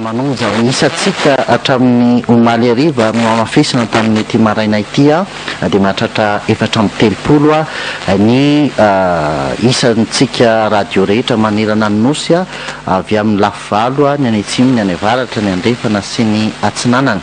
Miara-manonja isatsika hatramin'ny omaly ariva no amafisina tamin'ny ty maraina ity dia mahatratra 430 ny isantsika radio rehetra manerana ny nosy avy amin'ny lafivalo ny any atsimo ny any avaratra ny andrefana sy ny atsinanana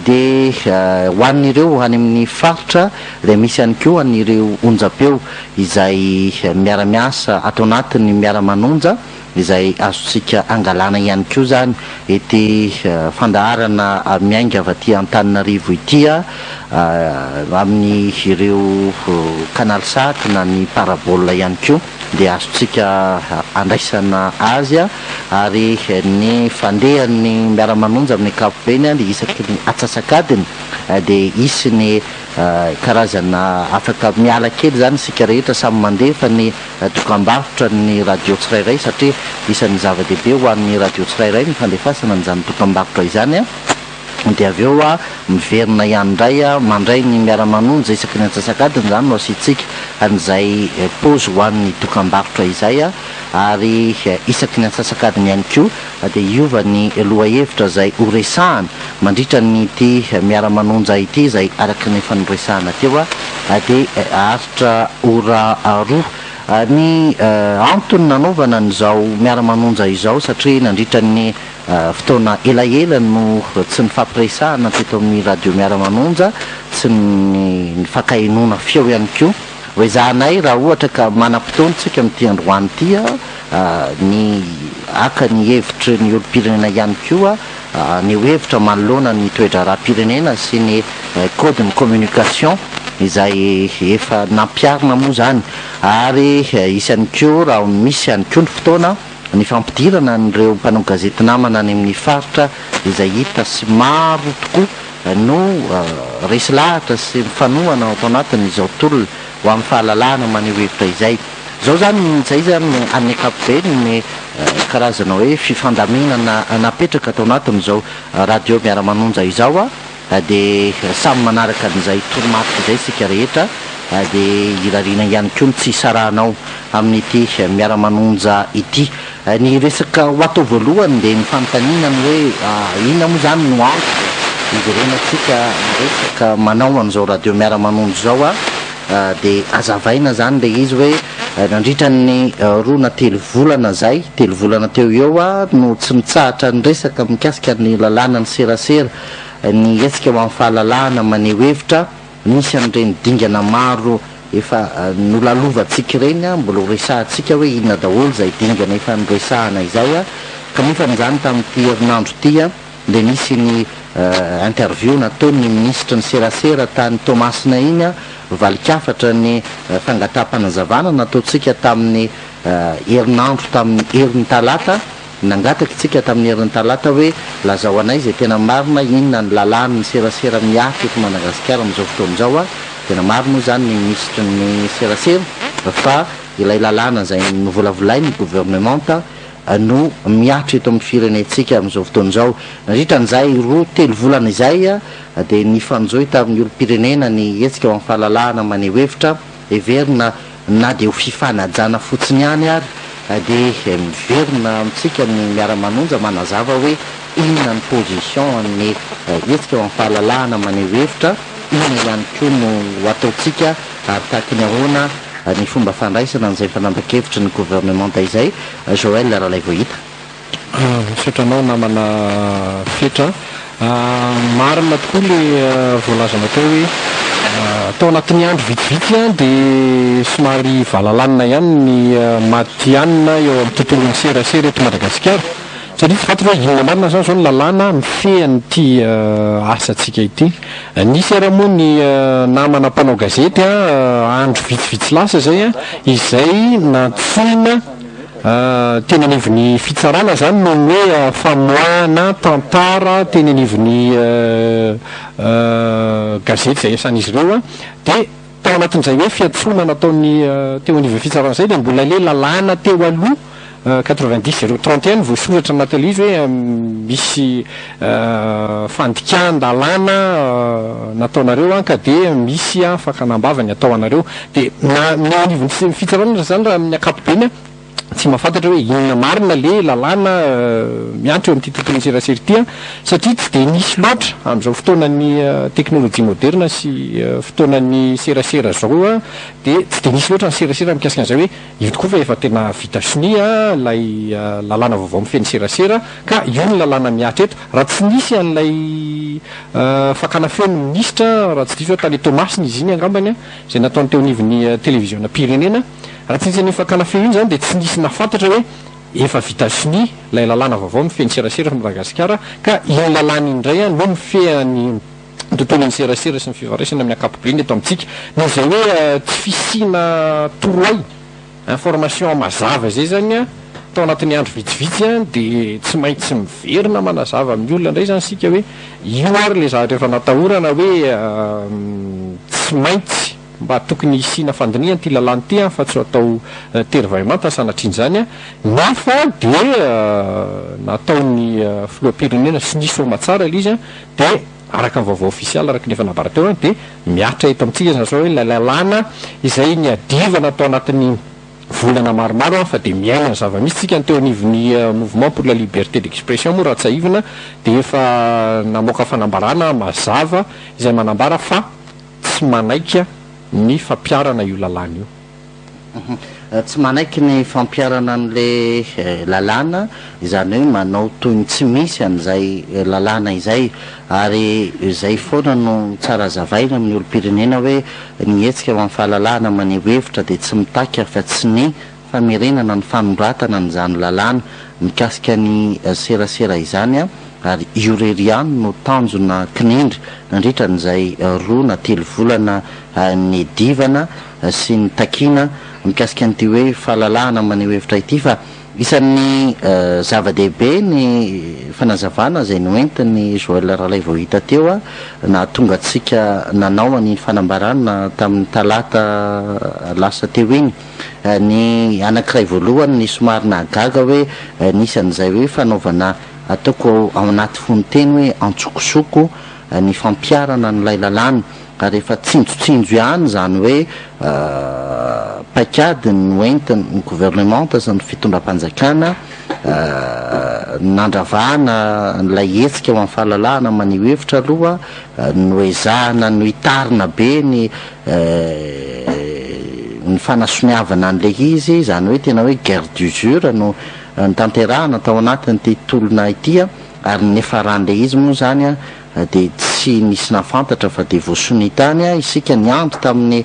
dia ho an'ireo any amin'ny faritra dia misy ihany koa an'ireo onjapeo izay miara-miasa atao anatin'ny miara-manonja izay azotsika angalana ihany koa zany ity fandaharana miainga avy aty Antananarivo ity amin'ny ireo canal sat na ny parabole ihany koa dia azotsika andraisana azy ary ny fandehan'ny miara-manonja amin'ny ankapobeny dia isaky ny atsasakadiny dia isy ny karazana afaka miala kely zany sika rehetra samy mandefa ny dokam-barotra ny radio tsirairay satria isan'ny zava-dehibe ho an'ny radio tsirairay ny fandefasana n'izany dokam-barotra izany dia avy eo miverina ihany indray mandray ny miara-manonja isaky ny atsasakadiny zany no asitsika an'izay pause ho an'ny dokam-barotra izay ary isaky ny atsasakadiny ihany koa dia iova ny loha hevitra zay horesahana mandritra ny ity miara-manonja ity zay araky ny fanoresahana teo dia aritra ora roa ny antony nanaovana n'izao miara-manonja izao satria nandritra ny fotoana elaela no tsy ny fampiresahana teto amin'ny radio miara-manonja tsy ny fakahinoana feo ihany koa hoe zahanay raha ohatra ka manam-potoantsika amin'ity androany ity ny aka ny hevitry ny olo-pirenena ihany koa ny hevitra manoloana ny toedra raha-pirenena sy ny code ny communication izay efa nampiarina moa zany ary isany koa raha misy ihany koa ny fotoana ny fampidirana n'ireo mpanao gazety namana any amin'ny faritra izay hita sy maro tokoa no resy lahatra sy mifanohana atao anatiny izao tolona ho amin'ny fahalalahana maneho hevitra izay zao zany zay zany amin'ny ankapobeny ny karazana hoe fifandaminana napetraka atao anatin'izao radio miara-manonja izao dia samy manaraka n'izay toromarika izay sika rehetra dia irariana ihany koa ny tsy saranao amin'ity miara-manonja ity ny resaka ho atao voalohany dia ny fanontaniana ny hoe inona moa zany no anto iverenatsika resaka manao an'izao radio miara-manonja zao dia azavaina zany le izy hoe nandritra ny roa na telo volana zay telo volana teo eo no tsy mitsahatra ny resaka mikasika ny lalàna ny serasera ny hetsika ho amin'ny fahalalahana maneho hevitra misy an'ireny dingana maro efa nolalovantsika ireny mbola horesahantsika hoe inona daholo zay dingana efa noresahana izay kanefa n'izany tamin'ity herinandro ity dia nisy ny interview nataony ministra ny serasera tany tomasina iny valikafatra ny fangataham-panazavana nataontsika tamin'ny herinandro tamin'ny herin'ny talata nangataka tsika tamin'ny herin'ny talata hoe lazao anay zay tena marina inona ny lalàna ny serasera miafy eto Madagasikara amin'izao fotoana izao tena maro moa zany ny ministra ny serasera fa ilay lalàna zay novolavolainy ny gouvernementa no miatra eto amin'ny firenetsika amin'izao fotoana izao nandritra n'izay roa telo volana izay dia ny fanjoy tamin'ny olo-pirenena ny hetsika ho amin'ny fahalalahana maneho hevitra everina na dia ho fifanajana fotsiny ihany ary dia miverina amintsika ny miara-manonja manazava hoe inona ny position ny hetsika ho amin'ny fahalalahana maneho hevitra inona ihany koa no ataontsika ary tahaky ny ahoana ny fomba fandraisana n'izay fanambakevitra ny gouvernementa izay Joël raha lay voahita misotranao namana fetra marina tokoa le voalazana teo hoe atao anatin'ny andro vitivity dia somary valalanina ihany ny matianina eo amin'ny tontolon'ny serasera eto Madagasikara satria tsy fantatra hoe inona marina zany zao ny lalàna mifehan'ity asantsika ity nisy ara moa ny namana mpanao gazety andro vitsivitsy lasa zay izay natsoina teny anivon'ny fitsarana zany noho ny hoe famoahana tantara teny anivon'ny gazety zay asan'izy ireo dia tao anatin'izay hoe fiatsona nataony teo anivon'ny fitsarana zay dia mbola le lalàna teo aloha 90-031 voasoratra anatin'ilay izy hoe misy fandikàn-dalàna nataonareo ka dia misy fakanambavany atao anareo dia ny anivon'ny fitsarana zany raha amin'ny ankapobeny tsy mahafantatra hoe inona marina le lalàna miantra eo amin'ity tontolo serasera ity satria tsy dia nisy loatra amin'izao fotoanany teknolojia moderna sy fotoanany serasera zao dia tsy dia nisy loatra ny serasera mikasika an'izay hoe io tokoa fa efa tena vita sini lay lalàna vaovao mifeny serasera ka io ny lalàna miatra eto raha tsy nisy an'ilay fakana feno minisitra raha tsy diso hoe tany tomasiny izy iny angambany zay nataony teo anivon'ny televisiona pirenena raha tsy nisy an'iny fakana feo iny zany dia tsy nisy nafantatra hoe efa vita sini lay lalàna vaovao mifeny serasera fa Madagasikara ka iny lalàna indray no mifehany tontolon'ny serasera sy ny fivarotana amin'ny ankapobeny eto amintsika noho izay hoe tsy fisina toroay information mazava zay zany tao anatin'ny andro vitsivitsy dia tsy maintsy miverina manazava amin'ny olona indray zany sika hoe io ary le zavatra efa natahorana hoe tsy maintsy mba tokony isina fandiniana ty lalàna ty fa tsy atao terivahimanta sanatriny zany nefa dia nataony filoham-pirenena sy nisy omatsara ilay izy dia araka ny vaovao ofisialy araka ny efa nabara teo dia miatra eto amintsika zany sao hoe la lalàna izay niadivana atao anatin'ny volana maromaro fa dia miaina ny zava-misy tsika ny teo anivon'ny mouvement pour la liberté d'expression moa raha tsy aivina dia efa namoaka fanambarana mazava izay manambara fa tsy manaika ny fampiarana io lalàna io tsy manaiky ny fampiarana an'le lalàna izany hoe manao toy ny tsy misy an'izay lalàna izay ary izay foana no tsara zavaina amin'ny olo-pirenena hoe nietsika amin'ny fahalalàna maneho hevitra dia tsy mitaka fa tsy ny famerenana ny fanondratana n'izany lalàna mikasika ny serasera izany ary ioreriany no tanjona kinindry nandritra n'izay roa na telo volana ny divana sy ny takina mikasika n'ity hoe fahalalàna maneho hevitra ity fa isan'ny zava-dehibe ny fanazavana izay noentiny Joël rahalay vao hita teo na tonga antsika nanao any fanambarana tamin'ny talata lasa teo iny ny anankiray voalohany ny somary nahagaga hoe nisy an'izay hoe fanaovana ataoko ao anaty fonoteny hoe antsokosoko ny fampiarana n'ilay lalàna ary efa tsinjotsinjo ihany zany hoe paikady no entiny ny gouvernementa sy ny fitondram-panjakana nandravahana n'ilay hetsika ao amin'ny fahalalàna maneho hevitra aloha no ezahana no hitarina be ny fanasoniavana an'ilay izy zany hoe tena hoe guerre d'usure no nitanterahana tao anatin'ity tolona itya ary nefaran'ilay izy moa zany dia tsy nisy nafantatra fa dia voasony tany isika niandro tamin'ny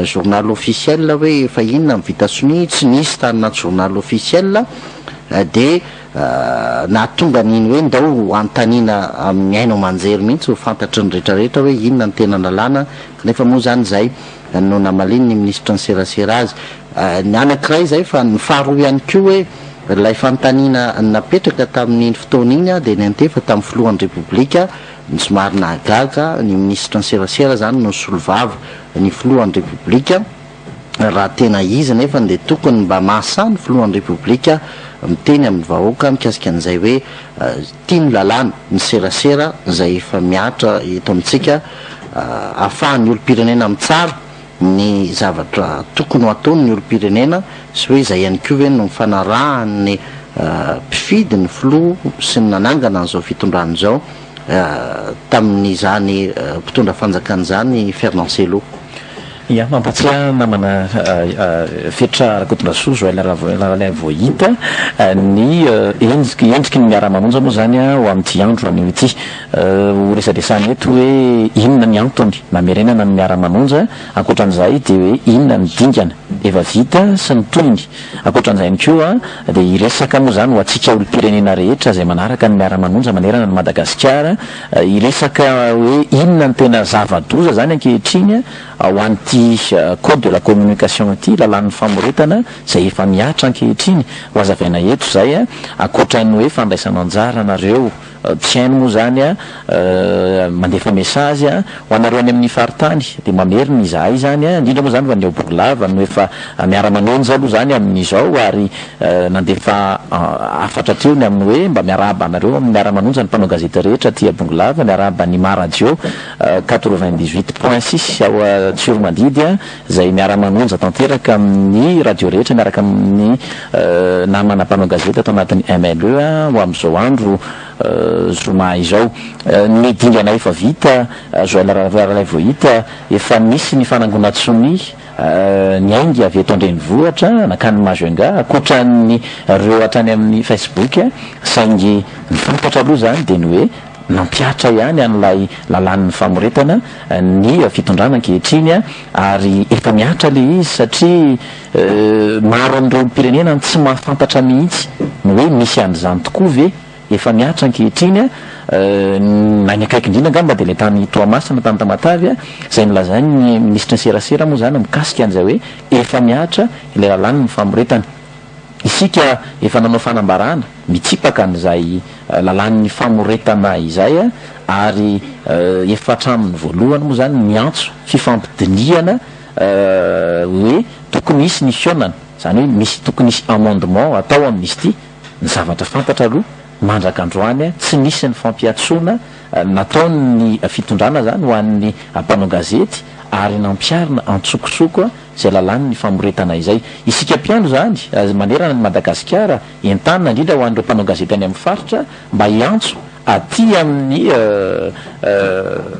journal officiel hoe efa inona mivita soni tsy nisy tany anaty journal officiel dia nahatonga n'iny hoe ndao antanina amin'ny aino manjery mihitsy ho fantatry ny rehetrarehetra hoe inona ny tena lalàna kanefa moa zany zay no namaliny ny ministra ny serasera azy ny anankiray zay fa ny faharoa ihany koa hoe lay fantanina napetraka tamin'iny fotoana iny dia nantefa tamin'ny filohan'ny repoblika ny somary nahagaga ny ministra ny serasera zany no solovava ny filohan'ny repoblika raha tena izy nefa dia tokony mba mahasany filohan'ny repoblika miteny amin'ny vahoaka mikasika an'izay hoe tia ny lalàna ny serasera zay efa miatra eto amintsika ahafahan'ny olo-pirenena mitsara ny zavatra tokony ho ataony ny olo-pirenena sy hoe izay ihany koa hoe no mifanarahan'ny mpifidy ny filoha sy ny nanangana an'izao fitondrana izao tamin'izany mpitondra fanjakan'izany Fernancelo ia mampatsiahy namana fetra rakotondrasoa Joël rahalay vao hita ny endriky ny miara-manonja moa zany ho amin'ity andro anio ity ho resadresany eto hoe inona ny antony mamerenana ny miara-manonja ankoatran'izay dia hoe inona ny dingana efa vita sy ny toyny ankoatran'izay ihany koa dia iresaka moa zany ho atsika olo-pirenena rehetra izay manaraka ny miara-manonja manerana ny Madagasikara iresaka hoe inona ny tena zava-doza zany ankehitriny ao an'ity code de la communication ity lalàn'ny famoretana izay efa miatra ankehitriny ho azavaina eto zay ankoatran'ny hoe fandraisana anjara nareo tsy haino moa zany a mandefa message a ho anareo any amin'ny faritany de mamerina izahay zany a indrindra moa zany va ny aobolava no efa miara-manonja aloha zany amin'izao ary nandefa afatra teo ny amin'ny hoe mba miaraba anareo amin'ny miara-manonja ny mpanao gazety rehetra ty abongolava miaraba ny maradio 98.6 ao Tsiromandidy a zay miara-manonja tanteraka amin'ny radio rehetra miaraka amin'ny namana mpanao gazety atao anatin'ny MLE a ho am'izao andro zoma izao ny dinganay efa vita zoalaralay vao hita efa misy ny fanangonatsony ny aingy avy eto andrenivohitra nakany mazenga akoatran'ny reo hatrany amin'ny Facebook saingy ny fantatra aloha zany de ny hoe nampiatra ihany an'ilay lalan'ny famoretana ny fitondrana ankehitriny a ary efa miatra le izy satria maro amin'ireo pirenena tsy mahafantatra mihitsy ny hoe misy an'izany tokoa ve efa miatra ankehitriny na ny akaiky indrindra ngamba de le tany Toamasina tany Tamatavy zay nylazany ny ministra ny serasera moa zany mikasika an'izay hoe efa miatra ilay lalan'ny famoretana isika efa nanao fanambarana mitsipaka an'izay lalan'ny famoretana izay ary efa hatramin'ny voalohany moa zany miantso fifampidiniana hoe tokony isy ny fionana zany hoe misy tokony isy amendement atao amin'izy ity ny zavatra fantatra aloha mandraka androany tsy nisy ny fampiatsona nataony fitondrana zany ho an'ny mpanao gazety ary nampiarina antsokosoko zay lalan'ny famoretana izay isika mpiandro zany manerana ny Madagasikara entanina indrindra ho an'ireo mpanao gazety any amin'ny faritra mba hiantso aty amin'ny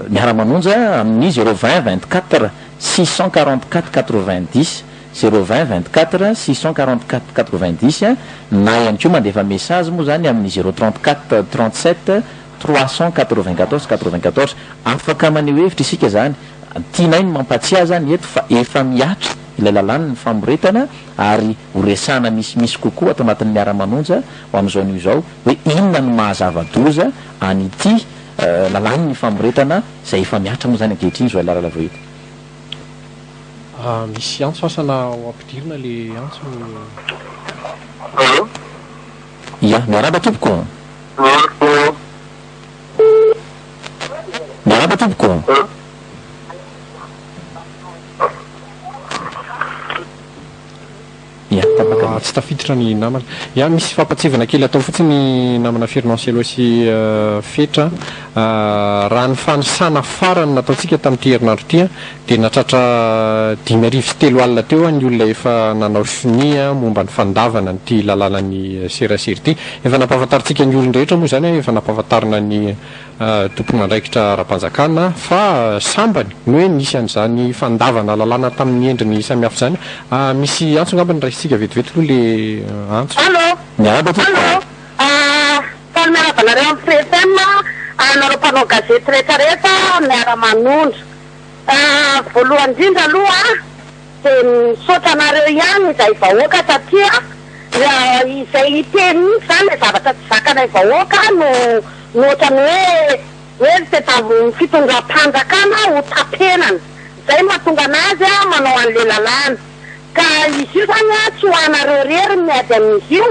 miara-manonja amin'ny 020 24 644 90 020 24 644 90 na ihany koa mandefa message moa zany amin'ny 034 37 394 94 afaka maneho hevitra isika zany tianay ny mampatsiahy zany eto fa efa miatra ilay lalan'ny famoretana ary horesana misy kokoa atao anatin'ny miara-manonja ho am'izao ny izao hoe inona ny mahazava-doza anyity lalan'ny famoretana zay efa miatra moa zany ankehitriny zao alarala vao hita misy antso asana ao ampidirina le antso ia miaraba tompoko miaraba tompoko tsy tafiditra ny namana misy fampatsivana kely atao fotsiny namana Fernancy aloha sy fetra raha ny fanisana farany nataontsika tamin'ity herinandro ity de natratra 5:03 teo ny olona efa nanao sinia momba ny fandavana nyty lalanany serasera ity efa nampahafantaritsika ny olona rehetra moa zany efa nampahafantarina ny tompony andraikitra ara-panjakana fa sambany ny hoe nisy an'izany fandavana lalàna tamin'ny endriny samihafa zany misy antso ngamba ny raisitsika vetivety aloha le antso Allo miarabanareo amin'ny FFM anareo mpanao gazety rehetrarehetra miara-manondra voalohany indrindra aloha de misaotra anareo ihany izay vahoaka satria izay iteny zany zavatra tsy zakanay vahoaka no ohatrany hoe tetavy fitondram-panjakana ho tapenana zay mahatonga anazy manao an'le lalàna ka izy io zany tsy ho anareo rery miady amin'izy io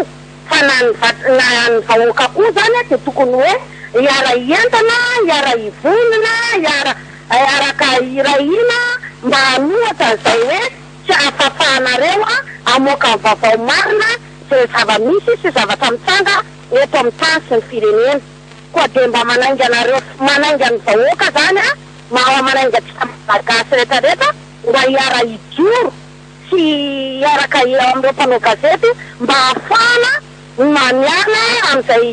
fa na ny vahoaka koa zany de tokony hoe iara ientana iara ivonina iaraka irahina mba hanohatra zay hoe tsy afafahanareo amoaka ny vaovao marina zay zava-misy sy zavatra mitsanga eto amin'ny tany sy ny firenena koa de mba manainga anareo manainga ny vahoaka zany manainga tsy Malagasy rehetrarehetra mba iara ijoro sy iaraka amin'ireo mpanao gazety mba ahafahana maniana amin'izay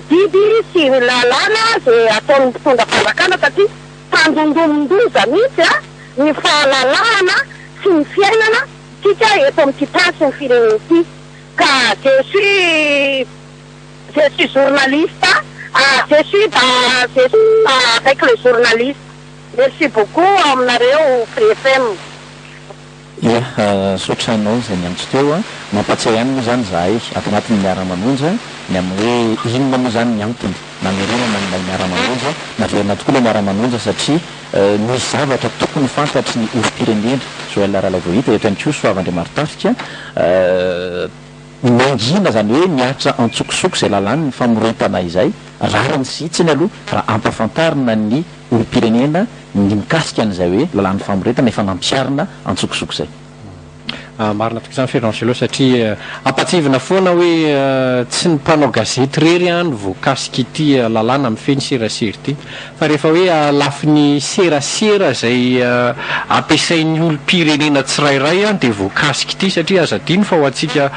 didy sy lalàna zay ataon'ny mpitondra fanjakana satria tandondomondoza mihitsy ny fahalalahana sy ny fiainana tika eto amin'ity tany sy ny firenena ity ka je suis journaliste je suis avec les journalistes merci beaucoup aminareo Free FM ia sotranao zay miantso teo mampatsiahy ihany moa zany zahay ato anatin'ny miara-manonja ny amin'ny hoe inona moa zany ny antony namerina nanilay miara-manonja naverina tokoa le miara-manonja satria misy zavatra tokony fantatry ny olo-pirenena zao alarala vao hita eto ihany koa soavandre marotafika mangina zany hoe miatra antsokosoko zay lalàny ny famoretana izay raha ny sitsiny aloha raha ampafantarina ny olom-pirenena ny mikasika an'izay hoe lalàn'ny famoretana efa nampiarina antsokosoko zay marina toka izany ferangelao satria ampatsivina foana hoe tsy ny mpanao gazety rery any voakasika ity lalàna amin'ny feny serasera ity fa rehefa hoe lafiny serasera zay ampiasain'ny olom-pirenena tsirairay any dia voakasika ity satria azadiny fa ho antsika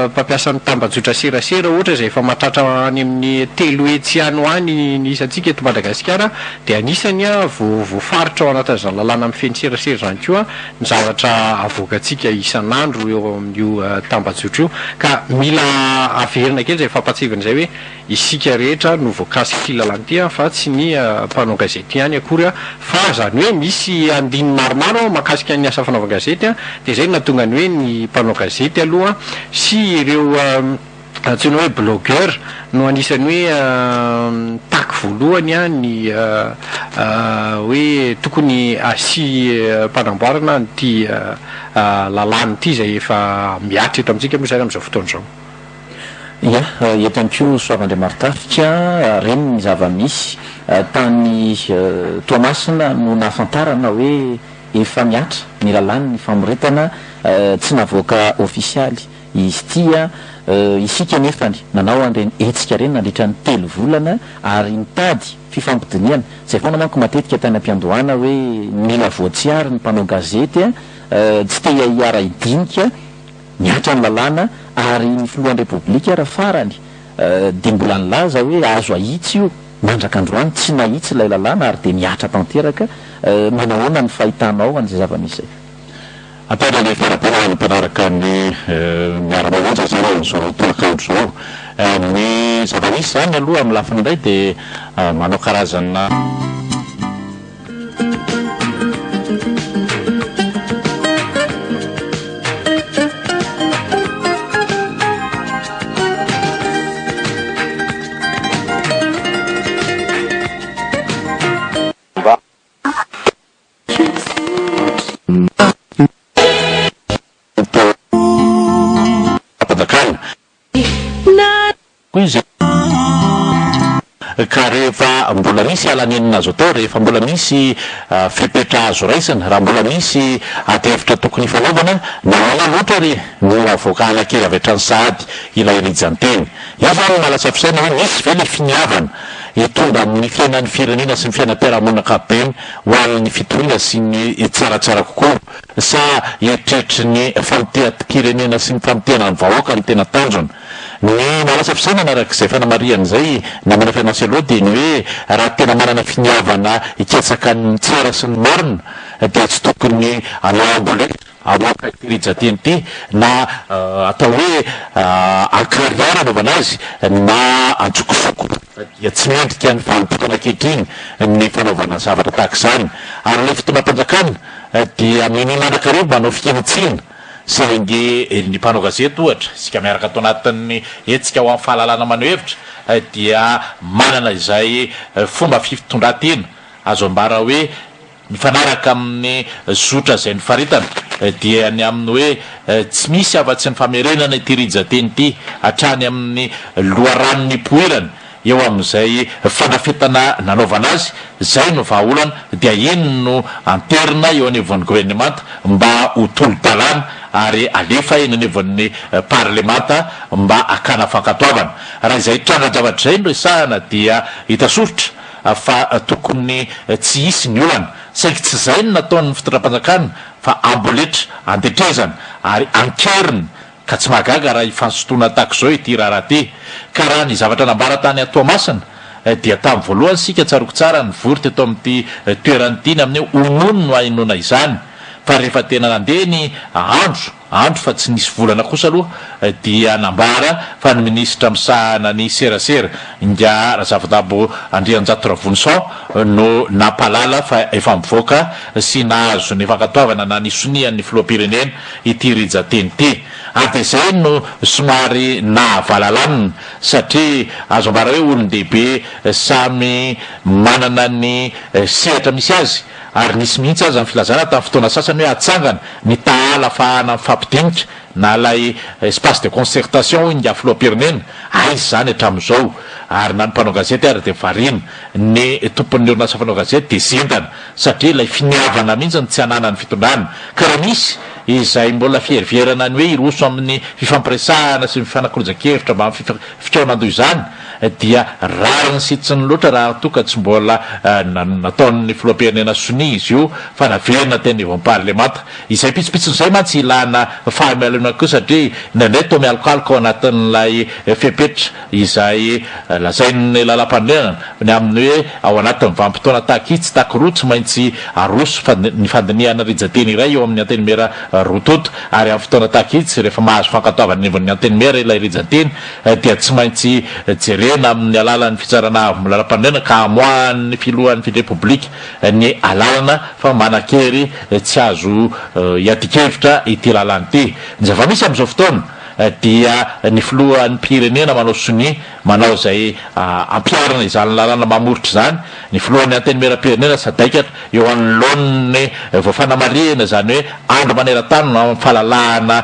mpampiasa ny tambajotra serasera ohatra zay efa mahatratra any amin'ny telo hetsy any ho any ny isantsika eto Madagasikara dia anisany voafaritra ao anatin'izany lalàna amin'ny feny serasera zany koa ny zavatra avoakantsika isan'andro eo amin'io tambajotra io ka mila averina kely zay fampatsivana zay hoe isika rehetra no voakasika ity lalàna ity fa tsy ny mpanao gazety ihany akory fa zany hoe misy andiny maromaro mahakasika ny asa fanaovana gazety dia zay nahatonga ny hoe ny mpanao gazety aloha sy ireo antsoina hoe blogueur no anisany hoe taky voalohany ny hoe tokony asi mpanamboarana nyty lalàny ity zay efa miatra eto amintsika moa zany amin'izao fotoana izao ia eto ihany koa soavan-driamaritafitrya reny ny zava-misy tany toamasina no nahafantarana hoe efa miatra ny lalàny ny famoretana tsy navoaka ofisialy izy tia isika nefany nanao an'ireny hetsika reny nandritra ny 3 volana ary nitady fifampidiniana zay foana manko matetika tany am-piandohana hoe mila voatsiary ny mpanao gazety tsy te hiara idinika miatra ny lalàna ary ny filohan'ny repoblika raha farany dia mbola nilaza hoe azo ahitsy io mandrak'androany tsy nahitsy ilay lalàna ary dia miatra tanteraka manahoana ny fahitanao an'izay zava-misy atana ny farapana ny mpanaraka ny miara-manonja zao zao toakandro zao ny zava-misy zany aloha amin'ny lafiny indray dia manao karazana ka rehefa mbola misy alanenina azo atao rehefa mbola misy fipetra azo raisana raha mbola misy atevitra tokony fanaovana naala loatra ry no avoakala kely avy hatrany sahady ilay rijanteny ia zany malasa fisaina hoe misy ve le finiavana hitondra amin'ny fiainan'ny firenena sy ny fiainam-piarahamonina beny ho an'ny fitoriana sy ny tsaratsara kokoa sa hietretry ny famiteati-pirenena sy ny famiteana ny vahoaka ny tena tanjona ny malasa fisaina narak'izay fanamarian'izay namana fianasy aloha dia ny hoe raha tena manana finiavana iketsaka ny tsara sy ny marina dia tsy tokony anambola amoaka itirijateny ity na atao hoe akariara anaovana azy na antsokosoko dia tsy miandrika ny vanim-potana ankehitriny ny fanaovana zavatra tahaka izany ary le fitondram-panjakana dia minanandrakareo manao fikenotsina saingy ny mpanao gazety ohatra isika miaraka atao anatin'ny etsika ho amin'ny fahalalana maneho hevitra dia manana izay fomba fitondran-tena azo ambara hoe mifanaraka amin'ny zotra izay ny faritana dia ny amin'ny hoe tsy misy afa-tsy ny famerenana ity rijateny ity hatrany amin'ny loharanony poerana eo amin'izay fanafetana nanaovana azy zay no vahaolana dia iny no anterina eo anevon'ny gouvernemanta mba ho tolo-dalàna ary alefa eny anevon'ny parlemanta mba akana fankatoavana raha izay trandrajavatra zay no resahana dia hitasoritra fa tokony tsy hisy ny olana saingy tsy zay no nataon'ny fitondram-panjakana fa amboletra andetrezana ary ankeriny ka tsy mahagaga raha ifansotoana tahaka zao ity raharaha ty ka raha ny zavatra nambara tany atoamasina dia tamin'ny voalohany sika tsaroko tsara ny vory teto amin'ity toeran'ity amin'ny onono no ainona izany fa rehefa tena nandeha ny andro fa tsy nisy volana kosa aloha dia nambara fa ny ministra misahana ny serasera nga razavadabo Andrianjato-Ravonisan no napalala fa efa mivoaka sy nahazo ny fankatoavana na ny sonian'ny filoham-pirenena ity rijateny ity ary dia zay no somary nahavalalànina satria azo ambara hoe olon-dehibe samy manana ny sehatra misy azy ary nisy mihitsy azy amin'ny filazana tamin'ny fotoana sasany hoe atsangana ny tahala fahana ny fampidinika na lay espace de concertation inga filoam-pirenena aizy zany hatramin'izao ary na ny mpanao gazety ary de varina ny tompon'ny orinasa fanao gazety de zindana satria lay finiavana mihitsy ny tsy anana ny fitondrana ka raha misy izay mbola fierivierana ny hoe iroso amin'ny fifampiresahana sy mifanakolojan-kevitra mba fikaonandoy izany dia rariny sitsiny loatra raha toka tsy mbola nataon'ny filoam-pirenena sonia izy io fanafenana teny vao parlemanta izay pitsopitsin'izay mantsy ilana fahamelona koa satria nandray to mialokaloka ao anatin'lay fepetra izay lazain'ny lalam-panenana ny amin'ny hoe ao anatin'ny vampitoana takitsy takoroa tsy maintsy aroso ny fandiniana rijateny iray eo amin'ny anteny mera rototo ary amin'ny fotoana takitsy rehefa mahazo fankatoavany nivon'ny anteny mera ilay rijateny dia tsy maintsy jerena amin'ny alalan'ny fitsarana avy lalam-panenana ka amoahan'ny filohan'ny firepublika ny alalana fa manakery tsy azo iadikevitra ity lalany ty ny zava-misy amin'izao fotoana dia ny filohan'ny pirenena manao sonia manao zay ampiarana izany lalana mamoritra zany ny filohan'ny anteny mera-pirenena sadaikatra eo anoloan'ny voafanamarihana zany hoe andro maneran-tany na fahalalahana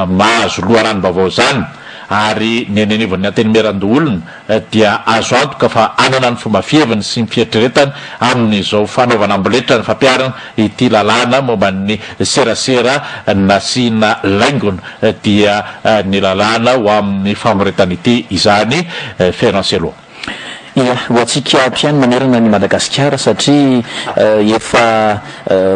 mahazo loharano-baovao zany ary ny anenivon'ny anteny meran-doolona dia azo antoka fa anana ny fomba fievany sy ny fietreretany amin'izao fanaovana amboletra ny fampiarana ity lalàna momba ny serasera nasiana laingona dia ny lalàna ho amin'ny famoretana ity izany fenancé aloha ia ho atsika mpiany manerana ny Madagasikara satria efa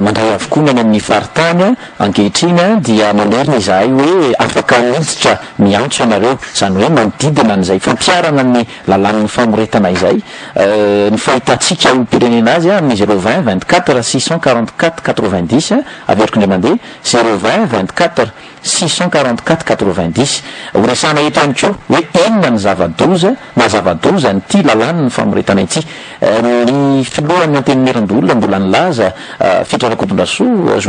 mandray avokoa ny amin'ny faritany ankehitriny dia manerina izahay hoe afaka miditra miantso ianareo zany hoe manodidina n'izay fampiarana ny lalàn'ny famoretana izay ny fahitantsika olom-pirenena azy amin'ny 020 24 644 90 averiko indray mandeha 020 24 644 90 horesana eto ihany koa hoe enina ny zava-doza na zava-doza ny ty lalàna ny famoretana ity ny filohan'ny anteny meran-dolona mbola nilaza fitrarakotondrasoa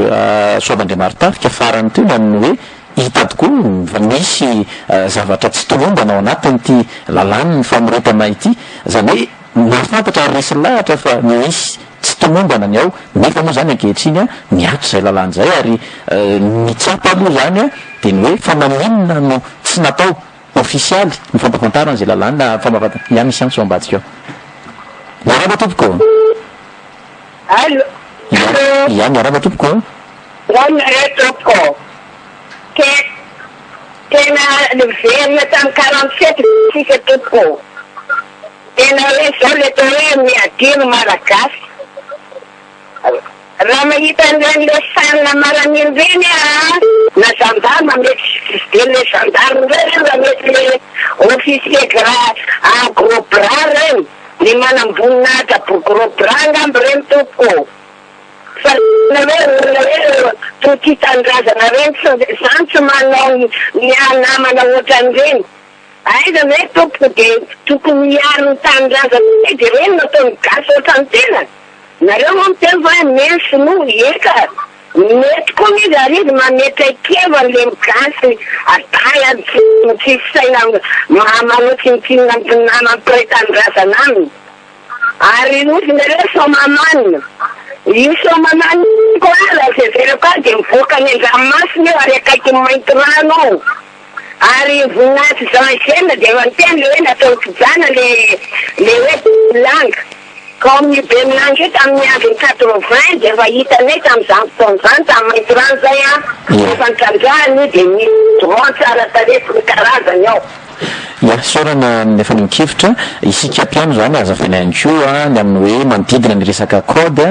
soavandriamartafika farany teo ny amin'ny hoe hita tokoa fa misy zavatra tsy tolombana ao anatin'ity lalàna ny famoretana ity zany hoe nafantatra resy lahatra fa misy tsy tomombana ny ao nefa moa zany ankehitriny miatso zay lalàna zay ary mitsapa aloha zany dia ny hoe fanaminina no tsy natao ofisialy ny fampafantarana zay lalàna famapatana ia misy antso ambadika ao miaraba tompoko allo ia miaraba tompoko tompoko tena verina tamin'ny 47 sisa tompoko tena hoe zao le to hoe miadino Malagasy raha mahita an'ireny le sanina maraniny reny na gendarme mety de le gendarme reny raha mety le officier gros bras reny ny manambonina gros bras ngamby reny tompoko fa hoe toty tanindrazana reny zany tsy manao ny namana ohatran'ireny aiza hoe tompoko de tokony miaro ny tanindrazana de reny nataony gasy ohatrany tena nareo moa miteny fa mensy no eka mety koa izy ary izy mamety akevany le migasy atala tsy saina manotsinytinina mampiretanindrazana aminy ary ozy nareo somamanina io somamanina koa raha zezera koa de mivoaka ny andranomasina eo ary akaiky mainty rano ao ary voninahitsy zanzena de manteny le hoe natao kijana le hoe langa ka amin'ny be minandro io tamin'ny androny 80 de efa hitanay tamin'izany fotoan'izany tamin'ny mainty rano zay efa nitrandrahany de misy dron tsara tareky ny karazany ao ia sorana nefa nikevitra isika mpiano zany azavaina ihany koa ny amin'ny hoe manodidina ny resaka code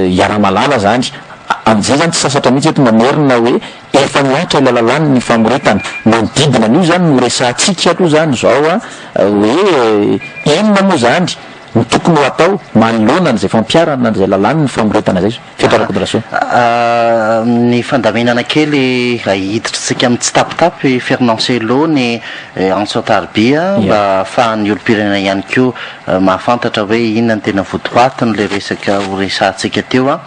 iara-malala zany am'izay zany tsy sasatra mihitsy eto mamerina hoe efa miatra ila lalàny ny famoretana manodidina an'io zany no resantsika aloha zany zao hoe inona moa zany ny tokony ho atao manoloana n'izay fampiarana n'izay lalàny ny famoretana zay fitrarakodraso ny fandamenana kely ahiditrytsika amin'ny tsy tapitapy fernancelo ny ansotaribia mba ahafahan'ny olo-pirenena ihany koa mahafantatra hoe inona ny tena votoatiny le resaka horesantsika teo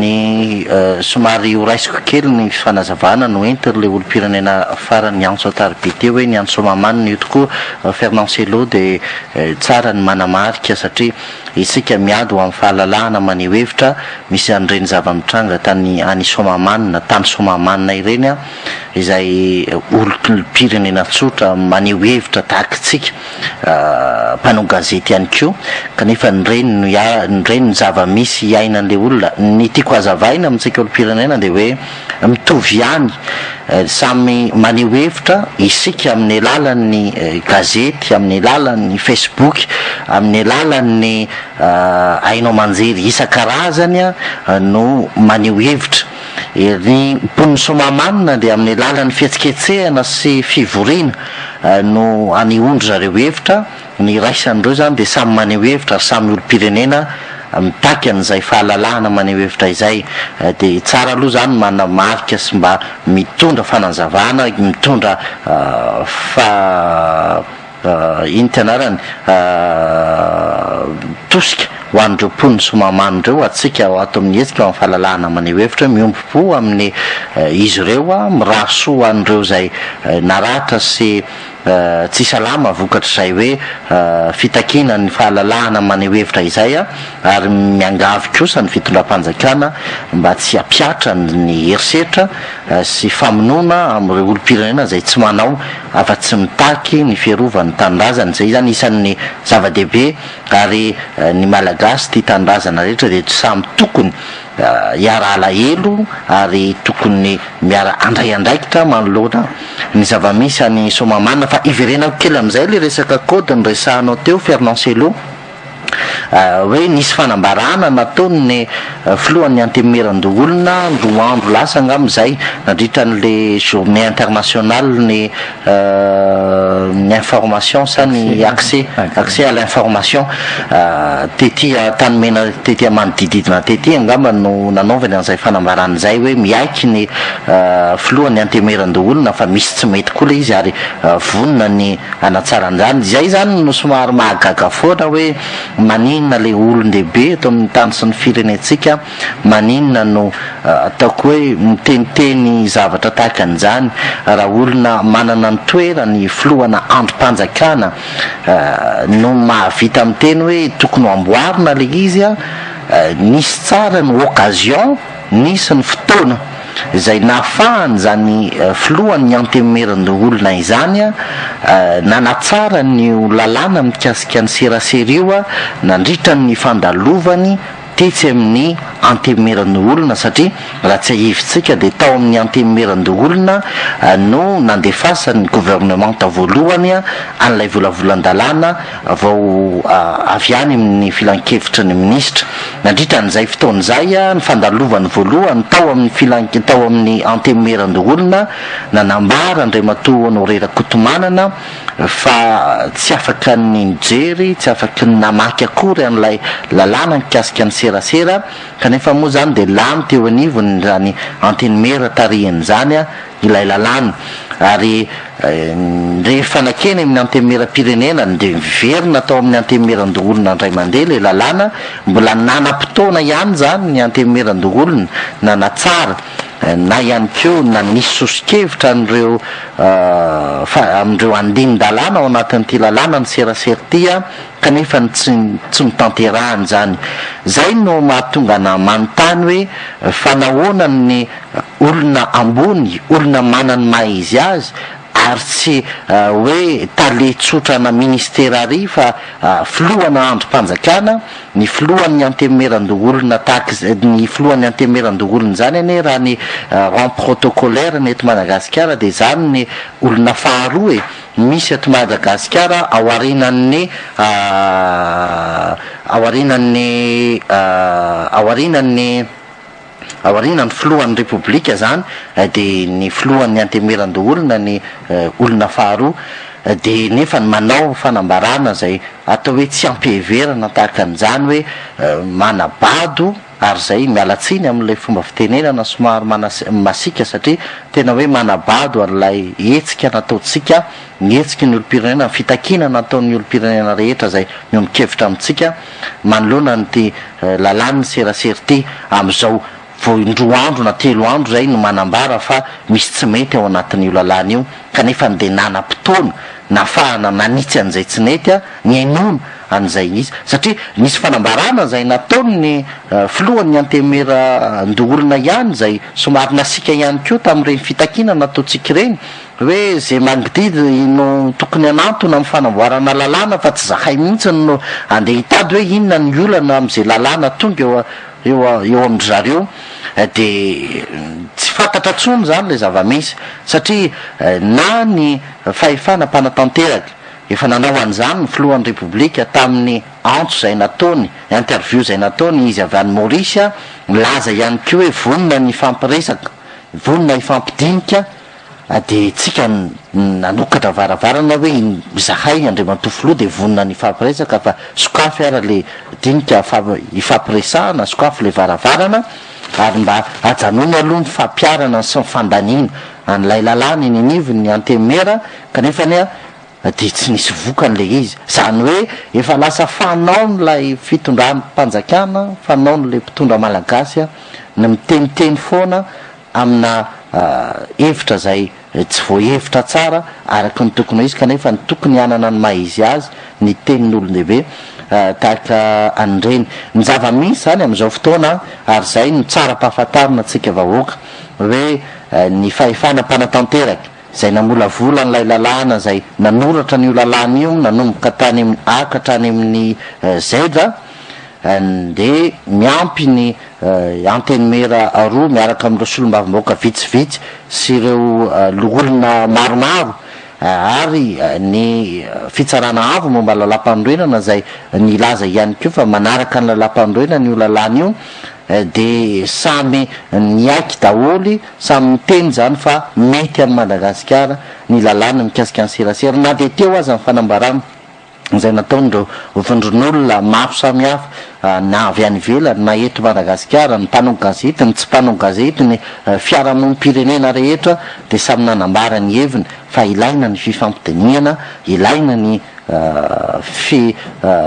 ny somary horaisiko kely ny fanazavana no entin'le olo-pirenena farany ansotaribia teo hoe ny ansomamany io tokoa fernancelo de tsara ny manamarika satria isika miady ho amin'ny fahalalahana maneho hevitra misy an'ireny zava-mitranga tany any Somamanina tany Somamanina ireny a izay olo-pirenena tsotra maneho hevitra tahakitsika mpanao gazety ihany koa kanefa nireny zava-misy iainan'le olona ny tiako hazavaina amintsika olo-pirenena dia hoe mitovy ihany samy maneho hevitra isika amin'ny alalan'ny gazety amin'ny alalan'ny Facebook amin'ny alalan'ny ainao manjery isan-karazany a no maneho hevitra ny mponiny Somamanina dia amin'ny alalan'ny fihetsiketsehana sy fivoriana no aneondry zareo hevitra ny raisan'ireo zany dia samy maneho hevitra ary samy olo-pirenena mitaky an'izay fahalalahana maneho hevitra izay dia tsara aloha zany manamarika sy mba mitondra fanazavana mitondra ino tianarany tosika ho an'ireo mponiny Somamanina ireo atsika ato amin'ny hetsika amin'ny fahalalahana maneho hevitra miompo amin'ny izy ireo a mirahasoa an'ireo zay naratra sy tsy salama vokatra izay hoe fitakina ny fahalalahana maneho hevitra izay a ary miangavy kosa ny fitondram-panjakana mba tsy hapiatra ny herisetra sy famonoana amin'ireo olo-pirenena izay tsy manao afa-tsy mitaky ny fiarovany tanindrazana izay zany isan'ny zava-dehibe ary ny Malagasy tia tanindrazana rehetra dia samy tokony hiara alahelo ary tokony miara andray andraikitra manoloana ny zava-misy any Somamanina fa iverenako kely amin'izay le resaka kody ny resahanao teo Fernancello hoe nisy fanambarana nataony filohan'ny antemeran-doholona roa andro lasa angambizay nandritra n'le journée internationale ny information sa ny accès à l'information tety tanymena tety manodididina tety angamba no nanaovany an'izay fanambarana izay hoe miaiky ny filohan'ny antemeran-doholona fa misy tsy mety koa le izy ary vonona ny anatsaran'izany izay zany no somary mahagaga foana hoe maninona le olon-dehibe atao amin'ny tany sy ny firenetsika maninona no ataoko hoe miteniteny zavatra tahaka an'izany raha olona manana ny toerany filohana androm-panjakana no mahavita amin'ny teny hoe tokony ho amboarina le izy a nisy tsara ny occasion nisy ny fotoana izay nahafahany zany filohan'ny antemeran-doholona izany a nanatsara ny lalàna mikasika ny serasera io a nandritra ny fandalovany tetsy amin'ny antemeran-doholona satria raha tsy ahivitsika dia tao amin'ny antemeran-doholona no nandefasany gouvernementa voalohany a an'ilay volavolan-dalàna vao avy any amin'ny filan-kevitry ny ministra nandritra n'izay fotoan'izay a ny fandalovany voalohany tao amin'ny antemeran-doholona nanambara andriamatoa Honorera Kotomanana fa tsy afaka ny mijery tsy afaka ny namaky akory an'ilay lalàna mikasika ny serasera kanefa moa zany dia lany teo anivony zany antenimera tarihan'izany a ilay lalàna ary rehefa nakeny amin'ny antemeram-pirenena dia miverina atao amin'ny antemeran-doholona indray mandeha le lalàna mbola nanam-potoana ihany zany ny antemeran-doholona nanatsara na ihany keo na nisy sosikevitra amin'ireo andinin-dalàna ao anatin'ity lalàna ny serasera ty a kanefa tsy mitanterahany zany zay no mahatonga na manontany hoe fanahoana ny olona ambony olona manany maha izy azy ary tsy hoe tale tsotrana ministera ary fa filohana androm-panjakana ny filohan'ny antemeran-doholona ny filohan'ny antemeran-doholona zany ane raha ny rang protocolaire ny eto Madagasikara dia zany ny olona faharoa misy eto Madagasikara aorinan'ny filohan'ny repoblika zany dia ny filohan'ny antemeran-doholona ny olona faharoa dia nefa ny manao fanambarana zay atao hoe tsy ampiheverana tahaka an'izany hoe manabado ary zay mialatsiny amin'ilay fomba fitenenana somary masika satria tena hoe manabado arylay hetsika nataotsika ny hetsiky ny olo-pirenena fitakina nataon'ny olo-pirenena rehetra zay miomikevitra amintsika manoloana nyty lalàny serasera ty amin'izao vo indroa andro na telo andro zay no manambara fa misy tsy mety ao anatin'io lalàna io kanefa dia nanam-potoana nafahana nanitsy an'izay tsy nety a ny ainona an'izay izy satria misy fanambarana zay nataony filohan'ny antemera ndoolona ihany zay somary nasika ihany koa tamin'ireny fitakina nataotsika reny hoe zay mangididy no tokony anantona amin'ny fanamboarana lalàna fa tsy zahay mihitsy no andeha hitady hoe inona ny olana am'izay lalàna tonga eo am'y zareo de tsy fantatra tsony zany le zava-misy satria na ny fahefana mpanatanteraka efa nanao an'izany ny filohan'ny repoblika tamin'ny antso zay nataony interview zay nataony izy avy any Maorisy milaza ihany koa hoe vonona ny fampiresaka vonona ifampidinika de tsika nanokatra varavarana hoe zahay andriamatofiloha de vonona ny fampiresaka fa sokafy ara le dinika ifampiresahana sokafy le varavarana ary mba ajanony aloha ny fampiarana sy ny fandanina an'ilay lalàna ininivy ny antemera kanefa ny de tsy nisy vokan'le izy zany hoe efa lasa fanao nylay fitondrana mpanjakana fanao nyle mpitondra malagasy ny miteniteny foana amina hevitra zay tsy voahevitra tsara araky ny tokony izy kanefa ny tokony anana ny maha izy azy ny tenin'olon-dehibe tahaka an'ireny ny zava-misy zany am'izao fotoana ary zay no tsara mpahafantarina tsika vahoaka hoe ny fahefana mpanatanteraka zay namolavola n'lay lalàna zay nanoratra n'io lalàna io nanomboka tany amin'ny akatra any amin'ny zedra de miampy ny antenimera aroa miaraka am'ireo solom-bavim-bahoaka vitsivitsy sy ireo loolona maromaro ary ny fitsarana avo momba lalam-pandroenana zay ny laza ihany koa fa manaraka ny lalam-pandroenana io lalàna io de samy niaiky daholy samy miteny zany fa mety amin'ny Madagasikara ny lalàna mikasika ny serasera na de teo azy amin'ny fanambarana zay nataon'ireo vondron'olona maro samihafa na avy any ivelany na eto Madagasikara ny mpanao gazety ny tsy mpanao gazety ny fiarahamonim-pirenena rehetra de samy nanambara ny heviny fa ilaina ny fifampidiniana ilaina ny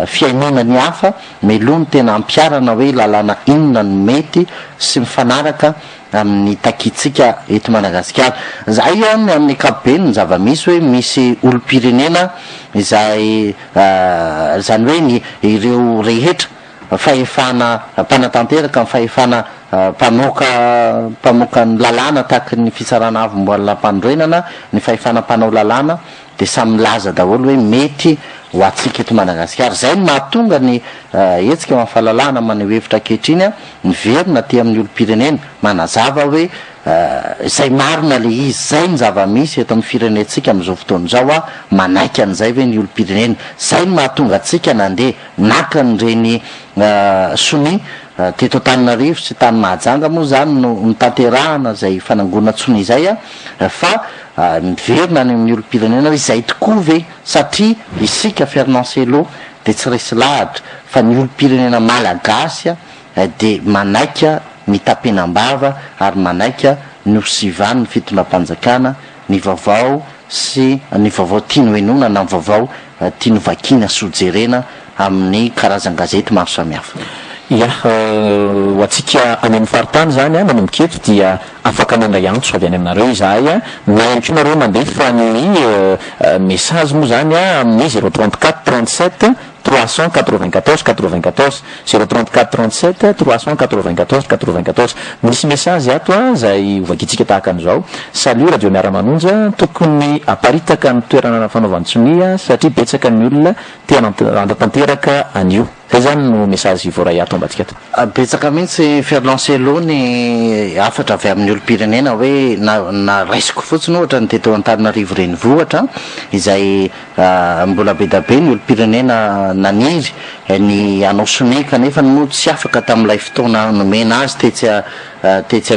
fiainona ny hafa meloha ny tena ampiarana hoe lalàna inona ny mety sy mifanaraka amin'ny takitsika eto Madagasikara zay any amin'ny ankapobeny ny zava-misy hoe misy olom-pirenena izay zany hoe ny ireo rehetra fahefana mpanatanteraka ny fahefana mpamoaka ny lalàna tahaka ny fitsarana avo mbola mpandroenana ny fahefana mpanao lalàna de samy milaza daholo hoe mety ho atsika eto Madagasikara zay ny mahatonga ny etsika mahafalalàna maneho hevitra ankehitriny miverina ty amin'ny olom-pirenena manazava hoe zay marina le izy zay ny zava-misy eto amin'ny firenetsika am'izao fotoana zao manaiky an'izay hoe ny olom-pirenena zay ny mahatonga atsika nandeha naka nyreny sony teto Antananarivo sy tany Mahajanga moa zany no nitanterahana zay fanangona tsony izay fa miverina any amin'ny olom-pirenena hoe zay tokoa ve satria isika fiarinanselo de tsy resy lahatra fa ny olom-pirenena malagasy de manaika ny tapenam-bava ary manaika ny osivany ny fitondram-panjakana ny vaovao sy ny vaovao tiano henona na ny vaovao tiano vakina sojerena amin'ny karazan-gazety maro samihafa ia ho atsika any amin'ny faritany zany manomboka eto dia afaka mandray antso avy any aminareo izahay na ihany koa nareo mandefa ny message moa zany amin'ny 034 37 394 94 034 37 394 94 misy message ato zay ovakitsika tahaka an'izao salut radio Miara-manonja tokony aparitaka ny toerana fanaovan-tsonia satria betsaka ny olona tia andatanteraka anio zay zany no message voaray ato ambatsika ato betsaka mihitsy fiarlanselo ny afatra avy amin'ny olom-pirenena hoe na raisiko fotsiny ohatra ny teto Antananarivo renivohitra izay mbola be da be ny olom-pirenena naniry ny anao sone kanefa no tsy afaka tamin'ilay fotoana nomena azy tetsy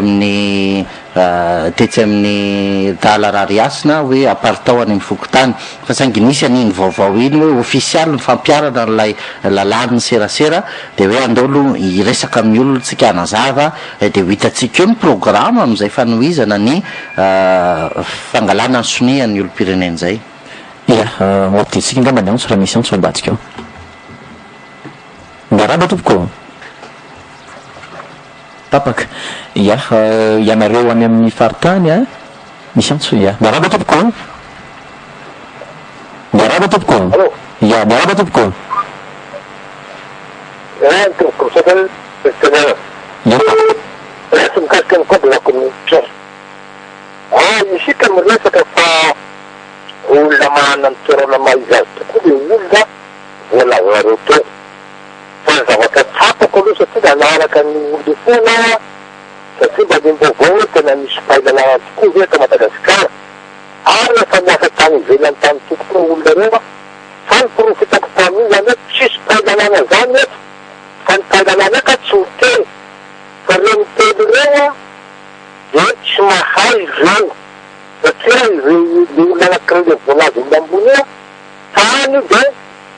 amin'ny talarariasina hoe apartao any amin'ny fokotany fa saingy nisy aniny vaovao iny hoe ofisialy ny fampiarana n'lay lalàny ny serasera de hoe andolo iresaka amin'ny olona tsika anazava de ho hitatsika eo ny programa am'izay fanohizana ny fangalana ny sonia ny olom-pirenena zay ia ohatitsika ngamba ny antso raha misy antso ambatsika eo ngaraba tompoko tapaka ia ianareo any amin'ny faritany misy antso ia miaraba tompoko ia miaraba tompoko comme ça c'est Resto mikasika ny kodilako ny piasa. Isika miresaka fa olona manana ny toerana maizy azy tokoa le olona voalazareo teo. Fa ny zavatra tsapako aloha satria nanaraka ny olona foana satria mba ny vaovao hoe tena misy fahailalana tokoa ve eto Madagasikara. Ary rehefa miasa tany ivelany tany tokoa olona reo fa ny porofitako tamin'iny zany hoe tsisy fahailalana zany eto fa ny fahailalana eka tsy ho teny. Fa reny telo reo dia tsy mahay ireo satria le olona anankiray le voalaza olona ambony eo tany dia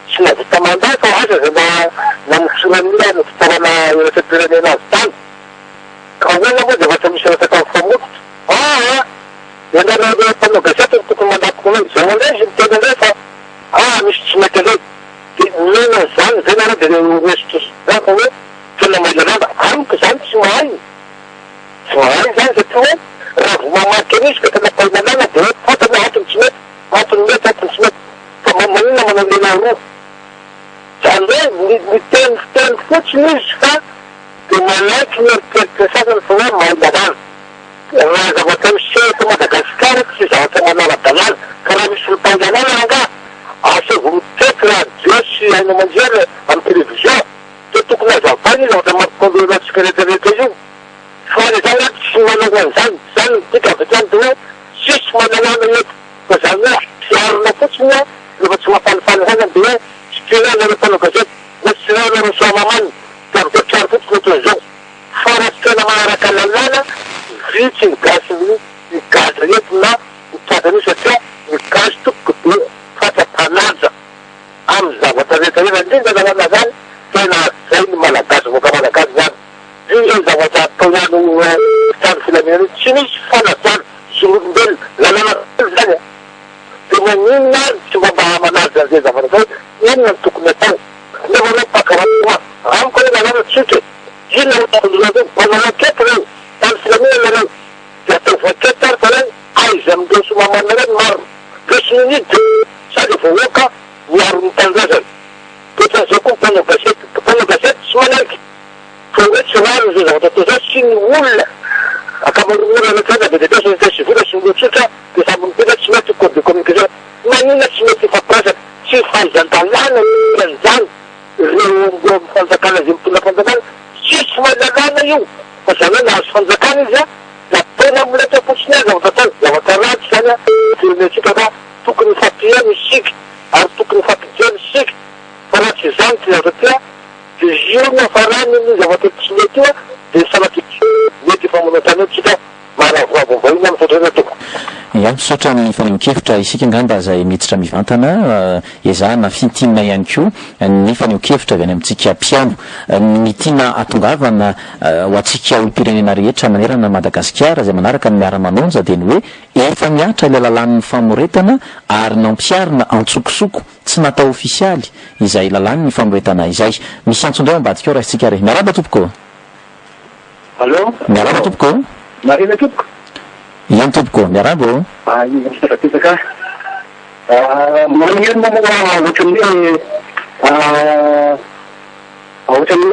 tsy navita manday fa aza zay namitsoran'ila ny fitaovana eratsam-pirenena azy tany. Ka hoana moa dia vasa misy resaka mifamototra. Ianareo mpanao gazety ny tokony mandapiko anao izao indray izy mitena indray fa misy tsy mety anay. Dia mena zany zay nareo dia resotro zaka hoe tena mailalana amiko zany tsy mahay. Tsy mahay zany satria hoe raha vo mamaky an'izy ka tena fahailalana dia hoe fatana atony tsy mety, atony mety, atony tsy mety. Fa manina manao lehilahy roa. Zany hoe miteny fotsiny izy fa dia malaiky mieritreritrasakany fa hoe mailalana. Raha zavatra miseto Madagasikara tsy zavatra manara-dalàna ka raha misy olom-pahalalana anga asa vo mitety radio sy haino manjery amin'ny télévision dia tokony azavany izy ohatra mampikondronatsika rehetrarehetra io. Fa le zany tsy manana an'izany zany tika avy hatrany dia hoe sisy mahalalana eto. Fa zany hoe sarona fotsiny rehefa tsy mampalifaly zany dia hoe tsy tirana reo mpanao gazety na tsy tirana reo soamamanina dia avy trano fotsiny ohatran'izao. Fa raha tsy tena manaraka lalàna vitsy ny gasy ny gazy rehetra na mitradany io satria ny gazy tokoko be fatra-panaja amin'ny zavatra rehetrarehetra indrindra lalàna zany tena zay ny malagasy voaka malagasy zany. Io zany zavatra atao ihany trano filaminana tsy misy fanajana sy olombelona lalàna zany. Dia maninona tsy mba manaja an'izay zavatra zay inona ny tokony atao. Nefa anao mpakaratoma amiko hoe lalàna tsotra inona ho takon'ireo manana kety reo tany filaminana reo dia atao voatery fa reny aiza amindreo somamanina reny maro resoniny dia sady vahoaka miaro ny tanindrazana. Ohatran'izao koa mpanao gazety tsy manaiky fa hoe tsy rano izay zavatra atao zao sy ny olona akamaroana anakirana be dia sy ny sivila sy ny tsotra dia samby mipeta tsy mety code de communication. Manina tsy mety fampiasana tsy fahaizan-dalàna an'izany reo fanjakana izay mitondra fanjakana tsisy mahalalàna io. Fa zany hoe nahazo fanjakana izy da tena mileta fotsiny azy zavatra atao zavatra ratsy zany firenetsika fa tokony fampihany isika ary tokony fampijany isika. Fa raha tsy zany tsy zavatra tia dia ziona fa rano ny zavatra tsy mety io dia salaky mety famonatany tsika maravavavao iny amin'ny fotrana toko. Misaotra ny faneho-kevitra isika ngamba zay miditra mivantana ezahana fitinina ihany koa ny faneho-kevitra avy any amintsika mpiano ny tiana atongavana ho atsika olo-pirenena rehetra manerana Madagasikara zay manaraka ny miara-manonja dia ny hoe efa miatra ilay lalàn'ny famoretana ary nampiarina antsokosoko tsy natao ofisialy izay lalàn'ny famoretana izay. Misy antsondray ambadika ao raha isika re miaraba tompoko. Allo miaraba tompoko. Marina tompoko. Ian tompoko miaraba o. Misarapisaka manirina moa ohatran'ny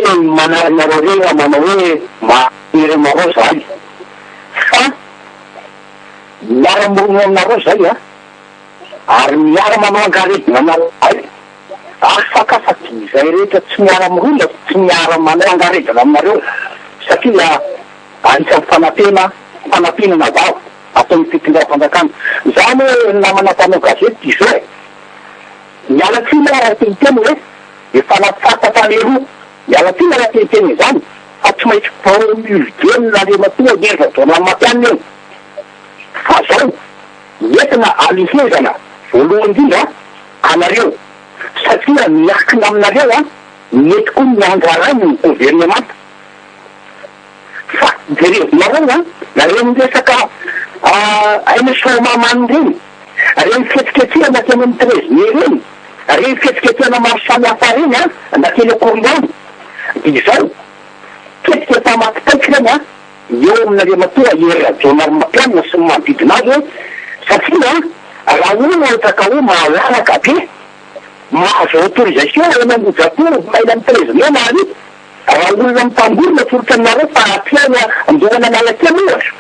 hoe manarao reo manao hoe maniry marao zany fa miara-monina aminareo zay ary miara-manao angaretina anareo zay afakafaky zay rehetra tsy miara-mirona tsy miara-manao angaretina aminareo satria anisan'ny fanafenana vao ataon'ny fitondram-panjakana. Zany hoe namana mpanao gazety izao miala tsina raha teniteny hoe efa nafatafany roa miala tsina raha teniteny zany fa tsy maintsy vao mividenina le matoa ny Rajaonarimampianina eny. Fa zao entina alihezana voalohany indrindra anareo satria miakina aminareo mety koa ny angarany ny gouvernemanta. Fa derevonareo nareo miresaka aina somamanina reny reny fihetsiketsehana teny amin'ny trésinier reny reny fihetsiketsehana maro samihafa reny nateny akorinany. Izao ketika efa mampitaika reny eo aminareo matoa Rajaonarimampianina sy ny manodidina azy hoe satria raha olona ohatra ka hoe mahalalaka be mahazo autorisation mangojapo maila amin'ny président mary raha olona mitangorona forotra aminareo fa apiana andohana analakely ohatra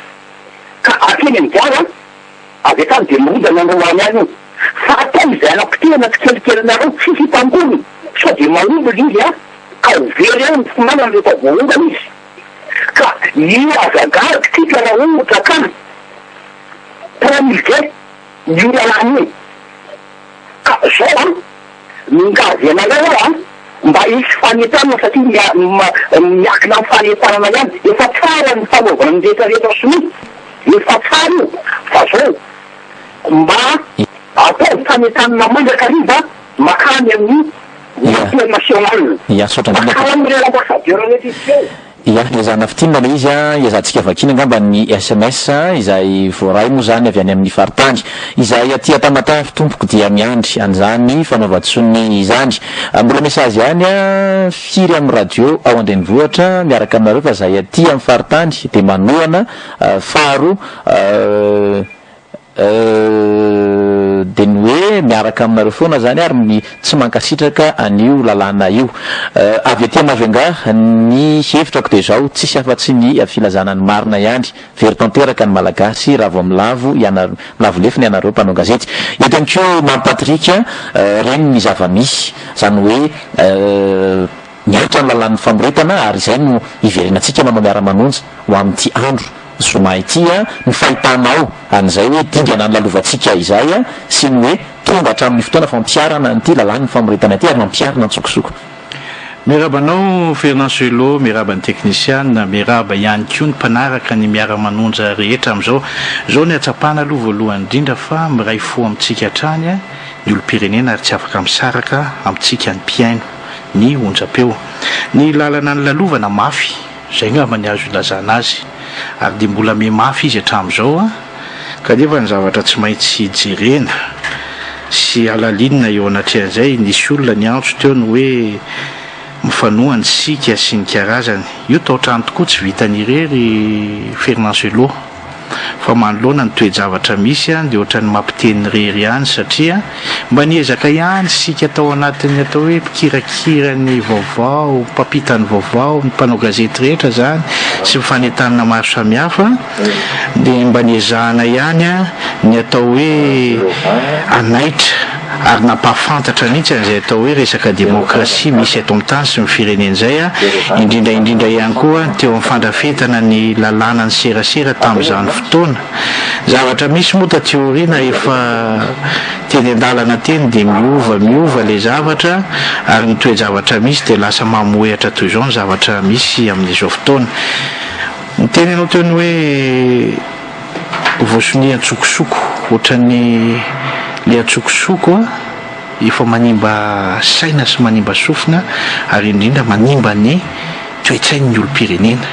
ka akeny amijara avy akany de mirodana androany any io fa atao izay anapitehana tsikelikelynareo tsisy hitangorony sao de maombona izy a ka very ao mifomanana rehefa voaongana izy ka io azagariky tika raha ohatra ka promulgué io lalàna io ka zao a mingazy anareo a mba hisy fanetana satria miakina amin'ny fanetanana ihany efa tsara ny fanaovana ny rehetrarehetra somi efa tsara io fa zao mba atao fanetanana mandraka riva makany amin'ny unité nationale makany amin'ireo ambassadeur rehetra izy ia iazana fitinana le izy a iazantsika vakina angamba ny SMS izay voaray moa zany avy any amin'ny faritany izay aty atamatavy tompoko dia miandry an'izany fanaovatsony izany mbola mesazy any a firy amin'ny radio ao andrenivohitra miaraka aminareo fa zay aty amin'ny faritany de manohana faro de ny hoe miaraka aminareo foana zany ary ny tsy mankasitraka an'io lalàna io avy aty amavenga ny hevitrako de zao tsisy afa-tsy ny filazana ny marina ihany very tanteraka ny malagasy ravo amin'ny lavo lavo lefiny ianareo mpanao gazety eto ihany ko mampatrika reny ny zava-misy zany hoe miaritra ny lalàn'ny famoretana ary izay no iverenatsika manao miara-manonja ho amin'ity andro zoma ity a ny fahitanao an'izay hoe dindrana ny lalovantsika izay a sy ny hoe tonga hatramin'ny fotoana fampiarana nyity lalàny ny famoretana ty ary mampiarana ntsokosoko mirabanao Fernancello miraban'ny teknisiana miraba ihany koa ny mpanaraka ny miara-manonja rehetra amin'izao zao ny atsapana aloha voalohany indrindra fa miray fo amintsika hatrany a ny olo-pirenena ary tsy afaka misaraka amintsika ny mpiaino ny onjapeo ny lalana ny lalovana mafy zay ngamba ny azo ilazana azy ary de mbola mafy izy hatramin'izao a kanefa ny zavatra tsy maintsy jerena sy alalinina eo anatrehan'izay nisy olona ny antso teo ny hoe mifanohany sika sy ny karazany io taotrano tokoa tsy vitany Fernancello fa manoloana ny toe-javatra misy a dia ohatrany mampiteny rery ihany satria mba niezaka ihany sika tao anatiny atao hoe mpikirakira ny vaovao mpampitany vaovao ny mpanao gazety rehetra zany sy mifanentanana maro samihafa dia mba niezahana ihany a ny atao hoe anaitra ary nampahafantatra nitsy an'izay atao hoe resaka demokrasia misy eto amin'ny tany sy ny firenena izay a indrindra ihany koa teo amin'ny fandrafetana ny lalàna ny serasera tamin'izany fotoana zavatra misy moa tateoriana efa teny an-dalana teny dia miova le zavatra ary ny toe-javatra misy dia lasa mamoehatra toy izao ny zavatra misy amin'izao fotoana ny teny anao teo ny hoe voasonia antsokosoko ohatran'ny le atsokosoko a efa manimba saina sy manimba sofina ary indrindra manimba ny toe-tsain'ny olo-pirenena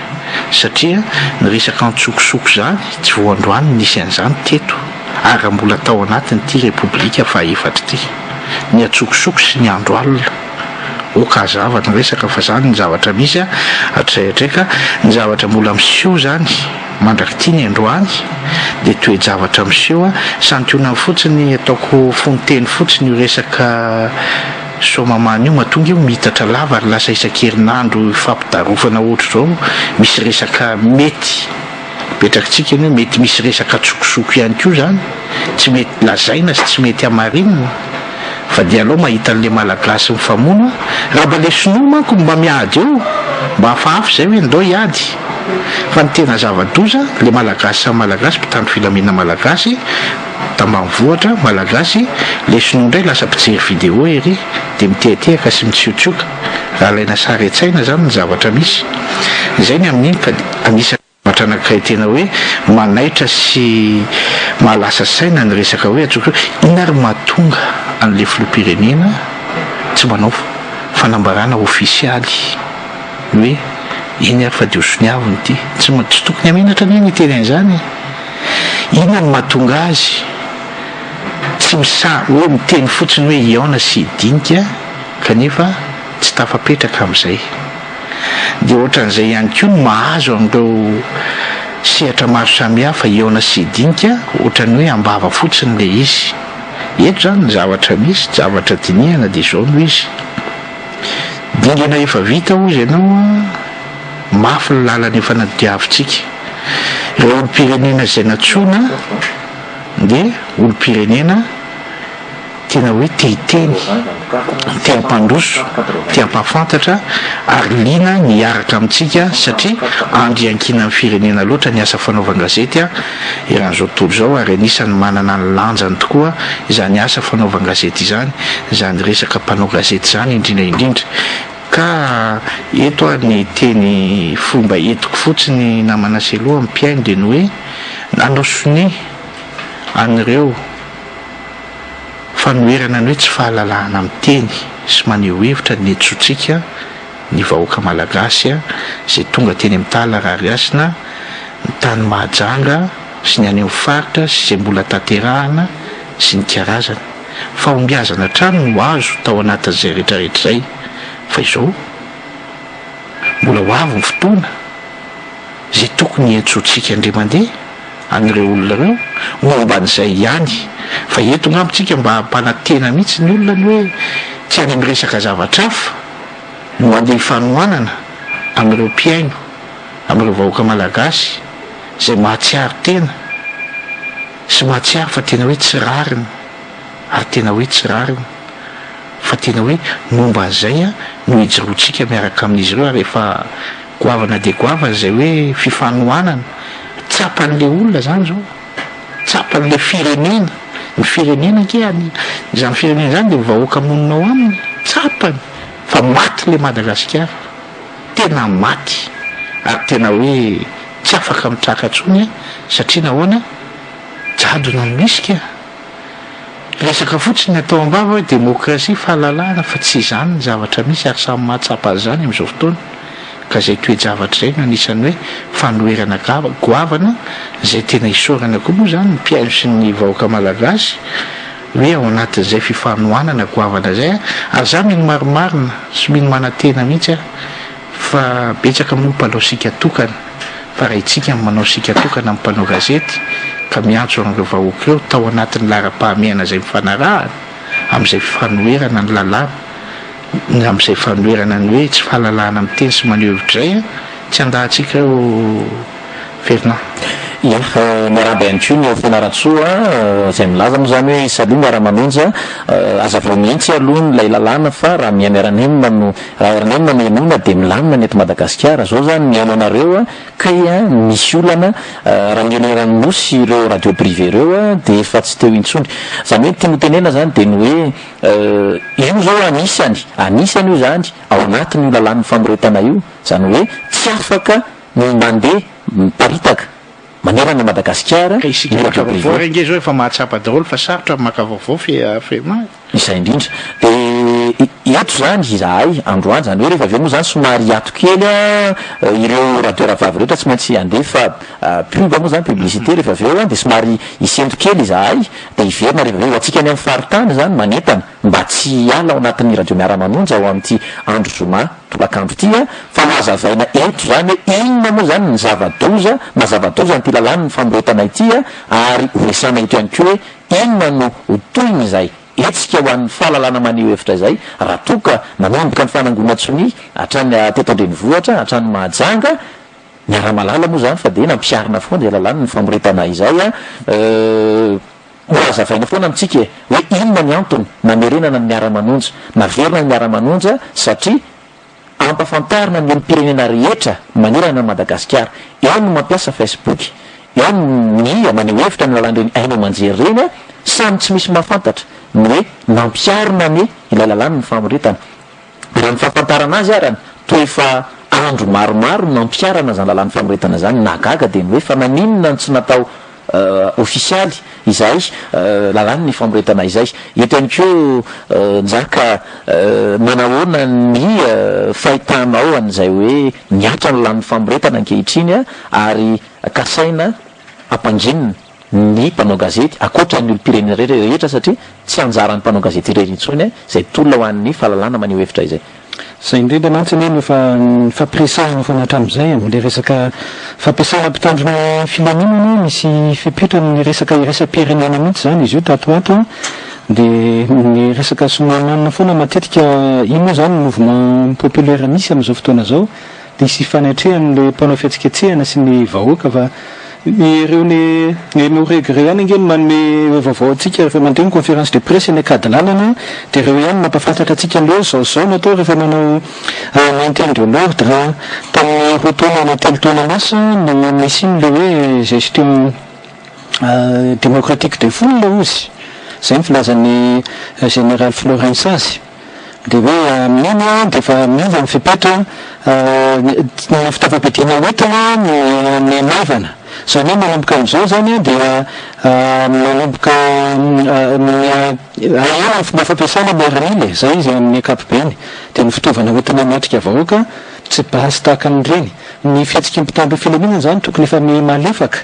satria ny resaka antsokosoko zany tsy voandroany nisy an'izany teto ary mbola tao anatin'ity repoblika faefatra ity ny atsokosoko sy ny andro alina oka zavatra ny resaka fa zany ny zavatra misy a atraitraika ny zavatra mbola miseho zany mandrakity ny androany dia toe-javatra miseho a santionany fotsiny ataoko fonteny fotsiny io resaka somamany io mahatonga io mitatra lava ary lasa isan-kerinandro fampidarofana ohatra zao misy resaka mety petrakitsika ny hoe mety misy resaka tsokosoko ihany koa zany tsy mety lazaina sy tsy mety hamarinina fa dia aloha mahita an'le malagasy mifamono raha mba le sinoa manko mba miady eo mba hafahafa zay hoe ndao hiady fa ny tena zava-doza le malagasy samy malagasy mpitandro filamina malagasy tambanivohatra malagasy le sinoa indray lasa mpijery vidéo ery dia mitehatehaka sy mitsiontsioka raha alaina sary an-tsaina zany ny zavatra misy izay ny amin'iny ka anisany zavatra anankiray tena hoe manaitra sy mahalasa saina ny resaka hoe atsoko ina ary mahatonga an'le filoham-pirenena tsy manao fanambarana ofisialy hoe iny ary fa diosoniaviny ity tsy tokony amenatra ny teny an'izany ina ny mahatonga azy tsy hoe miteny fotsiny hoe iaona sy hidinika kanefa tsy tafapetraka amin'izay dia ohatran'izay ihany koa no mahazo amin'ireo sehatra maro samihafa iaona sy hidinika ohatrany hoe ambava fotsiny le izy eto zany ny zavatra misy zavatra dinihana dia zao no izy dingana efa vita ozy ianao a mafy ny lalana efa nadiavintsika ireo olo-pirenena izay natsona dia olo-pirenena tena hoe tehiteny tia mpandroso tia mpafantatra ary lina niaraka amintsika satria andriankina amin'ny firenena loatra ny asa fanaovan-gazety a iran'izao tontolo zao ary anisany manana ny lanjany tokoa izany asa fanaovan-gazety izany izany resaka mpanao gazety izany indrindraindrindra ka eto a ny teny fomba etiko fotsiny namana seloha amin'ny mpiaino dia ny hoe nanao soni an'ireo fanoerana ny hoe tsy fahalalahana amin'ny teny sy maneho hevitra ny etsotsika ny vahoaka malagasy a izay tonga teny amin'ny talarariasina ny tany mahajanga sy ny any amin'ny faritra sy izay mbola tanterahana sy ny karazana fa ombiazana trano no azo tao anatin'izay rehetrarehetra izay fa izao mbola ho avy ny fotoana izay tokony etsotsika indray mandeha an'ireo olona ireo momba an'izay ihany fa eto ngambontsika mba hampanatena mihitsy ny olona ny hoe tsy any amin'ny resaka zavatra hafa no mandeha fanohanana amin'ireo mpiaino amin'ireo vahoaka malagasy izay mahatsiaro tena sy mahatsiaro fa tena hoe tsy rariny ary tena hoe tsy rariny fa tena hoe momba an'izay a no hijerotsika miaraka amin'izy ireo ary efa goavana dia goavana izay hoe fifanohanana tsapan'le olona zany zao tsapan'le firenena ny firenena ke izany firenena zany dia vahoaka monina ao aminy tsapany fa maty le Madagasikara tena maty ary tena hoe tsy afaka mitraka ntsony a satria nahoana jadona ny misy ka resaka fotsiny atao ambava hoe demokrasia fahalalahana fa tsy izany ny zavatra misy ary samy mahatsapa an'izany amin'izao fotoana ka izay toe-javatra izay no anisany hoe fanoerana goavana izay tena isorana koa moa zany ny mpiaino sy ny vahoaka malagasy hoe ao anatin'izay fifanohanana goavana izay a ary za mino marimarina sy mino manantena mihitsy a fa betsaka moa mpanao sika tokana fa raha itsika manao sika tokana amin'ny mpanao gazety ka miantso amin'ireo vahoaka eo tao anatin'ny lara-pahamiana izay mifanarahana amin'izay fifanoerana ny lalàna amin'izay fanoerana ny hoe tsy fahalalahana amin'ny teny sy maneho hevitra izay a tsy andahantsika eo Ferdinand. Ia, miaraba ihany koa ny fianaratsoa izay milaza moa zany hoe saloha miara-manonja azavao mihitsy aloha nylay lalàna fa raha mihaino eran'enina no raha eran'enina no henoina dia milamina ny eto Madagasikara zao zany mihaino anareo a ka misy olana raha mihaino eran'nosy ireo radio privé ireo a dia efa tsy teo intsony zany hoe tiano tenena zany dia ny hoe io zao anisany io zany ao anatin'io lalàna famoretana io zany hoe tsy afaka ny mandeha miparitaka manerana Madagasikara ka isika maka vaovao renge zao efa mahatsapa daholo fa sarotra maka vaovao fema izay indrindra dia eto zany izahay androany zany hoe rehefa aveo moa zany somary ato kely a ireo radio ravavy rehetra tsy maintsy andefa pub moa zany publicité rehefa aveo a dia somary isento kely izahay dia iverina rehefa aveo atsika any amin'ny faritany zany manentana mba tsy ala ao anatin'ny radio miara-manonja ao amin'ity andro zoma tolakandro ity a fa mahazavaina eto zany hoe inona moa zany ny zava-doza mazava-doza nyty lalàna ny famoretana ity a ary horesana eto ihany koa hoe inona no hotoyny izay etsika ho an'ny fahalalana maneho hevitra izay raha toka nanomboka ny fanangonan-tsony hatrany teto andrenivohitra hatrany mahajanga miara-malala moa zany fa dia nampiarina foana dia lalàna ny famoretana izay a mazavaina foana amintsika hoe inona ny antony namerenana ny miara-manonja naverina ny miara-manonja satria ampafantarina ny olo-pirenena rehetra manerana ny Madagasikara eo no mampiasa Facebook eo ny maneho hevitra ny lalàn'ireny haino manjery reny a samy tsy misy mahafantatra ny hoe nampiarina ny ilay lalàna ny famoretana raha ny fahafantarana azy arany toa efa andro maromaro nampiarana zany lalàna famoretana zany nagaga dia ny hoe fa naninona ny tsy natao ofisialy izay lalàna ny famoretana izay eto ihany koa njaka manahoana ny fahitanao an'izay hoe miatra ny lalàna ny famoretana ankehitriny a ary kasaina ampandrinina ny mpanao gazety akoatra ny olo-pirenena rehetra satria tsy anjaran'ny mpanao gazety ireny intsony a izay tolona ho an'ny fahalalana maneho hevitra izay zay indrindra mantsy ny efa fampiresahana fana hatramin'izay amin'ilay resaka fampiasana mpitandrina filaminana misy fipetrany resaka iresa-pirenena mihitsy zany izy io tatoato dia ny resaka somamanina foana matetika iny moa zany mouvement populaire misy amin'izao fotoana zao dia isy fanatrehan'le mpanao fihetsiketsehana sy ny vahoaka fa ireo ny moregreo ihany angeny manome vaovao atsika rehefa mandeha ny conférence de presse ny akady lalana dia ireo ihany mampafantatra atsika an'ireo zao natao rehefa manao maintien de l'ordre tamin'ny roa taona na telo taona lasa no misy le hoe gestion démocratique de foule le ozy zay ny filazan'ny général Florence azy dia hoe amin'iny dia efa miova ny fipetra ny fitaovam-piadiana hoentina ny maivana zany hoe manomboka amin'izao zany dia manomboka ahana ny fomba fampiasana miaramila zay izy amin'ny ankapobeny dia ny fitaovana hoentina matrika vahoaka tsy basy tahaka an'ireny ny fihetsiky mpitambo filaminana zany tokony efa malefaka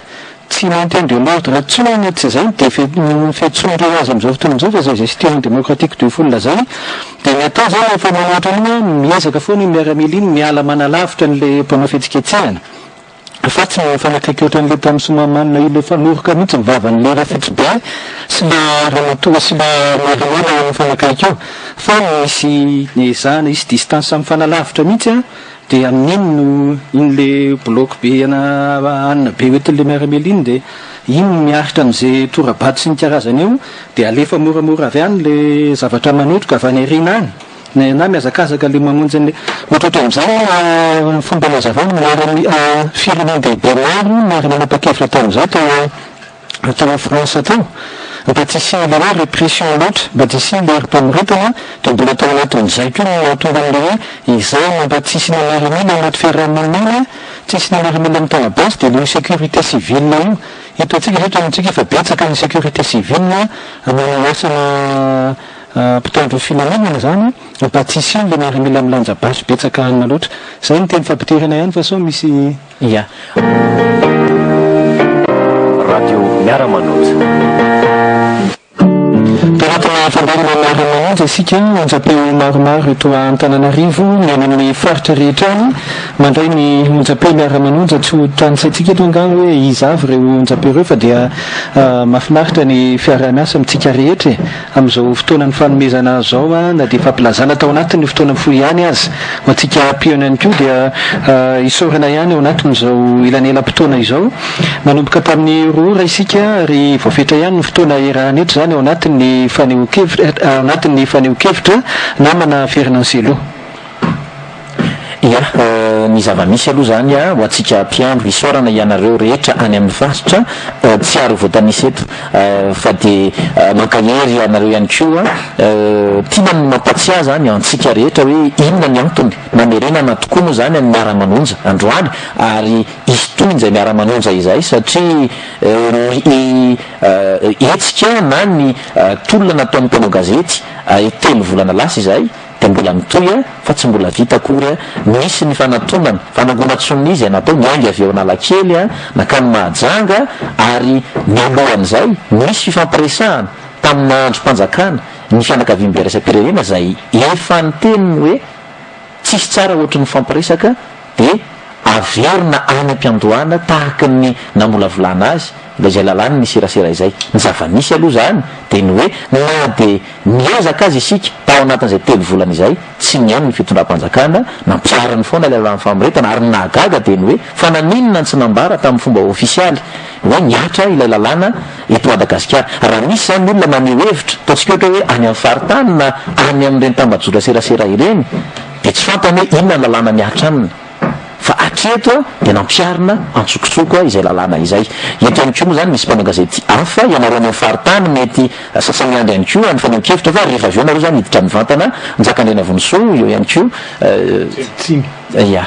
tsy maintien de l'ordre tsony tsy zay dia fiatson'ireo azy amin'izao fotoana izao fa zay gestion démocratique de foule zay dia ny atao zany efa manoatra iny miezaka foana miaramila iny miala manalavitra n'le mpanao fihetsiketsehana fa tsy fanakaiky ohatran'le tamin'ny somamanina io le fanoroka mihitsy mivavan'le rafetsibe sy le ramatoa sy le marimana mifanakaiky io fa misy zany isy distance amin'ny fanalavitra mihitsy dia amin'iny no iny le bloc be anina be oetin'le miaramila iny dia iny miaritra amin'izay torabato sy ny karazany eo dia alefa moramora avy any le zavatra manotroka avy any arina any na miazakazaka le mamonjy an'le ohatratra amin'izany fomba lazavana firenendehibe maro mary nanapa-kevitra tamin'izao tao France tao mba tsy isy le hoe répression loatra mba tsy isy le rim-pamoretana dia mbola tao anatin'izay koa no mahatonga an'le hoe izay mba tsy isy nanarimila anaty fiarahamonina tsy isy nanarimila amin'ny tana basy dia le sécurité civile io eto atsika zatra amintsika efa betsaka ny sécurité civile amin'ny asana mpitandro filaminana zany mba tsy isy le narimila amin'ny lanja basy betsaka anina loatra zay ny teny fampiterana ihany fa sao misy ia radio miara-manonja tanatina fandarana miara-manonja isika onjapeo maromaro eto Antananarivo ny amin'ny faritra rehetra any mandray ny onjapeo miara-manonja tsy ho tanitsaitsika eto angano hoe izy avy ireo onjapeo ireo fa dia mahafinaritra ny fiara-miasa amintsika rehetra amin'izao fotoanany fanomezana zao na dia fampilazana tao anatin'ny fotoana foy ihany azy ho antsika piona ihany koa dia isorana ihany ao anatin'izao ilanelam-potoana izao manomboka tamin'ny roara isika ary voafetra ihany ny fotoana eranetra zany ao anatin'ny faneho-kevitra namana ferinanseloa ia ny zava-misy aloha zany ho antsika mpiandro isorana ianareo rehetra any amin'ny faritra tsy ary voatanisa eto fa dia mankahery ianareo ihany koa tiana ny mampatsiahy zany antsika rehetra hoe inona ny antony namerenana tokoa moa zany amin'ny miara-manonja androany ary izy toy izay miara-manonja izay satria etsika na ny tolona nataon'ny mpanao gazety telo volana lasa izay dia mbola mitoy fa tsy mbola vita akory misy ny fanatonana fanangonatsony izy natao miangy avy eo analakely nakany mahajanga ary mialohan'izay misy fifampiresahana tamin'ny androm-panjakana ny fianakaviam-be resam-pirenena zay efa ny teniny hoe tsisy tsara ohatry ny fampiresaka dia averina any am-piandohana tahaka ny namolavolana azy la izay lalàny ny serasera izay ny zava-misy aloha zany dia ny hoe na dia miezaka azy isika tao anatin'izay telo volana izay tsy niany ny fitondram-panjakana nampisarany foana ilay lalàny famiretana ary nahagaga dia ny hoe fa naninona ny tsy nambara tamin'ny fomba ofisialy hoe niatra ilay lalàna eto Madagasikara raha misy zany olona maneho hevitra ataontsika ohatra hoe any amin'ny faritany na any amin'ireny tambajora serasera ireny dia tsy fantany hoe inona ny lalàna niatra aminy fa atreto dia nampiarina antsokotsoko izay lalàna izay eto ihany koa moa zany misy mpanao gazety hafa ianareo any amin'ny faritany mety sasany andro ihany koa any faneho-kevitra fa rehefa avy eo nareo zany hiditra mivantana njakan-dreny avonysoa eo ihany koa ia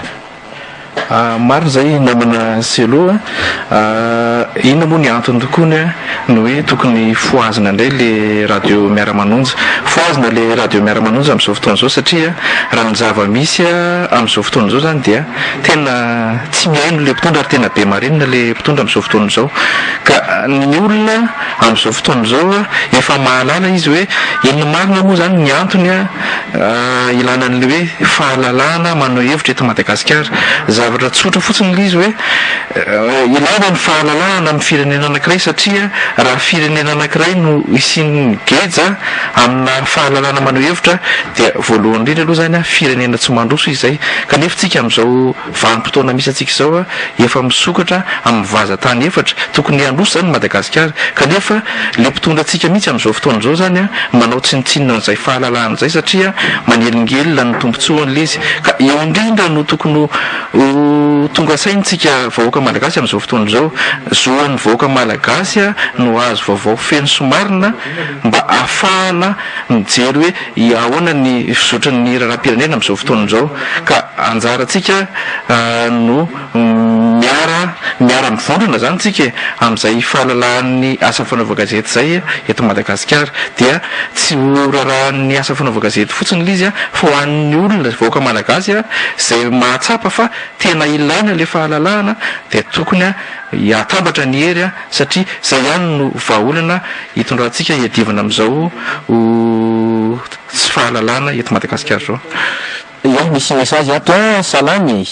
marina zay namana seloa inona moa ny antony tokoany no hoe tokony foazina indray le radio miara-manonja foazina le radio miara-manonja amin'izao fotoana izao satria raha ny zava-misy amin'izao fotoana izao zany dia tena tsy miaino le mpitondra ary tena be marinina le mpitondra amin'izao fotoana izao ka ny olona amin'izao fotoana izao efa mahalala izy hoe inona marina moa zany ny antony ilana n'le hoe fahalalana manao hevitra eto Madagasikara zavatra tsotra fotsiny le izy hoe ilaina ny fahalalana manokana amin'ny firenena anankiray satria raha firenena anankiray no isian'ny geja amina fahalalana maneho hevitra dia voalohany indrindra aloha zany a firenena tsy mandroso izy zay kanefa tsika amin'izao vanim-potoana misy atsika izao a efa misokatra amin'ny vaza-tany efatra tokony handroso zany Madagasikara kanefa le mpitondra atsika mihitsy amin'izao fotoana izao zany a manao tsinontsinona n'izay fahalalana zay satria manelingelona ny tombontsoan'le izy ka eo indrindra no tokony tonga saintsika vahoaka malagasy amin'izao fotoana izao zoan'ny vahoaka malagasy a no azo vaovao feno somarina mba ahafahana mijery hoe ahoana ny fizotran'ny raharam-pirenena amin'izao fotoana izao ka anjarantsika no miara mivondrona zany tsika amin'izay fahalalan'ny asa fanaova gazety zay eto Madagasikara dia tsy horarahan'ny asa fanaova gazety fotsiny l izy a fa ho an'ny olona vahoaka malagasy a zay mahatsapa fa tena ilaina le fahalalahana dia tokony a atambatra ny hery a satria zay ihany no vahaolana hitondrantsika hiadivana amin'izao tsy fahalalana eto Madagasikara zao. Misy message ato salamy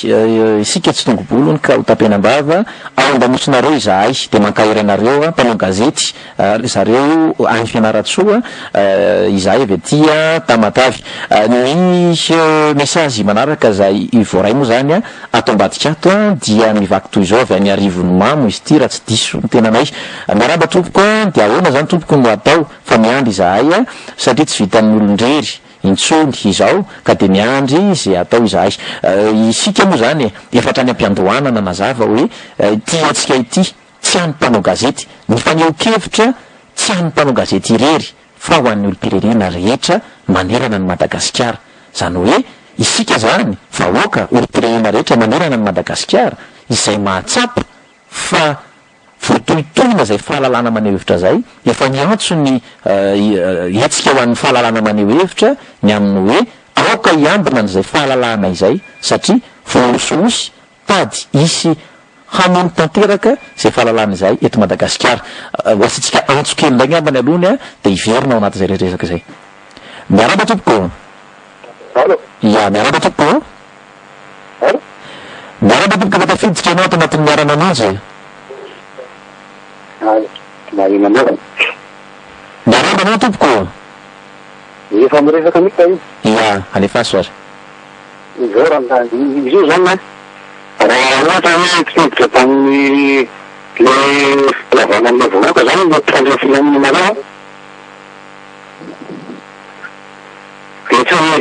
isika tsy tongobolony ka ho tapenam-bava ao ambamosonareo izahay dia mankahiranareo mpanao gazety zareo any Fianaratsoa izahay avy aty Tamatavy ny message manaraka zay voaray moa zany ato ambadika ato dia mivaky toy izao avy any arivony mamo izy ty raha tsy diso ny tenanay miaraba tompoko dia ahoana zany tompoko no atao fa miandry izahay satria tsy vitan'ny olondrery intsony izao ka dia miandry izay atao izahay isika moa zany efatra any ampiandohanana nazava hoe ty atsika ity tsy any mpanao gazety ny faneho-kevitra tsy any mpanao gazety irery fa ho an'ny olom-pirenena rehetra manerana ny Madagasikara zany hoe isika zany vahoaka olom-pirenena rehetra manerana ny Madagasikara izay mahatsapa fa voatohitohina zay fahalalana maneho hevitra zay efa niantso ny etsika ho an'ny fahalalana maneho hevitra ny amin'ny hoe aoka iambina n'izay fahalalana izay satria voaososy tady isy hamono tanteraka zay fahalalana izay eto Madagasikara hoasitsika antso kely ndray ngambany alohany dia iverina ao anaty zay rehetraresaka izay. Miaraba tompoko ya miaraba tompoko miaraba tompoko ka tafiditra ianao ato anatin'ny miara-manonja miaraba anao tompoko efa miresaka mika io ya alefa soary izao raha izy io zany raha ohatra hoe tongotra tamin'ny le filavana amin'ny vahoaka zany no mpitandrina filamina malaha dia tsy hoe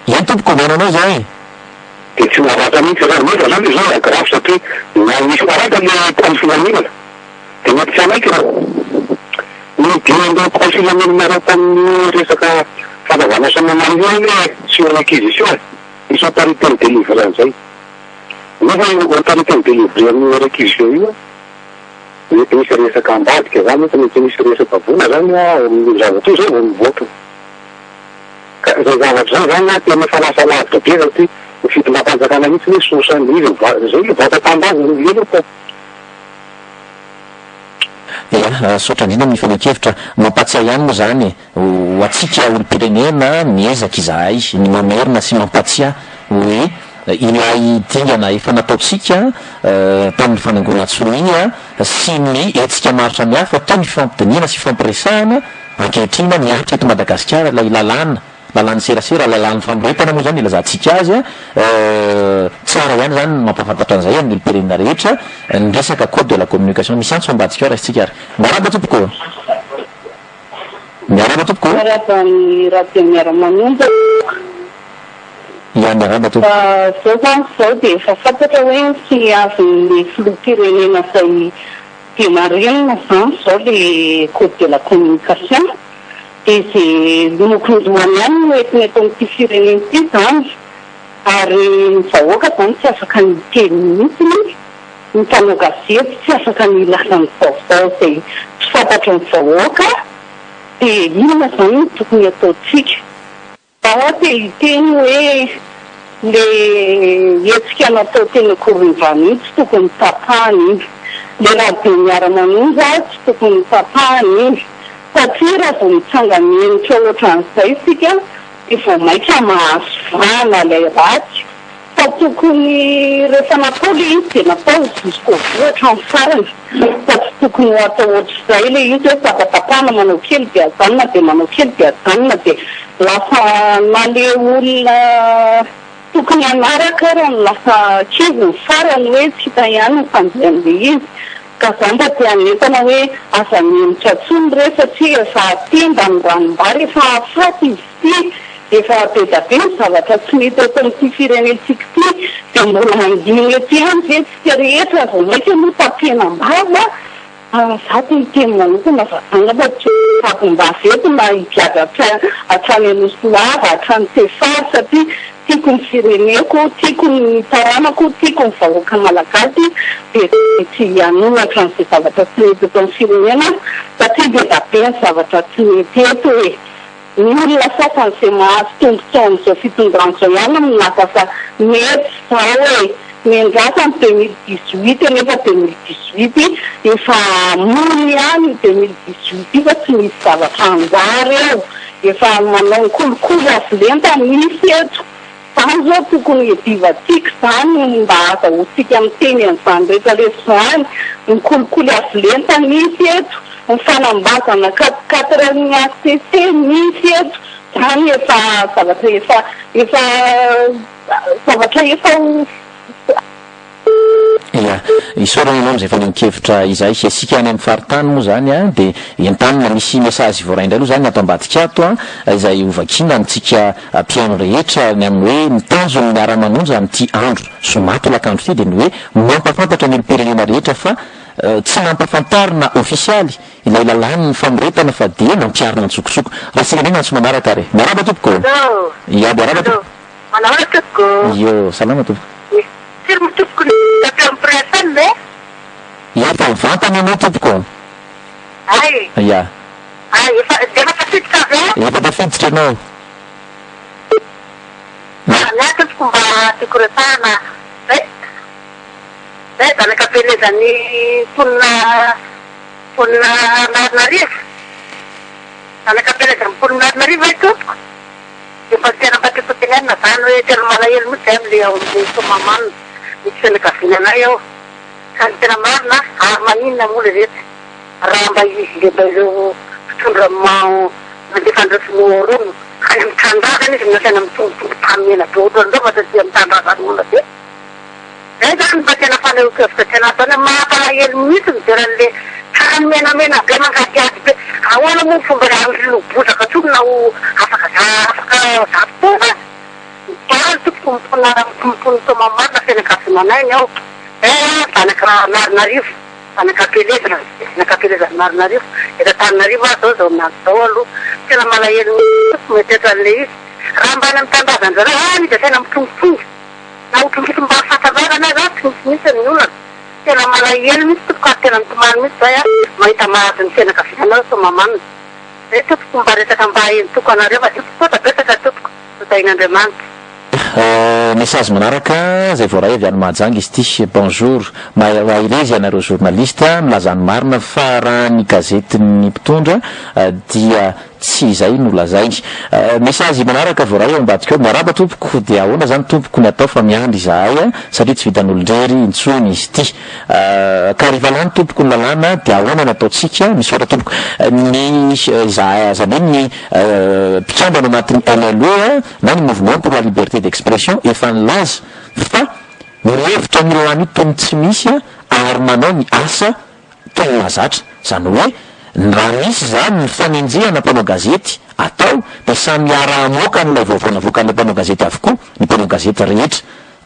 ia tompoko mananao zay dia tsy mahavatra mihitsy zany loatra zany io zao grave satria na misy maraka le mpitandro filaminana dia mety tsy anaiky ny dinandao mpitandro filaminana miaraka amin'ny resaka fanaovana samamany io hoe tsy réquisition misy autorité ny délivre an'izay nefa autorité ny délivre amin'ny réquisition io mety misy resaka ambadika zany mety misy resaka vola zany amin'ny zavatra io zay vao mivoaka ka zay zavatra zay zany tena fa lasa lavitra be satria fitonam-panjakana mihitsy hoe sosany izy zay le vata tambazany iloko ia sotra indrindra ny faneho-kevitra mampatsiahy ihany moa zany ho atsika olom-pirenena miezaka izahay ny mamerina sy mampatsiahy hoe ilay dingana efa nataotsika tamin'ny fanaingonan-tsoia sy ny etsika maro samihafa toy ny fifampidiniana sy fampiresahana ankehitrina miaritra eto Madagasikara ilay lalàny serasera lalàny famiretana moa zany ilazantsika azy tsara ihany zany mampafantatra an'izay amin'ny olom-pirenena rehetra ny resaka code de la communication misy antso ambadika ao raha isitsika ary miaraba tompoko miaraba tompoko ny radio miara-manonja ia miaraba tompoko zao zany zao dia efa fantatra hoe tsy azon'le filoham-pirenena zay fiamarenina zany zao le code de la communication izy lomokondoany ihany no entiny eto amin'ity firenena ity zany ary ny vahoaka zany tsy afaka ny teny mihitsy ny mpanao gazety tsy afaka ny lasany vaovao zay tsy fantatra ny vahoaka dia inona zany ny tokony ataotsika ao dia hiteny hoe le etsika natao teny akoron'izany tsy tokony tapahany le radio miara-manonja tsy tokony tapahany satria raha vao mitsangamenitra ohatran'izay sika dia vao maitra mahazo vana ilay ratsy fa tokony rehefa natao le izy dia natao jusqu'au bout hatramin'ny farany fa tsy tokony ho atao ohatr'izay le izy hoe tapatapahana manao kely dia ajanona dia manao kely dia ajanona dia lasa na le olona tokony anaraka raha no lasa kivy ny farany hoe tsy hita ihany ny fandehan'le izy ka zany mba tia anentana hoe aza menitra tsony re satria efa tenda ny ranombary efa afaty izy ty efa be da be ny zavatra tsy mety eto amin'ity firenentsika ty dia mbola mandigny ety ihany ve tsika rehetra vao mainka aloha tapenam-bava za ty miteny manokana fa angamba tsy takom-bava eto na higiaga hatrany anosolava hatrany tefary satria tiako ny fireneko tiako ny taranako tiako ny vahoaka malagasy dia tsy hanonatra n'izay zavatra tsy mety eto amin'ny firenena satria be da be ny zavatra tsy mety eto hoe ny olona sasany izay mahazo tombontsoa amin'izao fitondrana izao ihany aminaka fa mety zao hoe miandrasany 2018 nefa 2018 efa mony ihany 2018 fa tsy misy zavatra anjary eo efa manao kolokolo avolenta misy eto zany zao tokony edivatsika zany mba azahotsika miteny an'izany rehetra rehetra zany ny kolokolo avolenta misy eto ny fanambazana 4 ACC misy eto zany efa zavatra zavatra efa ia isorana ianao am'izay fanenkevitra izay asika any amin'ny faritany moa zany a dia entanina misy mesazy voaraindray aloha zany atao ambadika ato a izay ovakina antsika mpiano rehetra ny amin'ny hoe mitanjony miara-manonja amin'ity andro somato lakandro ity dia ny hoe mampafantatra ny olopirenena rehetra fa tsy nampafantarina ofisialy ilay lalàny famoretana fa dia nampiarina ntsokosoko raha sika ndreny antso manaraka re miaraba tompoko ia miaraba tompoko io salama tompoko ia fa mivantany ianao tompoko ia efa tafiditra ianao zanakapelezany ponina narinarivo zanakapelezany ponina narinarivo ay tompoko efa tena mbatekotenenina zany hoe tena malahelo mihitsy ay am'le ao am'le somamanina misy fianakaviananay ao sany tena marina ary maninona mola rehetra raha mba izy le mba ireo fitondra mandefa andrefinoorono any mitandrazana izy minasana mitombotombo tamena be ohatran'izao fa tatia mitandrazany olona be zay zany mba tena faneokevitra tena zany mampalahelo mihitsy mijeran'le tanymenamena be mangatiady be ahoana moa fomba lobotraka tsony na ho afaka zatotova mitary tokoko mimpony tomamarina fianakavinanay ny ao zanaka narinarivo zanakapelezany narinarivo eta taninarivo azy zao miandro zao aloha tena malahelo mihitsy mety etran'le izy raha mbana mitandrazan'zareo any da tena mitongotongo na otromitsy mba fatavarana za tsy misimisy ny olana tena malahelo mihitsy topoko ary tena mitomany mihitsy zay a mahita mahazo ny fianakavinanao somamanina zay topoko mba resaka mba eny toko anareo fa topoko tabesaka topoko totain'andriamanitra message manaraka zay voaray avy any mahajanga izy ty bonjour mairezy anareo journaliste milazany marina fa raha ny gazety ny mpitondra dia tsy izay nolazay message manaraka voaray eo ambadika eo miaraba tompoko dia ahoana zany tompoko ny atao fa miandry izahay a satria tsy vitan'olondrery intsony izy ty ka rivalany tompoko ny lalàna dia ahoana ny ataotsika misora tompoko ny izahay zany hoe ny mpitsambana anatin'ny LLE na ny mouvement pour la liberté d'expression efa nilaza fa mirevitra ny lalàna io tony tsy misy ary manao ny asa tony mahazatra zany hoe raha misy zany ny fanenjehana mpanao gazety atao dia samy miara-moaka n'ilay vaovaonavoakan'ilay mpanao gazety avokoa ny mpanao gazety rehetra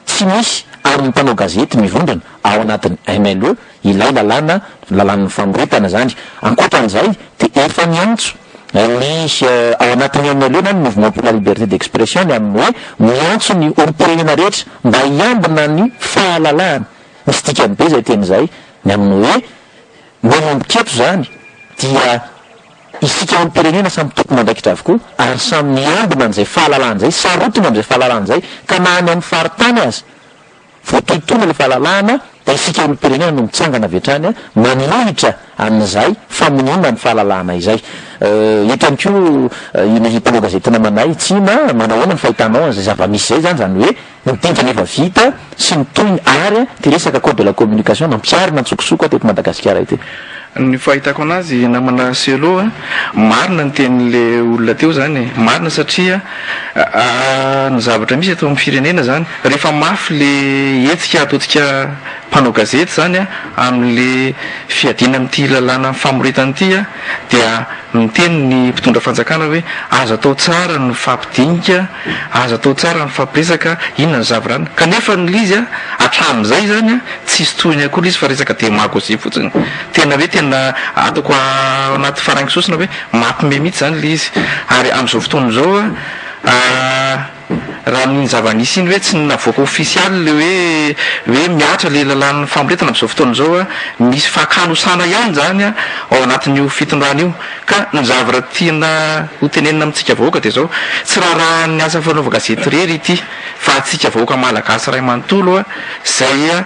tsy misy ary ny mpanao gazety mivondrona ao anatin'ny MLE ilay lalàn'ny famoretana zany ankoatran'izay dia efa miantso ny ao anatin'ny MLE na ny mouvement pour la liberté d'expression ny amin'ny hoe miantso ny olopirenena rehetra mba hiambina ny fahalalahana misy dikany be zay teny zay ny amin'ny hoe manomboketo zany dia isika olopirenena samy toko mandraikitra avokoa ary samy miambina an'izay fahalalahana zay sarotiny am'izay fahalalahana zay ka na any amin'ny faritany azy voatoytona ilay fahalalahana da isika olopirenena no mitsangana avy hatrany manolohitra amin'izay famonona ny fahalalahana izay eto ihany koa iny mpanao gazety namanay tsina manahoana ny fahitanao an'izay zava-misy zay zany hoe mitendra nefa vita sy mitoy ary ty resaka code de la communication nampiarina tsokosoko teto Madagasikara ity. Ny fahitako anazy namana selo marina ny tenin'le olona teo zany marina satria ny zavatra misy eto amin'ny firenena zany rehefa mafy le etsika ataotsika mpanao gazety zany amin'le fiadina amin'ity lalàna famoretana ity dia miteny ny mpitondra fanjakana hoe azo atao tsara ny fampidinika, azo atao tsara ny fampiresaka, inona ny zavirana kanefa ny lizy hatramin'izay zany tsisy tohiny akory izy fa resaka démagogie fotsiny tena hoe tena ataoko anaty farangisosina hoe mampime mihitsy zany le izy ary amin'izao fotoana izao raha ny zava-misy iny hoe tsy navoaka ofisialy le hoe miatra le lalàn'ny famoretana amin'izao fotoana izao misy fakanosana ihany zany ao anatin'io fitondrana io ka ny zavatra tiana ho tenenina amintsika vahoaka dia zao tsy raha ny asa fanaova gazety rery ity fa atsika vahoaka malagasy ray manontolo zay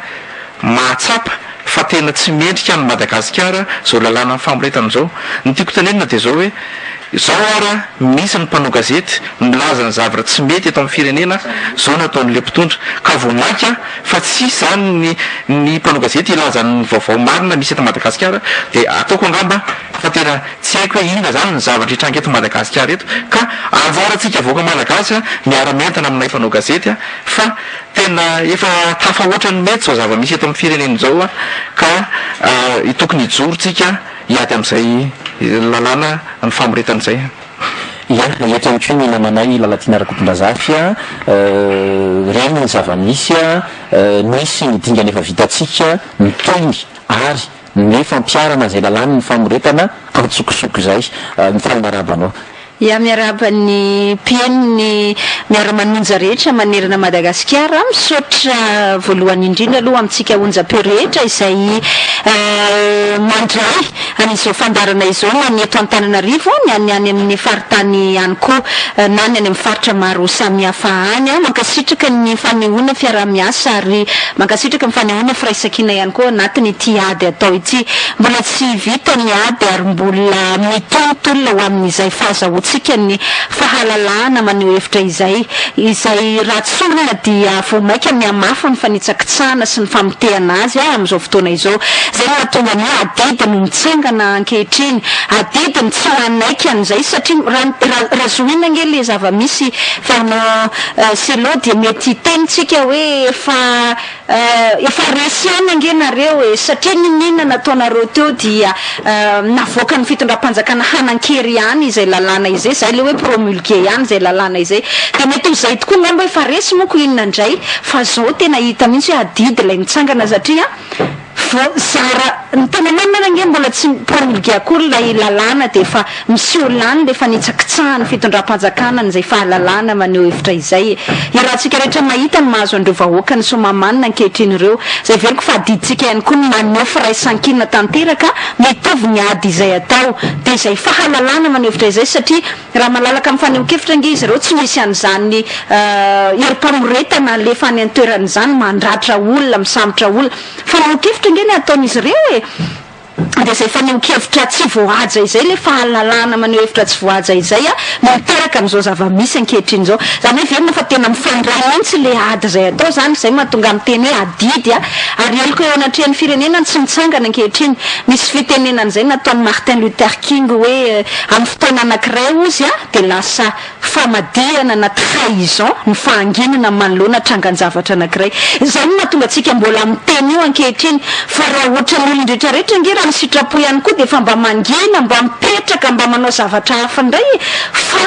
mahatsapa fa tena tsy mendrika ny Madagasikara zao lalàna ny famoretana izao ny tiako tenenina dia zao hoe zao ara misy ny mpanao gazety milaza ny zavatra tsy mety eto amin'ny firenena zao nataon'le mpitondra ka voamaika fa tsy zany ny mpanao gazety ilazany vaovao marina misy eto Madagasikara dia ataoko angamba fa tena tsy haiko hoe inona zany ny zavatra hitranga eto Madagasikara eto ka anjarantsika vahoaka malagasy miara-mentana aminay mpanao gazety fa tena efa tafahoatra ny mety zao zava-misy eto amin'ny firenena izao ka tokony hijorontsika iady amin'izay lalàna ny famoretana izay ia eto ihany koa ny namanay lalatiana ara-koton-drazafy reny ny zava-misy misy ny dinga nefa vitatsika mitoyny ary nefa ampiarana zay lalàna ny famoretana antsokosoko zay ny fanarabanao. Ia miaraba ny mpiainy miara-manonja rehetra manerana Madagasikara misaotra voalohany indrindra aloha amintsika onjam-peo rehetra izay mandray an'izao fandarana izao ny eto Antananarivo ny any amin'ny faritany ihany koa na ny any amin'ny faritra maro samihafa any mankasitraka ny fanehoana fiaraha-miasa ary mankasitraka ny fanehoana firaisan-kina ihany koa anatiny ity ady atao ity mbola tsy vita ny ady ary mbola mitontolona ho amin'izay fahazahoantsika ny fahalalana maneho hevitra izay ratsolona dia voamaika miamafa ny fanitsakitsahana sy ny famotehana azy amin'izao fotoana izao zay mahatonga ny adidy no mitsangana ankehitriny adidy ny tsy anaiky an'izay satria raha zohina nge le zava-misy fanao selo dia mety tenitsika hoe efa resy any ange nareo satria ninina nataonareo teo dia navoaka ny fitondram-panjakana hanan-kery ihany izay lalàna izay zay le hoe promulgué ihany zay lalàna izay dia mety ho zay tokoa ngamba efa resy moko inona indray fa zao tena hita mihitsy hoe adidy ilay mitsangana satria zara ny tananana nge mbola tsy promulgué akory lay lalàna dia fa miseolany le fanitsakitsahany fitondram-panjakana n'izay fahalalàna maneho hevitra izay rahantsika rehetra mahita ny mahazo andreo vahoaka ny somamanina ankehitriny ireo zay veloko fa adiditsika ihany koa ny maneho firaisan-kina tanteraka mitovy ny ady izay atao dia izay fahalalàna maneho hevitra izay satria raha malalaka amin'ny faneho-kevitra nge izy ireo tsy misy an'izany ery-pamoretana lefa any antoeran'izany mandratra olona misambotra olona faneho-kevitra nge ny ataon'izy ireo dia zay faneho-kevitra tsy voahaja izay le fahalalàna maneho hevitra tsy voahaja izay miteraka amin'izao zava-misy ankehitriny izao zany hoe verina fa tena mifandray mihitsy le ady zay atao zany zay mahatonga miteny hoe adidy ary eloko eo anatrehan'ny firenena tsy mitsangana ankehitriny misy fitenenan'izay nataon'ny Martin Luther King hoe amin'ny fotoana anankiray ozy dia lasa famadihana na trahison ny fahanginana manoloana trangan-javatra anankiray zay no mahatonga antsika mbola miteny io ankehitriny fa raha ohatra n'olon-drehetrarehetra nge raha sitrapo ihany koa dia fa mba mangina mba mipetraka mba manao zavatra hafa indray fa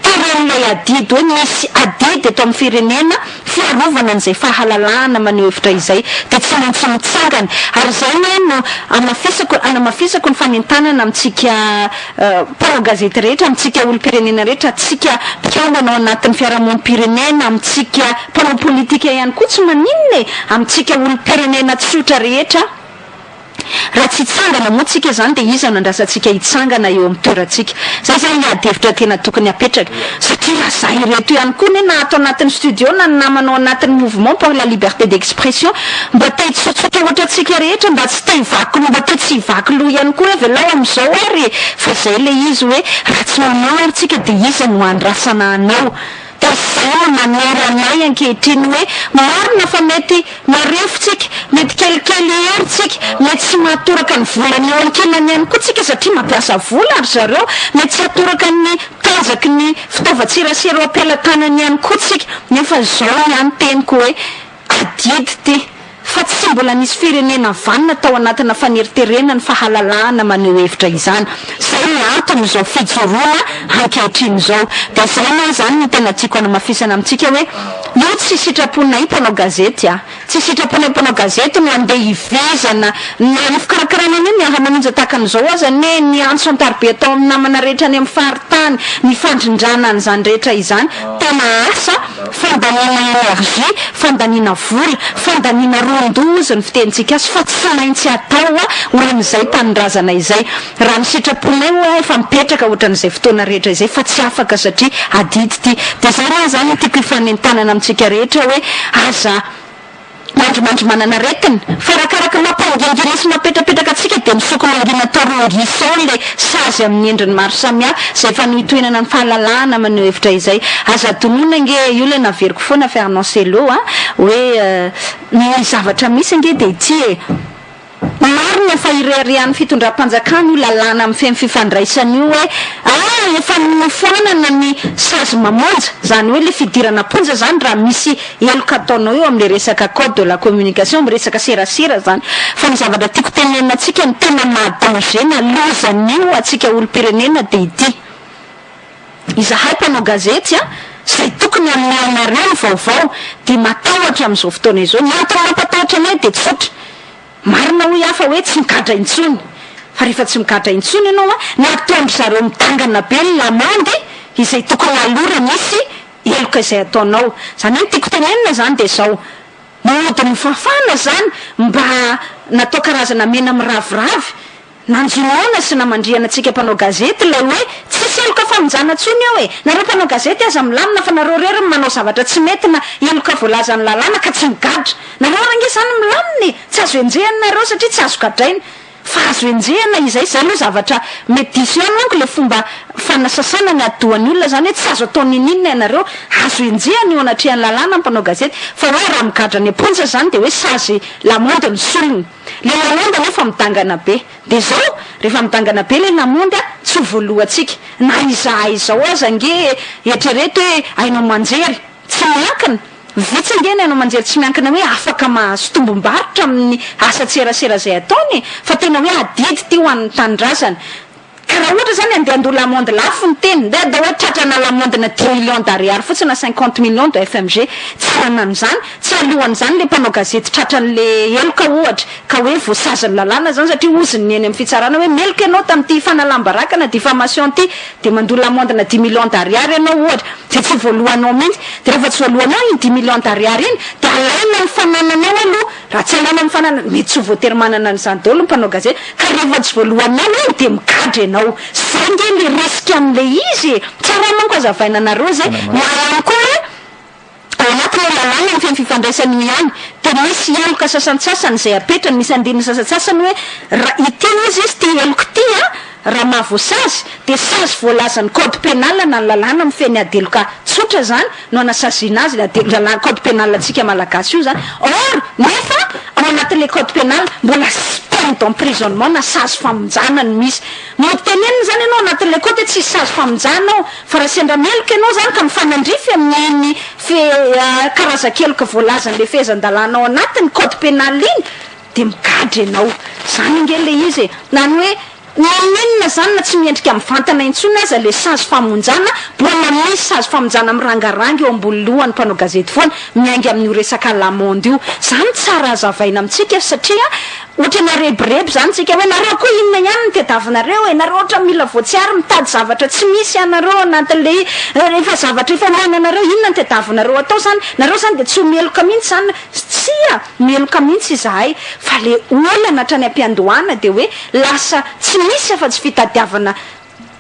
teren'ilay adidy hoe misy adidy eto amin'ny firenena fiarovana n'izay fahalalàna maneho hevitra izay dia tsy maintsy mitsangana ary zay no anamafisako ny fanentanana amintsika mpanao gazety rehetra amintsika olo-pirenena rehetra atsika mpiambana ao anatin'ny fiarahamonim-pirenena amintsika mpanao politika ihany koa tsy maninona amintsika olo-pirenena tsotra rehetra raha tsy hitsangana moa tsika zany de izy nandrasantsika hitsangana eo amin'ny toerantsika zay zany le adevitra tena tokony apetraka satria raha za ireto ihany koa ne na atao anatin'ny studio na namanao anatin'ny mouvement pour la liberté d'expression mba te hitsotsotra ohatra tsika rehetra mba tsy te hivaky mba te tsy hivaky loha ihany koa avy lao am'izao ary fa zay le izy hoe raha tsy manao ary tsika de izy no andrasana anao da zay maniera anay ankehitriny hoe marina fa mety marefotsika mety kelikely heritsika mety tsy mahatoraka ny volany eo ankinany ihany koa tsika satria mampiasa vola ary zareo mety tsy hatoraka ny tanjaky ny fitaovatsirasira ampialatanany ihany koa tsika nefa zao ihany teniko hoe adidy ty fa tsy mbola nisy firenena vanina tao anatina faneriterenana ny fahalalahana maneho hevitra izany zay antony zao fijoroana ankehitriny zao de zay na zany ny tena tiako anamafisana amintsika hoe io tsy sitraponay mpanao gazety tsy sitraponay mpanao gazety no andeha hivezana na fikarakarana ny miara-manonja tahakan'izao aza ne ny antso antarobe atao amin'ny namana rehetra ny amin'ny faritany ny fandrindrana an'izany rehetra izany tena asa fandanina energie fandanina vola fandanina rondozy ny fitenitsika azy fa tsy maintsy atao oran'izay tanindrazana izay raha ny sitraponay hoe efa mipetraka ohatran'izay fotoana rehetra izay fa tsy afaka satria adidy ty de zay raha zany tiako ifanentanana amintsika rehetra hoe aza mandrimandry manana retiny farakaraka mampangingina sy mapetrapetraka atsika de misoko mangina torongisao le sazy amin'ny endriny maro samihafa zay fa nohitoenana ny fahalalahana maneho hevitra izay aza donona nge io le naveriko foana fiarnancelo hoe ny zavatra misy nge de ity marina fa irearian'ny fitondram-panjakana io lalàna amin'ny femy fifandraisana io hoe efa nifoanana ny sazy mamonja zany hoe le fidirana ponja zany raha misy eloka ataonao io am'le resaka code de la communication miresaka serasera zany fa ny zavatra tiako tenenina atsika ny tena mahadanger na lozan'io atsika olo-pirenena de ity izahay mpanao gazety zay tokony aminareo ny vaovao de matahotra am'izao fotoana izao ny antony mampatahotra anay de tsotra marina hoe hafa hoe tsy mikadra intsony fa rehefa tsy mikadra intsony ianao na ataondry zareo mitangana be ny lamandy izay tokony alora misy eloka izay ataonao zany hoe tiako tenenina zany de zao maodiny fafana zany mba natao karazana mena miraviravy nanjonoana sy namandriana atsika mpanao gazety lay hoe tsisy eloka famonjana tsony eo nareo mpanao gazety aza milamina fa nareo rery manao zavatra tsy mety na eloka voalazany lalàna ka tsy migadra nareo range zany milaminy tsy azo enjehany nareo satria tsy azo gadrainy fa azo enjehana izay zay aloha zavatra mety diso ihany manko le fomba fanasasana ny adohan'ny olona zany hoe tsy azo atao nininina ianareo azo enjehany eo anatrehan'ny lalàna mpanao gazety fa hoe raha migadra ny aponja zany de hoe sazy lamondy ny solony le lamondy nefa midangana be de zao rehefa midangana be le lamondy tsy voalohatsika na izao aza nge etrerety hoe ainao manjery tsy miankina vitsingeny anao manjery tsy miankina hoe afaka mahazo tombom-barotra amin'ny asa tserasera zay ataony fa tena hoe adidy ty ho an'ny tanindrazana karaha ohatra zany andeha andoha lamondy lafo ny teny de da hoe tratrana lamondy na 10 millions d'ariary fotsiny na 50 millions de FMG tsy anan'izany tsy alohan'izany le mpanao gazety tratran'le eloka ohatra ka hoe voasazany lalàna zany satria oziny eny amin'ny fitsarana hoe meloka ianao tamin'ity fanalambaraka na diffamation ty de mandoha lamondy na 10 millions d'ariary ianao ohatra de tsy voalohanao mihitsy de rehefa tsy voalohanao iny 10 millions d'ariary iny de alaina ny fananana eo aloha raha tsy alana ny fananana mety tsy voatery manana an'izany daholo mpanao gazety ka rehefa tsy voalohanao iny de mikadra ianao zay nge le risky am'le izy tsara manko azavaina nareo zay mahany koa anatin'ny lalàna ny feny fifandraisany ihany de misy eloka sasantsasany zay apetrany misy andininy sasantsasany hoe ity izy izy ty eloka ty raha mahavoasazy de sazy voalazany code pénal na ny lalàna mifeny adeloka tsotra zany no anasazina azy code pénal atsika malagasy io zany or nefa ao anatin'le code pénal mbola peine d'emprisonnement na sazy famonjana ny misy moteneniny zany ianao anatin'le code tsy sazy famonjana ao fa raha sendra meloka ianao zany ka mifanandrify amin'ny karazakeloka voalazan'le fehezan-dalàna ao anatin'ny code pénal iny de mikadra ianao zany nge le izy nany hoe nenina zany na tsy miendrika amin'ny vantana intsony aza le sazy famonjana mbola misy sazy famonjana mirangaranga eo ambony lohany mpanao gazety foana miaingy amin'io resaka lamonde io zany tsara azavaina amitsika satria ohatra narebreby zany tsika hoe nareo koa inona ihany ny tediavinareo nareo ohatra mila voatsiary mitady zavatra tsy misy anareo anatin'le rehefa zavatra efa mananareo inona ny tediavinareo atao zany nareo zany de tsy meloka mihitsy zany tsia meloka mihitsy izahay fa le olana hatrany ampiandohana de hoe lasa tsy misy afa tsy fitadiavana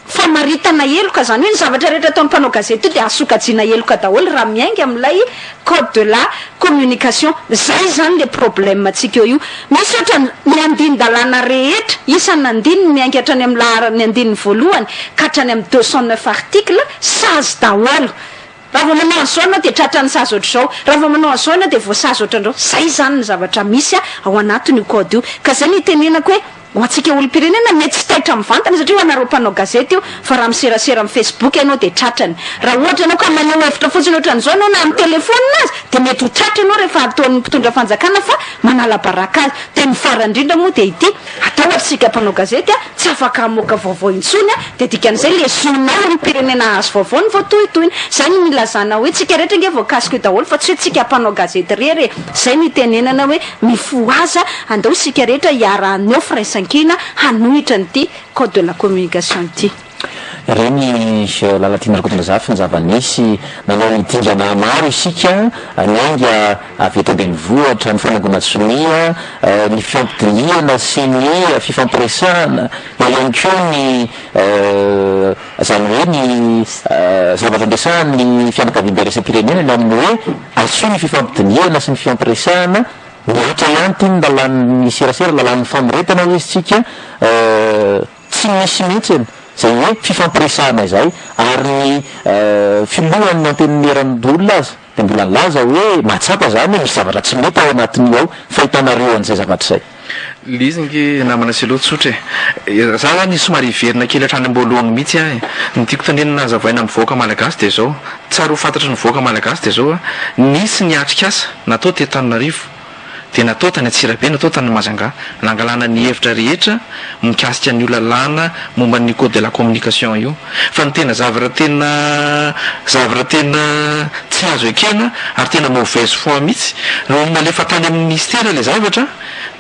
famaritana eloka zany hoe ny zavatra rehetra ataon'ny mpanao gazety io de asokajiana eloka daholo raha miainga amin'ilay code de la communication zay zany le problème atsika io misy ohatra ny andin-dalàna rehetra isan'ny andininy miainga hatrany amin'ny laharany andininy voalohany ka hatrany amin'ny 209 article sazy daholo raha vao manao an'izao anao de tratrany sazy ohatr'izao raha vao manao an'izao anao de voasazy ohatran'izao zay zany ny zavatra misy ao anatiny io code io ka zay ny tenenako hoe ho antsika olom-pirenena mety tsy taitra amin'ny vantana satria ho anareo mpanao gazety io fa raha miserasera amin'ny facebook ianao de tratrany raha ohatra anao ka maneho hevitra fotsiny ohatran'izao anao na amin'ny telefonina azy de mety ho tratra ianao rehefa ataon'ny mpitondra fanjakana fa manala baraka azy de mifara indrindra moa de ity atao atsika mpanao gazety tsy afaka hamoaka vaovao intsony de dikan'izay le zonao olom-pirenena azy vaovao ny voatohitohiny zay ny milazana hoe tsika rehetra nge voakasika io daholo fa tsy hoe tsika mpanao gazety rery zay ny tenenana hoe mifo aza andao sika rehetra hiara-neo firaisan-kina hanohitra nyity code de la communication ity reny lalatiana rakotona zafy ny zava-nisy nanao mitindrana maro isika nianga avy eto ambenivohatra ny fanagonatsonia ny fifampidiniana sy ny fifampiresahana ihany koa ny zany hoe ny zavatra andresahany fianakaviam-be resam-pirenena ny amin'ny hoe asoa ny fifampidiniana sy ny fifampiresahana miatra ihany ty ny lalan'ny serasera lalan'ny famoretana ho izy tsika tsy misy mihitsy eny zay hoe fifampiresahana izay ary ny filohan'ny ampen'ny eran-dolona azy de mbola nlaza hoe matsapa zany misy zavatra tsy mety ao anatin'io ao fahitanareo an'izay zavatra zay lizingy namana seloha tsotra za zany izy somary iverina kely hatrany amboalohany mihitsy ny tiako tanenina azavaina amin'ny voaka malagasy de zao tsara ho fantatra ny voaka malagasy de zao nisy ny atrikasa natao tetanonarivo de natao tany atsirabe natao tany mazanga nangalana ny hevitra rehetra mikasika ny olalàna momba ny code de la communication io fa ny tena zavatra tena tsy azo ekena ary tena mauvaise foi mihitsy malefa tany amin'ny ministère le zavatra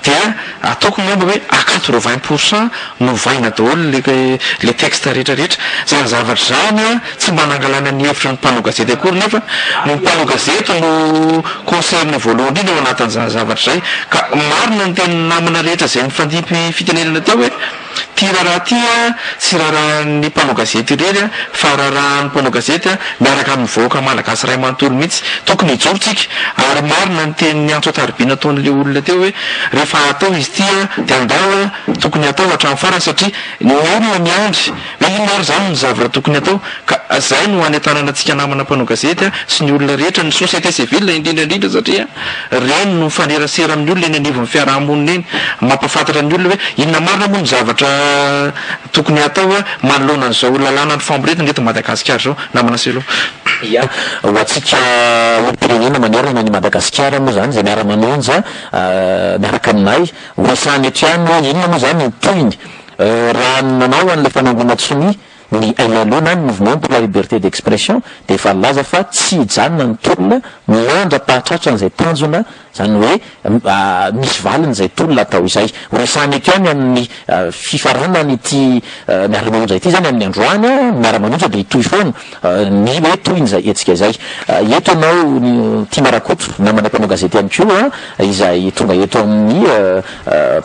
dia ataoko ngamba hoe à 80% novaina daholo le texte rehetrarehetra zany zavatra zany tsy manangalana ny hevitra ny mpanao gazety akory nefa ny mpanao gazety no concerne voalohany indrindra ao anatin'izany zavatra zay ka marina ny teny namana rehetra zay nifandipy fitenenana teo hoe ty raharaha tya tsy raharahan'ny mpanao gazety irery fa raharahan'ny mpanao gazety miaraka amin'ny voaka malagasy ray manontolo mihitsy tokony hijorotsika ary marina ny tenyny antso ataribina ataon'le olona teo hoe rehefa atao izy tya de andao tokony atao hatramin'ny farany satria ny olona miandry hoe ino maro zany ny zavatra tokony atao ka zay no anentanana antsika namana mpanao gazety sy ny olona rehetra ny société civile indrindraindrindra satria reny no mifanerasera amin'ny olona eny anivo amin'ny fiarahamonina eny mampafantatra ny olona hoe inona marina moa ny zavatra tokony atao manoloana n'izao lalàna ny famboretana eto Madagasikara zao namana selo ia ho atsika olo-pirenena manerana ny Madagasikara moa zany zay miara-manonja miaraka aminay hoasany etrano inona moa zany toiny raha nanao an'le fanangonatsonia ny ailalona ny mouvement pour la liberté d'expression de efa laza fa tsy hijanona ny tolona miandra pahatratra an'izay tanjona zany hoe misy valiny zay tolona atao izay horesany eto ihany amin'ny fifaranany ity miara-manonja ity zany amin'ny androany miara-manonja de hitoy foana ny hoe toiny zay etsika izay eto anao tia marakotro namana mpanao gazety ihany koa izay tonga eto amin'ny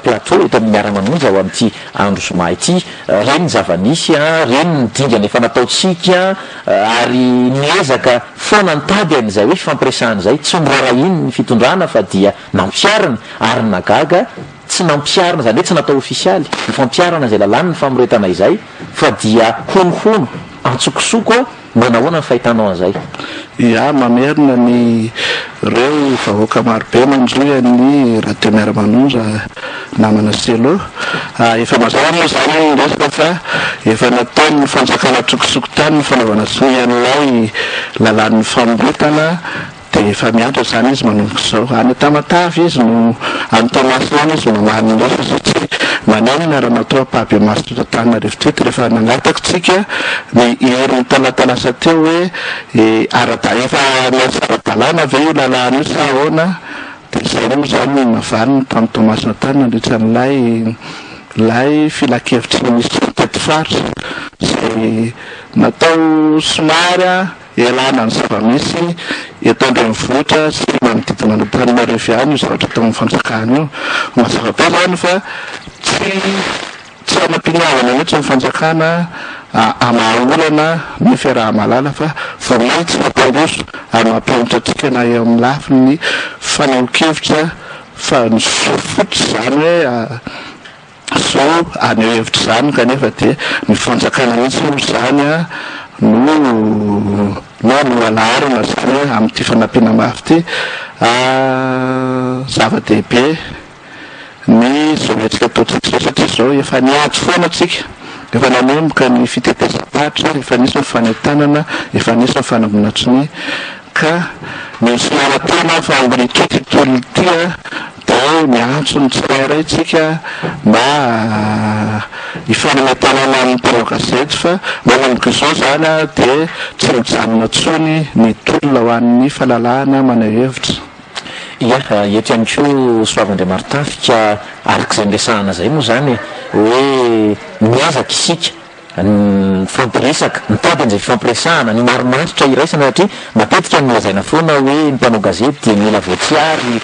plateau eto amin'ny miara-manonja ao amin'ity andro soma ity reny ny zava-nisy reny ny dingana efa nataotsika ary niezaka foana nytady an'izay hoe fifampiresahana zay tsy mirara iny ny fitondrana fa dia nampiarana ary nagaga tsy nampiarana zany hoe tsy natao ofisialy ny fampiarana zay lalàny ny famoretana izay fa dia honohono antsokosoko manahoana ny fahitanao an'izay ia mamerina ny reo vahoaka marobe mandroy ny radio Miara-manonja namana selo efa mazava moa zany resaka fa efa nataony fanjakana tsokosoko tany ny fanaovana soy an'ilay lalàn'ny famoretana de efa miandra zany izy manomboka zao any tamatavy izy no any tamasina izy no mamahany ndrasa satria manenina raha natao pabe masitra tanina rehefitrety rehefa nangatakotsika ny herin'ny talatalasa teo hoe efa miasara-dalàna ve io lalàna io sa ahoana dia zay moa zany mavaliny tamin'ny tomasina tany nandritran'ilay filakevitry ny misy tety faritra zay natao somary elana ny zava-misy eto andrenivohitra sy manodidina ny Antananarivo ihany io zavatra tao amin'ny fanjakana io mazava be zany fa tsy anampiniavana mihitsy ny fanjakana amaolana ny fiaraha-malala fa voamay tsy mampandroso ary mampianatra antsika na eo amin'ny lafiny ny faneho-kevitra fa ny sofotra zany hoe so aneho hevitra zany kanefa dia ny fanjakana mihitsy moa zany no alarina zany hoe amin'ity fanampina mafy ty zava-dehibe ny zao etsika ataotsika satria zao efa niady foana atsika efa nanomboka ny fitetezam-patra efa nisy ny fanentanana efa nisy ny fanambonatry ka ny somaratena fa amboritry tontolo tya dia miantso ny tsirairay tsika mba ifanamentanana amin'ny mpanao gazety fa manomboka izao zany dia tsy mijanona tsony ny tolona ho an'ny fahalalahana maneho-hevitra. ia eto ihany ko soavandriamartafika arak'izay nresahana zay moa zany hoe miazaka isika ny fampiresaka mitady an'izay fampiresahana ny marimaritra iraisana satria matetika milazaina foana hoe ny mpanao gazety dia mila voatsiary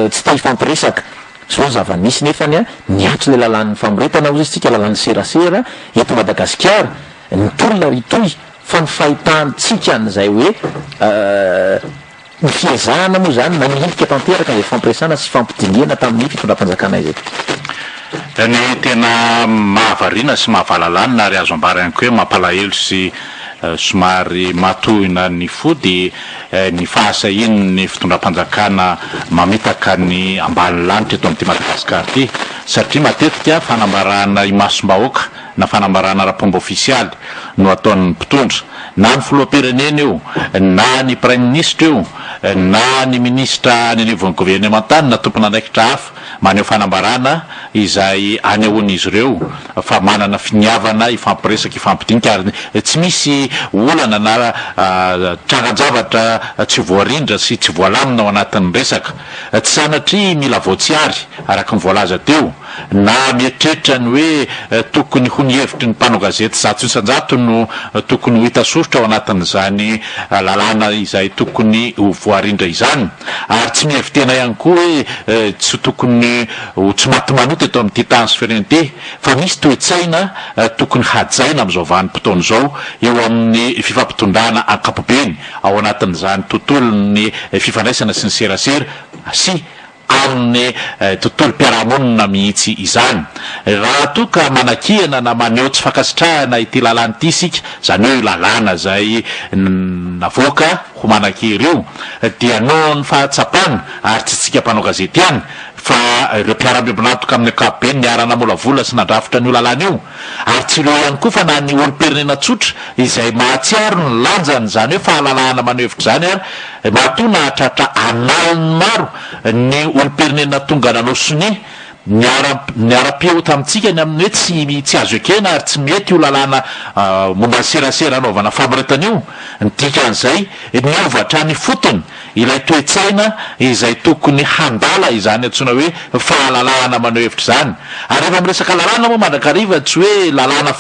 tsy te hifampiresaka zao zava-misy nefany niatry le lalàn'ny famiretana ozy izy tsika lalàn'ny serasera eto Madagasikara ny tolona ritoy fa ny fahitantsika n'izay hoe ny fiezahana moa zany na mihitika tanteraka izay fampiresana sy fampidiniana tamin'ny fitondram-panjakana izay ny tena mahavariana sy mahavalalana ary azo ambara ihany ko hoe mampalahelo sy somary matohina ny fody ny fahasahiny ny fitondram-panjakana mametaka ny ambany lanitra eto amin'ity Madagasikara ity satria matetika fanambarana imasom-bahoaka na fanambarana rapomba ofisialy no ataon'ny mpitondra na ny filoham-pirenena io na ny prime ministre io na ny ministra ny anivon'ny gouvernementany na tompona andraikitra hafa maneho fanambarana izay anehoan'izy ireo fa manana finiavana ifampiresaka ifampidinika ary tsy misy olana na trangan-javatra tsy voarindra sy tsy voalamina ao anatin'ny resaka tsy sanatria mila voatsiary araka ny voalaza teo na mietreritra ny hoe tokony ho ny hevitry ny mpanao gazety zato isan-jato no tokony ho hita sorotra ao anatin'izany lalàna izay tokony ho voarindra izany ary tsy mihevitena ihany koa hoe tsy tokony tsy maty manoto eto amin'ity tany sy firenety fa misy toe-tsaina tokony hajaina amin'izao vanim-potoana izao eo amin'ny fifampitondrana ankapobeny ao anatin'izany tontolony fifandraisana sy ny serasera sy amin'ny tontolo mpiarahamonina mihitsy izany raha toka manakihana na maneho tsy fakasitrahana ity lalàna ity isika zany hoe lalàna zay navoaka ho manakiry io dia no ny fahatsapana ary tsy tsika mpanao gazety ihany fa ireo mpiara-miombinatoka amin'ny ankapobeny niarana molavola sy nandrafitra n'io lalàna io ary tsy ireo ihany koa fa na ny olo-pirenena tsotra izay mahatsiaro ny lanjany zany hoe fahalalahana maneho hevitra zany ary matoa nahatratra analiny maro ny olo-pirenena tonga nanao sonia niara-peo tamintsika ny amin'ny hoe tsy azo ekena ary tsy mety io lalàna momba ny serasera anaovana famiretana io ny dikan'izay miovatra ny fotony ilay toe-tsaina izay tokony handala izany antsoina hoe fahalalahana maneho hevitra zany ary rehefa miresaka lalàna moa mandrakariva tsy hoe lalàna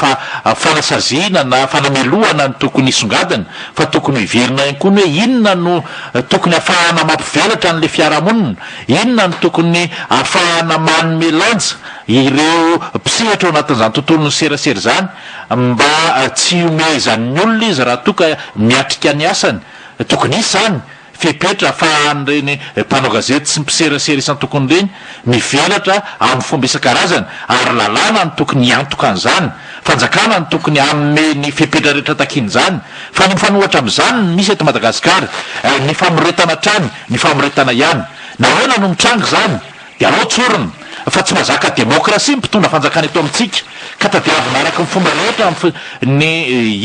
fanasazina na fanamelohana ny tokony isongadina fa tokony hiverina ihany koa ny hoe inona no tokony ahafahana mampivelatra n'le fiarahamonina inona no tokony ahafahana manome lanja ireo mpisehatra ao anatin'izany tontolony serasera zany mba tsy omezan'ny olona izy raha toka miatrika ny asany tokony isy zany fipetra afahan'ireny mpanao gazety sy mpiserasera isan'ny tokony ireny mivelatra amin'ny fomba isan-karazany ary lalàna ny tokony hiantoka an'izany fanjakana ny tokony ame ny fipetra rehetra takin'izany fa ny mifanohatra amin'izany misy eto Madagasikara ny famoretana trany ny famoretana ihany na hoana no mitrango zany dia alao tsorona fa tsy mahazaka demokrasia mpitondra fanjakana eto amintsika ka tadiavina araka ny fomba rehetra ny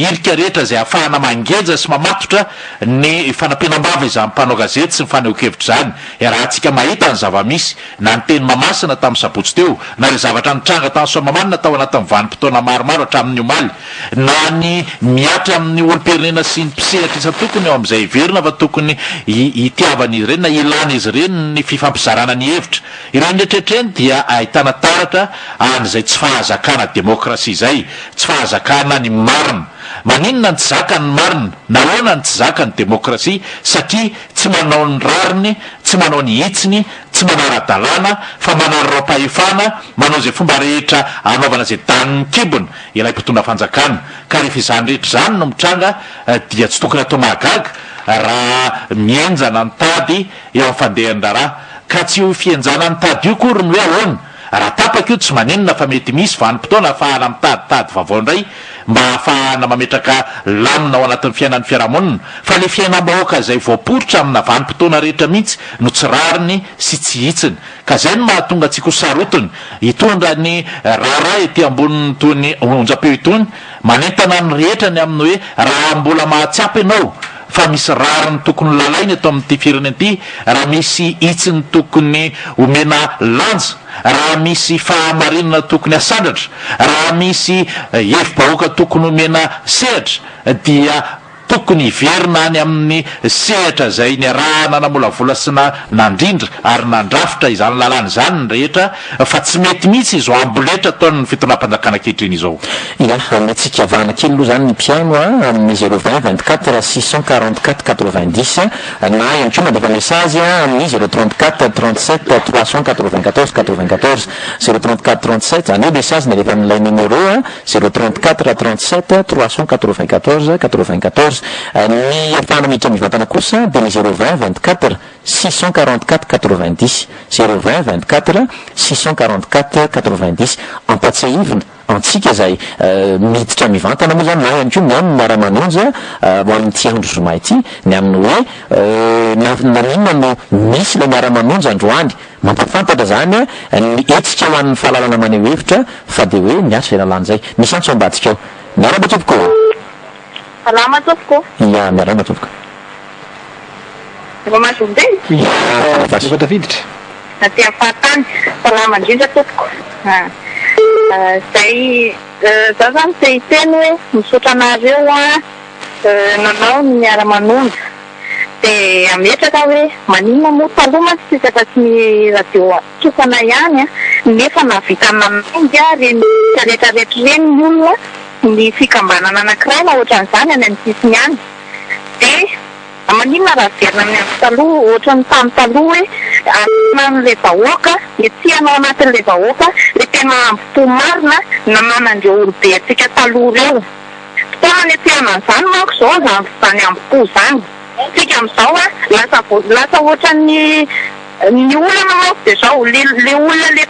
irika rehetra zay ahafahana mangeja sy mamatotra ny fanampenambava izany mpanao gazety sy ny fanehonkevitra zany raha tsika mahita ny zava-misy na ny teny mamasina tamin'ny sabotsy teo na re zavatra nitranga tany soamamanina tao anatin'ny vanim-potoana maromaro hatramin'ny omaly na ny miatra amin'ny olo-pirenena sy ny mpisehatra isa tokony eo amin'izay iverina fa tokony hitiavana izy reny na ilana izy reny ny fifampizarana ny hevitra ireny retretreny dia ahitana taratra an'izay tsy fahazakana demokrasia zay tsy fahazakana ny marina maninona ny tsy zaka ny marina nahoana ny tsy zaka ny demokrasia satria tsy manao ny rariny tsy manao ny hitsiny tsy manara-dalàna fa manararaopahefana manao zay fomba rehetra anaovana zay taniny kibona ilay mpitondra fanjakana ka rehefa izany rehetra zany no mitranga dia tsy tokony atao mahagaga raha mienjana ny tady eo amin'ny fandehan-draraha ka tsy io fienjana ny tady io kory ny hoe ahoana raha tapaka io tsy manenina fa mety misy vanim-potoana ahafahana mitaditady vaovao indray mba ahafahana mametraka lamina ao anatin'ny fiainan'ny fiarahamonina fa le fiainam-bahoaka zay voaporitra amina vanim-potoana rehetra mihitsy no tsy rariny sy tsy hitsiny ka zay no mahatonga tsika ho sarotiny hitondra ny raharaha ety amboniny tony onjam-peo itony manentana ny rehetra ny aminy hoe raha mbola mahatsiapy ianao fa misy rariny tokony lalainy eto amin'ity firenena ity raha misy hitsiny tokony omena lanja raha misy fahamarinana tokony asandratra raha misy hevi-bahoaka tokony omena sehatra dia tokony hiverina any amin'ny sehatra zay ny arahana namolavola sy nandrindra ary nandrafitra izany lalàna zany ny rehetra fa tsy mety mihitsy izao amboletra ataony ny fitondram-panjakana ankehitriny izao ia metsika avahana kely aloha zany ny mpiano amin'ny 020 24 644 90 na ihany koa mandefa message amin'ny 034 37 394 94 034 37 zany hoe message mandefa amin'ilay numéro 034 37 394 94 ny afahana miditra mivantana kosa dia ny 020 24 644 90 020 24 644 90 ampatsiahivina antsika zay miditra mivantana moa zany na ihany koa ny amin'ny miara-manonja ho amin'ny ty andro zoma ity ny amin'ny hoe naninona no misy le miara-manonja androany mampafantatra zany ny etsika ho an'ny fahalalana maneho hevitra fa dia hoe miatra lalàna zay misy antso ambadika ao miaraba tompoko salama tompoko ia miaraba tompoko efa mazombe efa tafiditra aty amin'ny fantany salama indrindra tompoko zay za zany te hiteny hoe misaotra anareo nanao ny miara-manonja dia ametraka hoe maninona moa taloha tsy tsaka tsy ny radio tsofana ihany nefa navitana maingy reny rehetrarehetra reny ny olona ny fikambanana anankiray na ohatran'izany any amin'ny sisiny any dia maninona raha verina amin'ny andro taloha ohatran'ny tamy taloha hoe anan'ilay vahoaka etianao anatin'ilay vahoaka le tena ampo marina nananandreo olobe atsika taloha reo fotoana ny etianan'izany manko zao zany ampo zany tsika amin'izao lasa ohatran'ny olana manko dia zao le olona le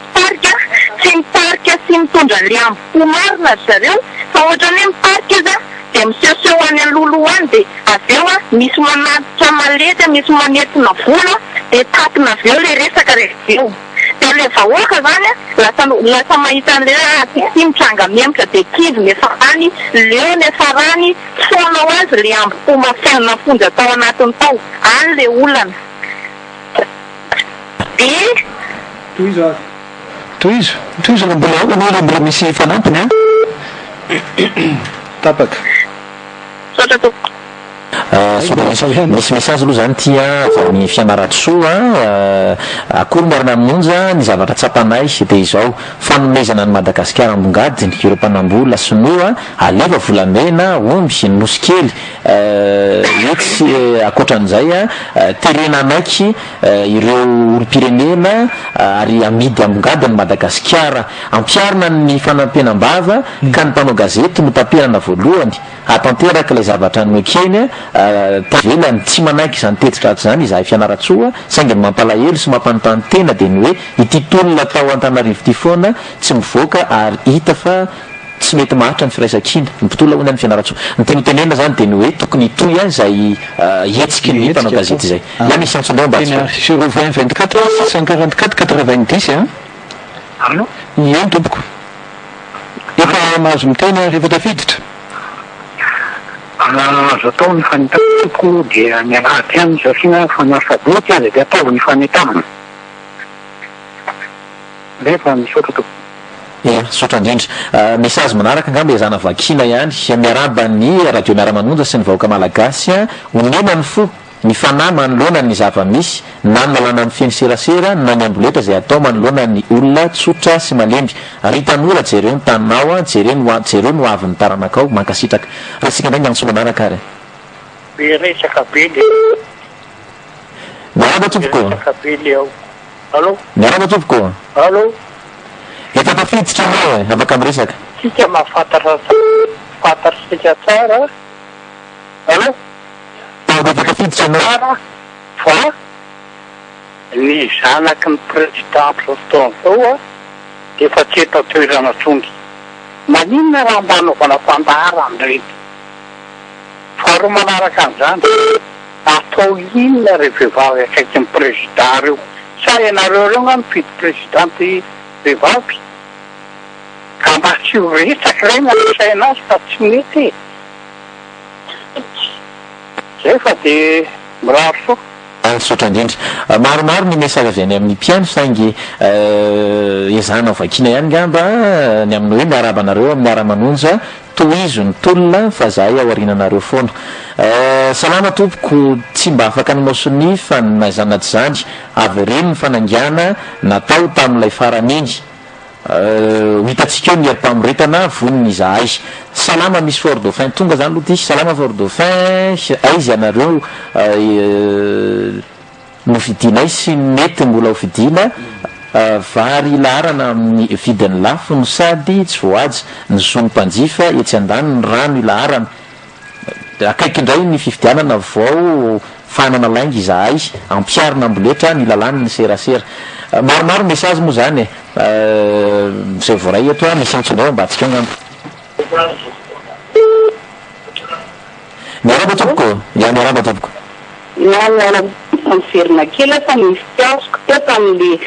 mitarika sy mitondra le ampo marina ry zareo fa ohatran'ny hoe mitarika izy dia misehoseho any aloloha any dia aveo misy manatitra malety misy manetina vola dia tapina aveo le resaka reveo dia le vahoaka zany lasa mahita le sy mitranga miemitra dia kivy nefa rany leo nefa rany foana ho azy le ampo mafianana fonja tao anatiny tao any le olana dia toizo mbola misy fanampiny tapaka sotra tompoko misy message aloha zany tia ny fianaratroa akory miara-manonja ny zavatra tsapanay dia izao fanomezana ny Madagasikara ambongadiny ireo mpanambola sinoa aleva volamena omby nosikely etsy akoatran'izay terena anaiky ireo olo-pirenena ary amidy ambongadiny Madagasikara ampiarina ny fanampenambava ka ny mpanao gazety no taperana voalohany atanteraka ilay zavatra noekeny tavelany tsy manaiky izany tetitra zany izahay fianaratsoa saingy mampalahelo sy mampanontany tena dia ny hoe ity tolona tao Antananarivo ity foana tsy mivoaka ary hita fa tsy mety mahatra ny firaisan-kina mpitola hoany any fianaratsoa ny tenotenena zany dia ny hoe tokony hitoy a zay hetsiky ny mpanao gazety zay la misy antsondreo mba 020 24 644 90 Allo? Ien tompoko. Efa mahazo mitena rehefa tafiditra. Azo atao ny fanitako dia miaraty any zafina fanafadoty azy dia atao ny fanitahana. Rehefa misaotra to. Sotra indrindra message manaraka angamba ezana vakina ihany miaraba ny radio Miara-manonja sy ny vahoaka malagasy onena ny fo ny fanahy manoloana ny zava-misy na ny lalàna ny feny serasera na ny amboleta izay atao manoloana ny olona tsotra sy malemby ary tanora jereo ny taninao jereo no avy ny taranakao mankasitraka raha sika ndray nyantso manaraka ary Be resaka be le miaraba tompoko resaka be le ao. Allo? miaraba tompoko Allo? efa tafiditra anao afaka miresaka Sika mahafantatra fantatritsika tsara. Allo? efa tafiditra anao Fa ny zanaky ny présidente fotoan'izao dia efa tsy eto toerana tsongy. Maninona raha mba anaovana fandahara amin'ireny? Faharoa manaraka an'izany atao inona re vehivavy akaiky ny président reo? Sa ianareo reo nga mifidy présidenty vehivavy? Ka mba tsy ho resaka reny amisaina azy fa tsy mety. Zay fa dia miraro so. sotra indrindra maromaro ny message avy any amin'ny mpiano saingy ezana vakina ihany ngamba ny amin'ny hoe miarabanareo amin'ny miara-manonja tohizo ny tolona fa zahay ao arinanareo foana salama tompoko tsy mba afaka nymosony fa naizanaty zany avy reny ny fanangana natao tamin'ilay faraniny hitatsika eo ny erim-pamoretana voniny zahay salama misy fort dauphin tonga zany aloha ty salama fort dauphin aizy ianareo no vidinay sy mety mbola ho vidina vary laharana amin'ny vidiny lafo no sady tsy voaja ny zony mpanjifa etsy andany ny rano ilaharana akaiky indray ny fividianana vao fanana laingy zahay ampiarina amboletra ny lalàny ny serasera maromaro message moa zany zay voaray eto misy antsonao mba atsika ngamba miaraba tompoko miaraba tompoko miverina kely fa misy fiasoko teo tamin'le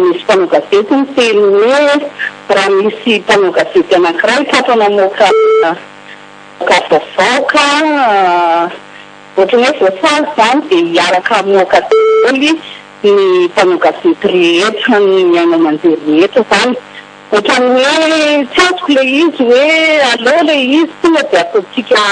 misy mpanao gazety ny telone raha misy mpanao gazety anankiray fatao namoaka vahoaka ohatrany hoe voasazy zany dia hiaraka amoaka toly ny mpanao gazety rehetra ny miaina manjery rehetra zany ohatrany hoe tsy azoko le izy hoe aleo le izy tonga dia ataotsika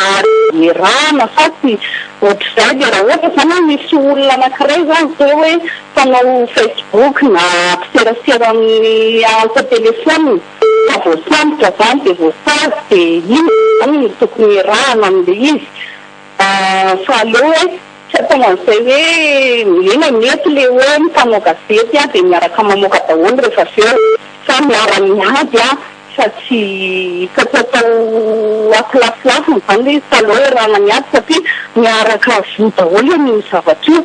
erana fa tsy ohatr'izay dia raha ohatra zany misy olona anankiray zany zao hoe mpanao Facebook na ampiserasera amin'ny anta telefony fa voasambotra zany dia voasazy dia iny zany tokony erana amin'le izy fa aleo hoe tsy atao an'izay hoe ena mety le hoe mpanao gazety dia miaraka mamoaka daholo rehefa aveo fa miara-miady fa tsy atao akolafilafiny zany le izy taloha erana miady satria miaraka vo daholo ny zavatra io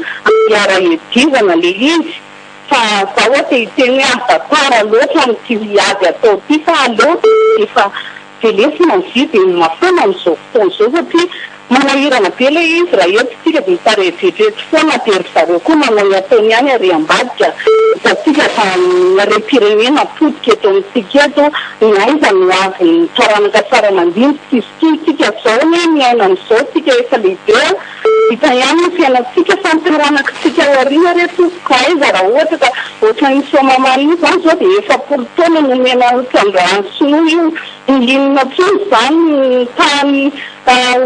miara edizana le izy fa za ohatra hiteny hoe azatara loatra nyty ady atao ty fa aleo efa velesina mividy mafana amin'izao fotoan'izao satria manahirana be le izy raha etsika dia mitarehetrehetreto foana tery zareo koa manao ny ataony ihany ariam-badika satsika fa narem-pirenena potika eto amintsika eto ny aiza no avy ny taranaka tsara mandiny tsisitsika zao ny miaina amin'izao tsika efa lehibe hita ihany ny fiainatsika fa nitaranaka tsika ao arina reto ka aiza raha ohatra ka ohatra ny somamany io zany zao dia efapolo taona no mena tandrany sinoa io inlinina tsony zany tany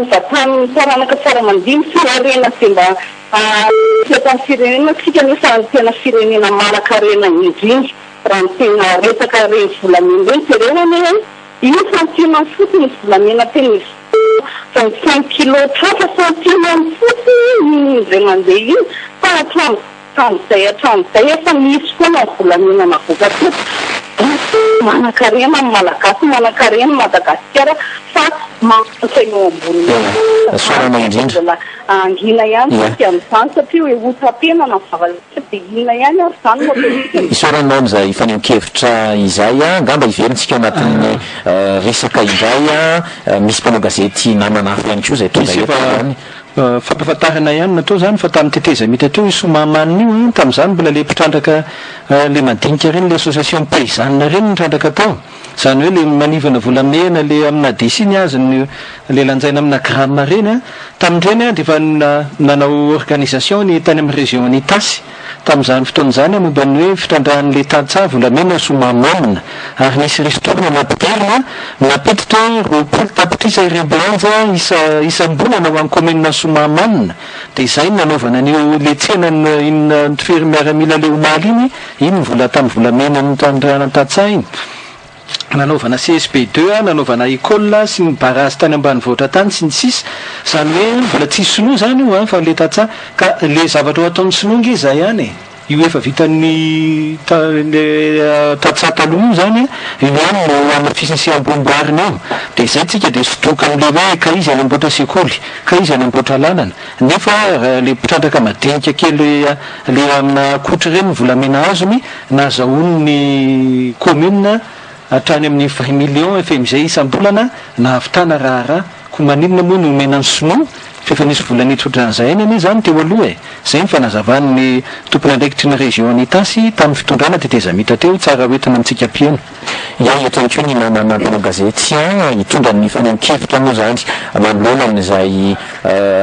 ovatany taranaka tsara mandiny firarena dia mba fiatany firenena tsika nefa tena firenena malakarena indrindra raha ny tena resaka reny volamena reny terena hoe io santima fotiny volamena tena 25 kilotra santima fotiny zay mandeha iny fa hatramin'izay efa misy foana volamena navokatoto manakarena malagasy manakarena madagasikara fa masaina eo ambony angina ihany saky amin'izany satria hoe otapena na vavaka dia ina ihany ary zany moa isoranao am'izay faneho-kevitra izay angamba iverintsika anatin'ny resaka indray misy mpanao gazety namana hafa ihany koa zay tonga eto zany fampafatarana ihany natao zany fa tamin'ny teteza mita teo isomamanina io tamin'izany mbola le mpitrandraka le mandinika reny le association paysanne reny nitrandraka tao zany hoe le manivana volamena le amina desiny azy le lanjaina amina grama reny tamin'ireny dia efa nanao organisation ny tany amin'ny région ny tasy tamin'izany fotoan'izany momban'ny hoe fitrandrahan'le tatsa volamena somamanina ary nisy ristorana napiderina napetitra roapolo tapitrisa ireblanja isam-bolana ho an'ny commune somamanina dia izay nanaovana an'io le tsena inona nitofery miaramila le omaly iny vola tamin'ny volamena ny trandrahana tatsa iny nanaovana CSP2 nanaovana école sy ny barazy tany ambany voatra tany sy ny sisy zany hoe mbola tsisy sinoa zany io fa le tatsa ka le zavatra ataon'ny sinonga izay ihany io efa vitan'ny tatsa taloha zany io ihany no ana fisiny ambomboarina ao dia izay tsika dia sotroka am'le hoe ka izy any amboatra sekoly ka izy any amboatra lalana nefa le mpitrandraka madinika kely le amina kotra reny volamena azony nazahoany commune hatrany amin'ny 20 millions efa am'izay isam-bolana nahavitana raharaha ko maninona moa no omenany sinoa fefa nisy volanitsy ohatran'izay eny anie zany teo aloha zay ny fanazavany tompony andraikitry ny région ny tasy tamin'ny fitondrana teteza mita teo tsara hoentina amintsika mpiena eto ko ny nanampanao gazety hitondra ny fanamkevitra moa zany manoloana amin'izay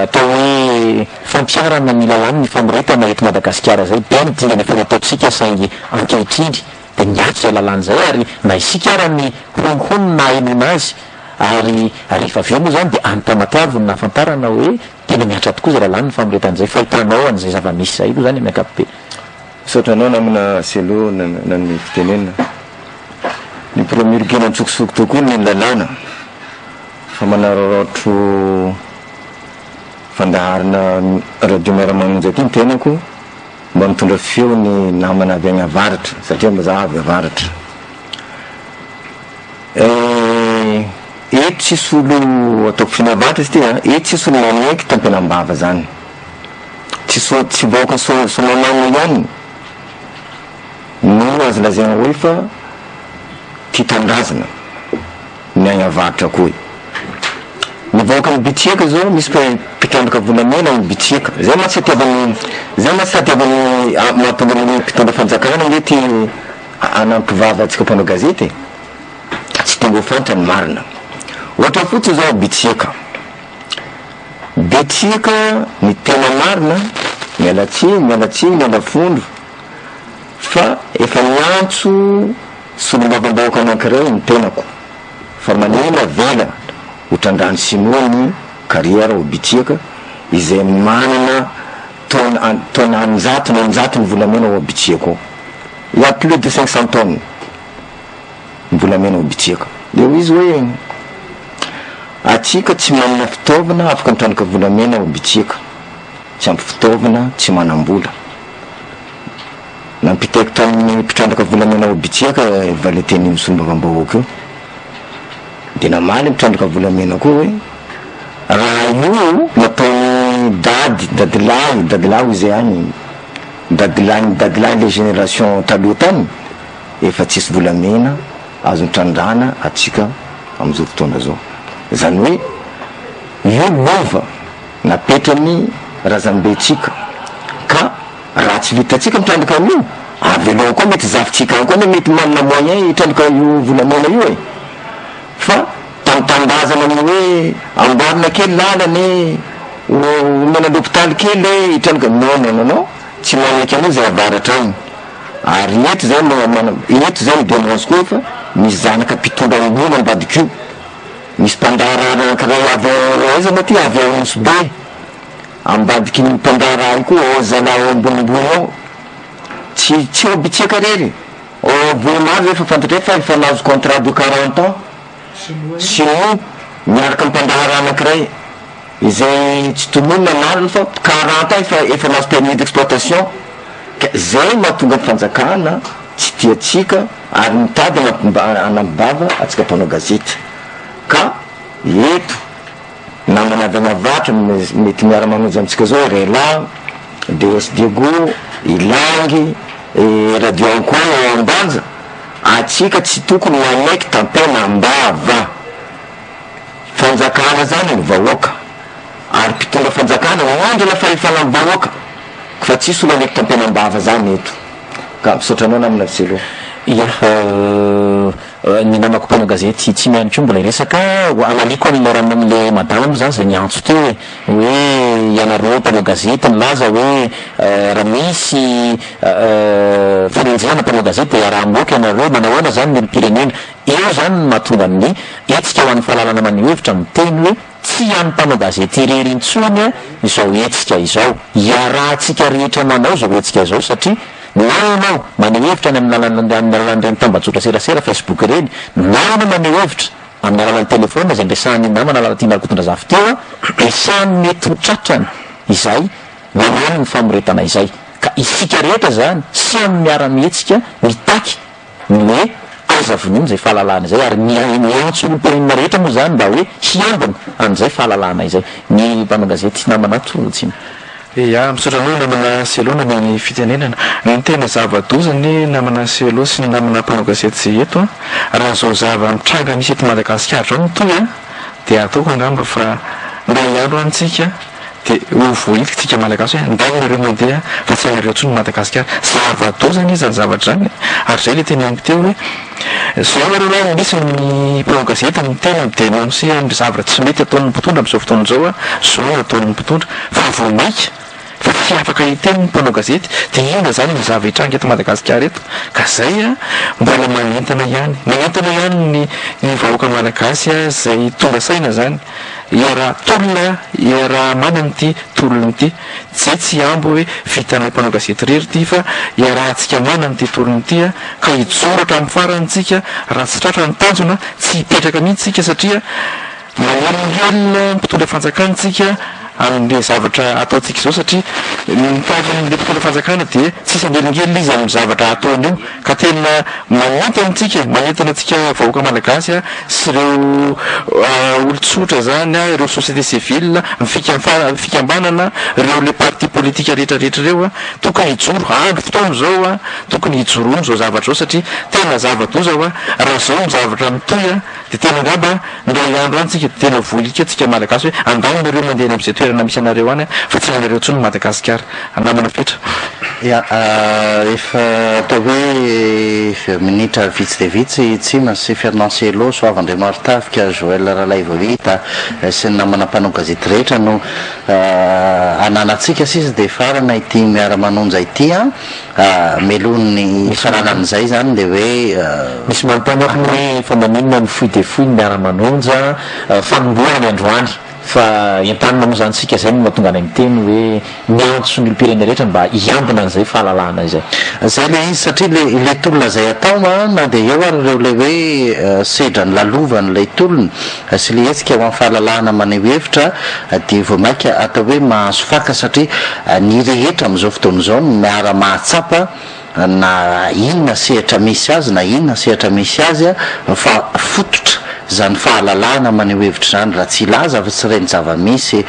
atao hoe fampiarana ny lalàny ny famoretana eto Madagasikara zay be ny dingana efa nataotsika saingy ankehitriny dia niatry zay lalàny zay ary na isika arany honhony na hainona azy ary rehefa avy eo moa zany dia antamatiavy ny nafantarana hoe tena miatra tokoa zay lalàny ny famoretan'izay fahitanao an'izay zava-misy zay aloha zany amin'ny akapobe saotranao namina selo nany fitenenina ny promulguena antsokosoko tokoa ny lalàna fa manararaotro fandaharina radio Miara-manonja ty ny tenako mba mitondra feo ny namana avy agny avaratra satria mba za avy avaratra eto tsisy olo ataoko finavaratra izy ty eto tsisy olo maneky tampenambava zany tsy vaoaka somanana ihany no azo lazaina hoe fa fitondrana ny agny avaratra koa mivaoaka ny bitiaka zao misy mpitrandraka volamena ny bitiaka zay mahatsatiavany mahatonga ny mpitondra fanjakana mety anampivava atsika mpanao gazety tsy tengo fantatra ny marina ohatra fotsiny zao bitiaka ny tena marina miala fondro fa efa miantso solom-bavambaoaka anankiray ny tenako fa manena vela hotrandrany sinoa ny carrière o bitiaka izay manana taona anjatony volamena ao bitiaka ao il y a plus de 500 tonnes volamena ao bitiaka eo izy hoe atsika tsy manana fitaovana afaka mitrandraka volamena ao bitiaka tsy ampy fitaovana tsy manam-bola nampitaiko tamin'ny mpitrandraka volamena ao bitiaka valeteny misolom-bavambahoaka eo dia namaly mitrandraka volamena koa hoe raha io nataony dadilahy izay any dadilahy le génération taloha tany efa tsisy volamena azo mitrandrana atsika am'izao fotoana zao zany hoe io lova napetrany razambetsika ka raha tsy vitatsika mitrandraka an'io aveloha koa mety zavitsika any koa mety manana moyen hitrandraka io volamena io fa tanindrazana ny hoe amboarina kely lalany omena l'hôpital kely hitrandraka non tsy maneky an'io zay avaratra agny ary eto zay midénonce koa fa misy zanaka mpitondra ambony ambadika io misy mpandara anankiray avy moa ty avy aonso be ambadiky ny mpandara any koa ozala ao ambonimbony ao tsy ao bitiaka rery voamaro zay fa fantatray fa efa nazo contrat de 40 ans sinoa miaraka mpandara anankiray izay tsy tomonina anarany fa 40 ans efa nazo permis d'exploitation zay mahatonga fanjakana tsy tiatsika ary mitady anampibava atsika mpanao gazety ka eto namana avy agnavatra mety miara-manonja amintsika zao rela DSDgo ilangy radio ankoa ambanja atsika tsy tokony maneky tampena ambava fanjakana zany ny vahoaka ary mpitondra fanjakana mandro lafaefalam-bahoaka fa tsisy olo aleky tampianam-bava zany eto ka misaotranao namina viselo ia ny namako mpanao gazety tsy miany ko mbola iresaka analiko amilorana amile madama zany zay niantso teo hoe ianareo mpanao gazety nilaza hoe raha misy fanenjehana mpanao gazety de raha moka ianareo manahoana zany nylompirenena eo zany ny mahatonga amin'ny etsika ho an'ny fahalalana manehoevitra miteny hoe tsy any mpanao gazety irery intsony izao etsika izao iarahantsika rehetra manao zao etsika izao satria naanao maneho hevitra any amin'ny alalan'ireny tambajotra serasera Facebook ireny naana maneho hevitra amin'ny alalan'ny telefona zay ndresahany namana alala tia miaraka teo de samy mety ho tratrany izay nanano ny famoretana izay ka isika rehetra zany samy miara-mihetsika mitaky ny azavoniny zay fahalalana izay ary miantso olom-pirenena rehetra moa zany mba hoe hiambina an'izay fahalalana izay ny mpanao gazety namana torotsiny ia misotranao namana selona ny fitenenana ny tena zava-dozany namana selo sy ny namana mpanao gazety zay eto raha zao zava mitranga misy eto Madagasikara zao nytoy de ataoko angamba fa ndray andro antsika de vohilikatsika Malagasy hoe ndainareo mandeha fa tsy ainareo tsony Madagasikara zava-dozany zany zavatra zany ary zay le tena amiko teo hoe zao areo misy ny mpanao gazety ny tena midenonse ny zavatra tsy mety ataon'ny mpitondra am'izao fotoana zao zao ataon'ny mpitondra fa vomaika fa tsy afaka hiteny ny mpanao gazety de inona zany ny zava hitranga eto Madagasikara eto ka zay mbola manentana ihany ny vahoaka Malagasy zay tonga saina zany iara tolona iara manana ty tolony ty zay tsy ambo hoe vitan'ny mpanao gazety rery ty fa iarahantsika manana ty tolony ty ka hijoratra amin'ny farantsika raha tsy tratra ny tanjona tsy hipetraka mihitsy tsika satria manelingelina mpitondra fanjakantsika amin'le zavatra ataotsika izao satria mitavyn'le mpitondra fanjakana de tsisy angelingelina izy amin'ny zavatra ataony io ka tena manentana antsika vahoaka Malagasy sy ireo olotsotra zany ireo société civile fikambanana ireo le parti politika rehetrarehetra reo tokony hijoro andro fotoana zao tokony hijorono zao zavatra zao satria tena zava-doza raha zao ny zavatra mitoy de tena ngamba ndray andro any tsika tena vohilika tsika Malagasy hoe andaninareo mandeha am'izay toerana misy anareo any fa tsy anareo tsony Madagasikara namana fetra ia efa atao hoe minitra vitsy de vitsy tsy masy Fernand-Selo soavandriamaro tafika Joël Ralay Vohita sy ny namana mpanao gazety rehetra no ananatsika sisy de farana ity miara-manonja ity melon'ny faranan'izay zany de hoe misy manontany hoe fandaminana ny foy de foy ny miara-manonja fanomboana androany fa entanina moa zany tsika zay no mahatonga any miteny hoe miantso ny olom-pirenena rehetra mba hiambina an'izay fahalalana izay zay le izy satria le tolona zay atao na de eo ary reo le hoe sedra ny lalovany le tolony sy le etsika ho amin'ny fahalalana maneho hevitra de vomaika atao hoe mahazo faka satria ny rehetra am'izao fotoana zao miara mahatsapa na inona sehatra misy azy na inona sehatra misy azy fa fototra zany fahalalana maneho hevitra zany raha tsy ilaza fa tsy reny zava-misy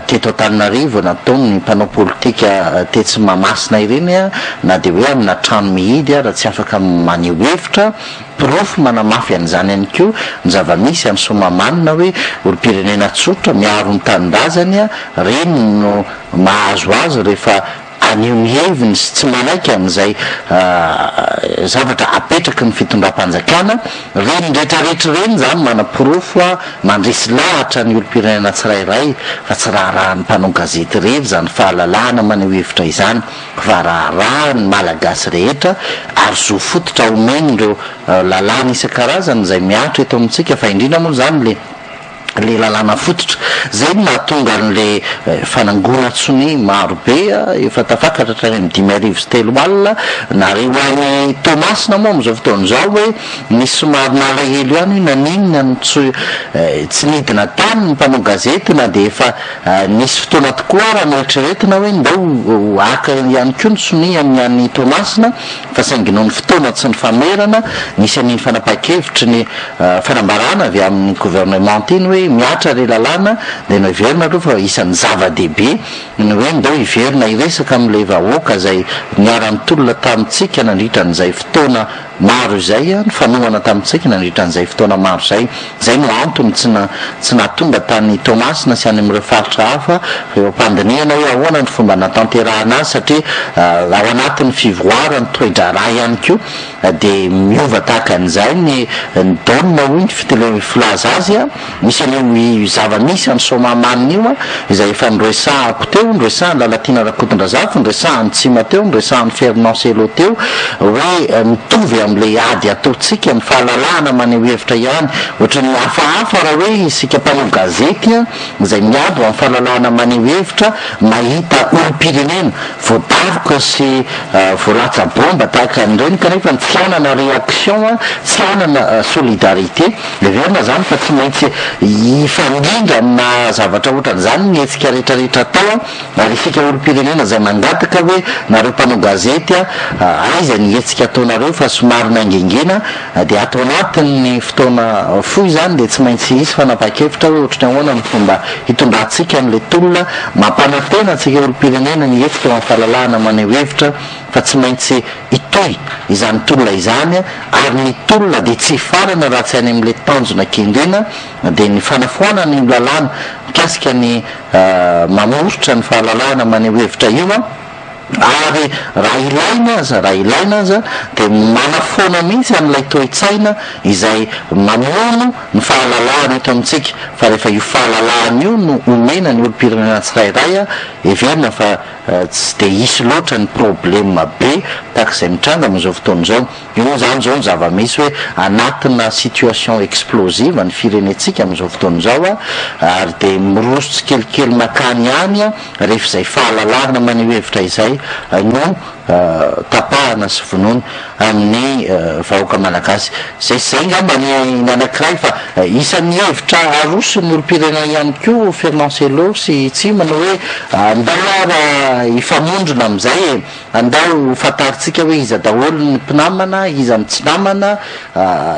teto Antananarivo nataony ny mpanao politika tetsy mamasina ireny na de hoe amina trano mihidy raha tsy afaka maneho hevitra pirofo manamafy an'izany ihany ko ny zava-misy amin'ny somamanina hoe olom-pirenena tsotra miaro ny tanindrazany reny no mahazo azy rehefa anio miheviny sy tsy manaiky amin'izay zavatra apetraky ny fitondram-panjakana reny rehetrarehetra reny zany manapirofo mandresy lahatra ny olom-pirenena tsirairay fa tsy raharaha ny mpanao gazety rery zany fahalalana maneho hevitra izany fa raharaha ny malagasy rehetra ary zo fototra omeny ireo lalàna isan-karazany zay miatra eto amintsika fa indrindra moa zany le lalàna fototra zay mahatonga an'le fanangona tsony maro be efa tafakatra hatrany amin'ny 5:03 nareo any Tomasina moa am'izao fotoana zao hoe misy somary nalahelo ihany naninona ny tsy nidina tany ny mpanao gazety na de efa nisy fotoana tokoa raha noeritreretina hoe ndao aka ihany ko ny sony amin'ny any Tomasina fa saingy noho ny fotoana tsy ny famerana nisy an'iny fanapa-kevitry ny fanambarana avy amin'ny gouvernement iny hoe miatra re lalàna de no iverina aloha fa isan'ny zava-dehibe ny hoe ndao iverina iresaka am'le vahoaka zay niara-ny tolona tamitsika nandritra n'izay fotoana maro izay ny fanohana tamintsika nandritran'izay fotoana maro zay no antony tsy natonga tany tomasina sy any amin'ireo faritra hafa eo ampandiniana hoe ahoana ny fomba natanterahana azy satria ao anatin'ny fivoarany toedrara ihany koa de miova tahaka an'izay ny daona hoy filaza azy a misy an'io zava-misy any somamanina io a izay efa nyresahako teo nyresahany lalatina rakotondrazafo nyresahany tsima teo nyresahany fernancelo teo hoe mitovy am'le ady ataotsika ny fahalalahana maneho hevitra ihany ohatrany hafahafa raha hoe isika mpanao gazety a izay miady amin'ny fahalalahana maneho hevitra mahita olo-pirenena voadaroka sy voalatra bomba tahaka an'ireny kanefa ny tsy anana réaction a tsy anana solidarité leverina zany fa tsy maintsy ifandindra amina zavatra ohatran'izany ny etsika rehetrarehetra atao a ary isika olo-pirenena zay mangataka hoe nareo mpanao gazety a aiza ny etsika ataonareo fa somary nangengena de atao anatin'ny fotoana foy zany de tsy maintsy isy fanapa-kevitra hoe ohatrany ahoana ny fomba hitondrantsika n'le tolona mampanantena atsika olo-pirenena ny etsika amin'ny fahalalahana maneho hevitra fa tsy maintsy itoy izany tolona izany ary ny tolona de tsy farana raha tsy any am'le tanjona kendrena de ny fanafoana ny lalàna mikasika ny mamorotra ny fahalalahana maneho hevitra io a ary raha ilaina aza de manafoana mihitsy an'ilay toe-tsaina izay mamono ny fahalalahana eto amintsika fa rehefa io fahalalahana io no omena ny olo-pirenena tsirairay a everina fa tsy de isy loatra ny problema be tahak'izay mitranga amin'izao fotoana izao io zany zao ny zava-misy hoe anatina situation explosive ny firenetsika amin'izao fotoana izao a ary de mirosotsy kelikely makany any a rehefa izay fahalalahana maneho hevitra izay no tapahana sy vonoana amin'ny vahoaka malagasy zay ngamba ny anankiray fa isan'ny hevitra arosony olo-pirenena ihany ko fernancelo sy tsimana hoe andao raha ifamondrona am'izay andao fantaritsika hoe iza daholo ny mpinamana iza ny tsy namana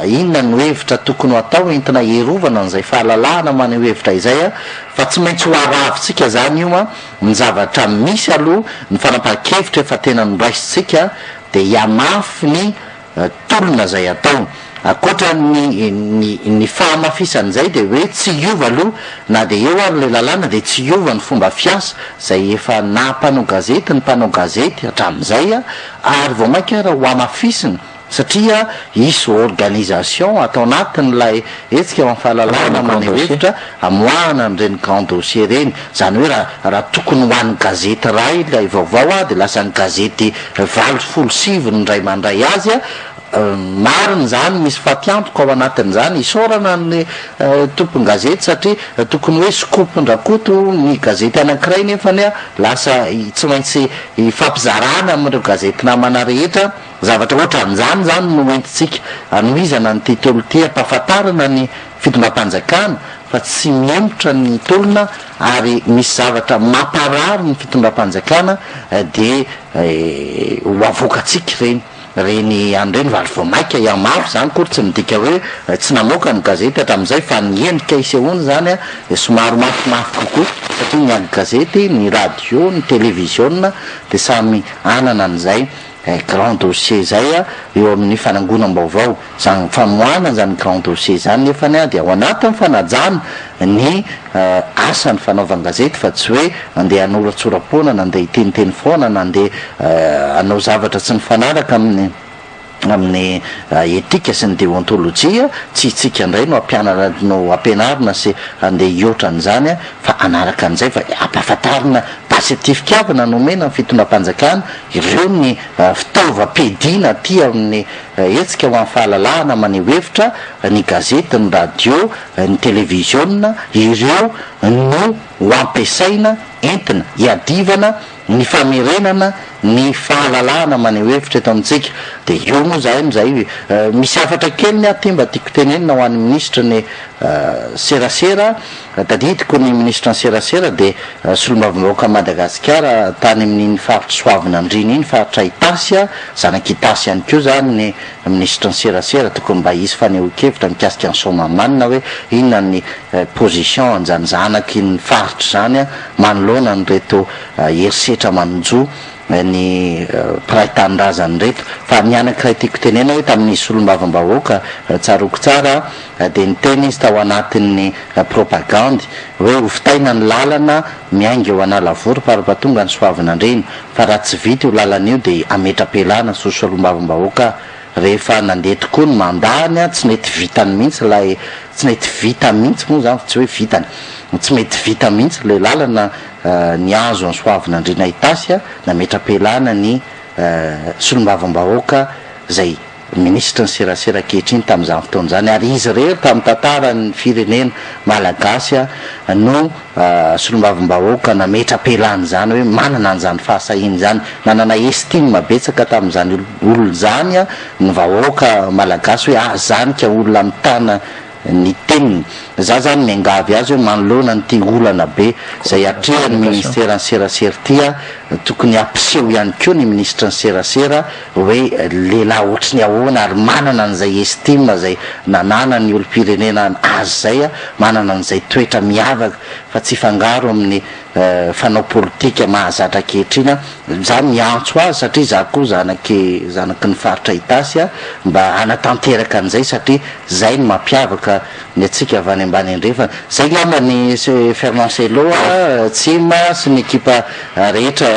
inona no hevitra tokony ho atao entina herovana n'izay fahalalahana maneho hevitra izay a fa tsy maintsy ho aravitsika zany io a ny zavatra misy aloha ny fanapa-kevitra efa tena noraisitsika de hiamafy ny tolona zay atao akoatra ny fahamafisan'izay de hoe tsy iova aloha na de eo ary le lalàna de tsy iova ny fomba fiasa zay efa na mpanao gazety ny mpanao gazety hatramin'izay a ary vao mainka raha ho amafisina satria isy organisation atao anatin'lay etsika amin'ny fahalalahana maneho hevitra amoahana an'ireny grand dossier reny zany hoe raha tokony ho an'ny gazety ray lay vaovao a de lasa ny gazety 27 ndray mandray azy a mariny zany misy fatiantoko ao anatin'izany isorana ny tompony gazety satria tokony hoe skopon-drakoto ny gazety anankiray nefany a lasa tsy maintsy ifampizarana amin'ireo gazety namana rehetra zavatra ohatran'izany zany no entitsika anoizana ny titolo ty ampahafantarana ny fitondram-panjakana fa tsy miembotra ny tolona ary misy zavatra mamparary ny fitondram-panjakana de ho avokatsika reny an'ireny vary vao maika iamafy zany kory tsy midika hoe tsy namoaka ny gazety hatramin'izay fa ny endrika isehoany zany a de somary mafimafy kokoa satria ny any gazety ny radio ny télévision de samy anana an'izay grand dossier zay a eo amin'ny fanangonam-baovao zany famoana zany grand dossier zany nefany a de ao anatin'ny fanajana ny asany fanaovany gazety fa tsy hoe andeha anoratsoram-poana nandeha iteniteny foana nandeha anao zavatra tsy nifanaraka amin'ny etika sy ny deontolojia tsy itsika indray no ampianarina sy andeha hiotran'izany a fa anaraka an'izay fa ampahafantarina pasetifikavana nomena ny fitondram-panjakana ireo ny fitaova-piadina ty amin'ny etsika ho amin'ny fahalalahana maneho hevitra ny gazety ny radio ny télévision ireo no ho ampiasaina entina hiadivana ny famerenana ny fahalalahana maneho hevitra eto amintsika de io moa zay misy afatra kely ny atemba tiako tenenina ho an'ny ministre ny serasera tadidiko ny ministre ny serasera de solombavam-bahoaka Madagasikara tany amin'iny faritra soavina andriny iny faritra itasy a zanaky itasy ihany keo zany ny ministre ny serasera tokony mba isy fanehoan-kevitra mikasika ny somamanina hoe inona ny position anjany zanaky ny faritra zany a manoloana ny reto herisetra manonjo ny mpiray tanindrazany reto fa mianak'iray tiako tenena hoe tamin'nisy olombavambahoaka tsaroko tsara dia niteny izy tao anatin'ny propagande hoe hofitaina ny lalana miainga eo analavory parapatonga ny soavinandreny fa raha tsy vita io lalana io dia ametra-pelana soso olombavambahoaka rehefa nandeha tokoa ny mandany a tsy mety vitany mihitsy lay tsy mety vita mihitsy moa zany tsy hoe vitany tsy mety vita mihitsy le lalana ny azo ny soavinandreny ahitasy a nametra-pelana ny solombavambahoaka zay ministra ny serasera kehitriny tamin'izany fotoana zany ary izy rery tamin'ny tantarany firenena malagasy a no solombavambahoaka nametra-pelany zany hoe manana an'izany fahasahiny zany nanana estime betsaka tamin'izany olona zany a ny vahoaka malagasy hoe zany ka olona mitana ny teniny za zany miangavy azy hoe manoloana nyty olana be zay atreha ny ministera ny serasera tya tokony ampiseho ihany keo ny ministra ny serasera hoe lehilahy ohatry ny ahoana ary manana an'izay estime zay nanana ny olo-pirenena azy zay a manana an'izay toetra miavaka fa tsy fangaro amin'ny fanao politika mahazatra kehitrina za miantso azy satria za koa zanaky ny faritra hitasy a mba anatanteraka an'izay satria zay ny mampiavaka ny atsika avy any ambany andrefa zay lamba ny fernancelo tsima sy ny ekipa rehetra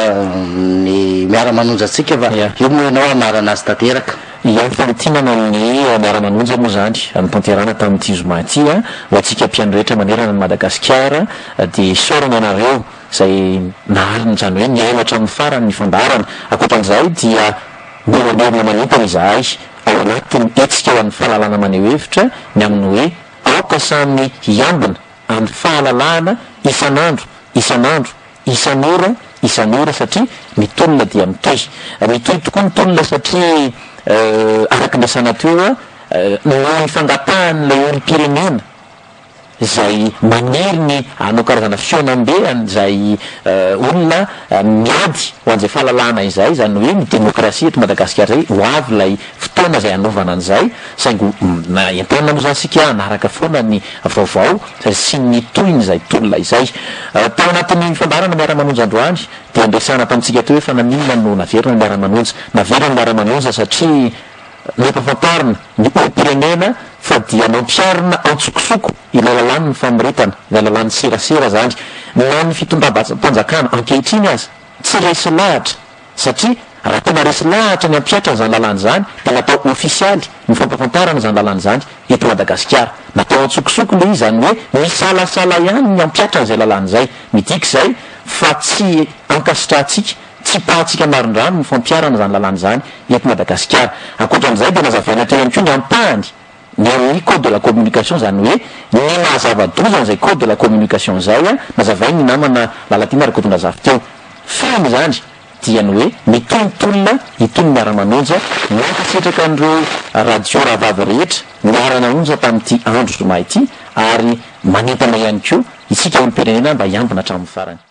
ny miara-manonja atsika fa io moa ianao anarana azy tanteraka ia fanitinana ny miara-manonja moa zany nytanterana tamin'ity zoma ty a ho atsika mpiano rehetra manerana ny madagasikara dia sorana anareo zay nahaliny zany hoe niainatra amin'ny farany ny fandarana akoatran'izay dia mbolanena manentana izahay ao anatiny etsika ho an'ny fahalalana maneho hevitra ny amin'ny hoe aoka samy hiambina amin'ny fahalalana isan'ora satria mitolona dia mitohy tokoa mitolona satria araky ndasana teo a no ifangapahan'ilay olo-pirenena zay maniry ny anao karazana fionambeany zay olona miady ho an'izay fahalalana izay zany hoe ny demokrasia eto madagasikara zay ho avy lay fotoana zay anaovana an'izay saingo na entanina moa zany sika anaraka foana ny vaovao sy ny tohiny zay tolona izay tao anatin'ny fambarana miara-manonja androany dia andresana tamintsika teo hoe fanamina no naverina miara-manonja naverina miara-manonja satria nampafantarina ny olo-pirenena fa dia nampiarina antsokosoko ilay lalany ny famiretana ilay lalany serasera zany na ny fitondram-panjakana ankehitriny azy tsy resy lahatra satria raha tena resy lahatra ny ampiatra zany lalany zany dia natao ofisialy ny fampafantarana zany lalany zany eto madagasikara natao antsokosoko le izy zany hoe misalasala ihany ny ampiatra n'izay lalany zay midiky zay fa tsy ankasitratsika tsy pahatsika marindrano ny fampiarana zany lalany zany eto madagasikara akoatran'izay dia nazavaina teo ihany koa ny ampahany ny amin'ny code de la communication zany hoe ny mahazava-dozany zay code de la communication zay a nazavainy ny namana lalatina ary kotondrazafy teo famy zany dia ny hoe mitonitolona hitony miara-manonja mankasitraka an'ireo radio ravavy rehetra miara-manonja tamin'ity andro zoma ity ary manentana ihany koa isika olo-pirenena mba hiambina hatramin'ny farany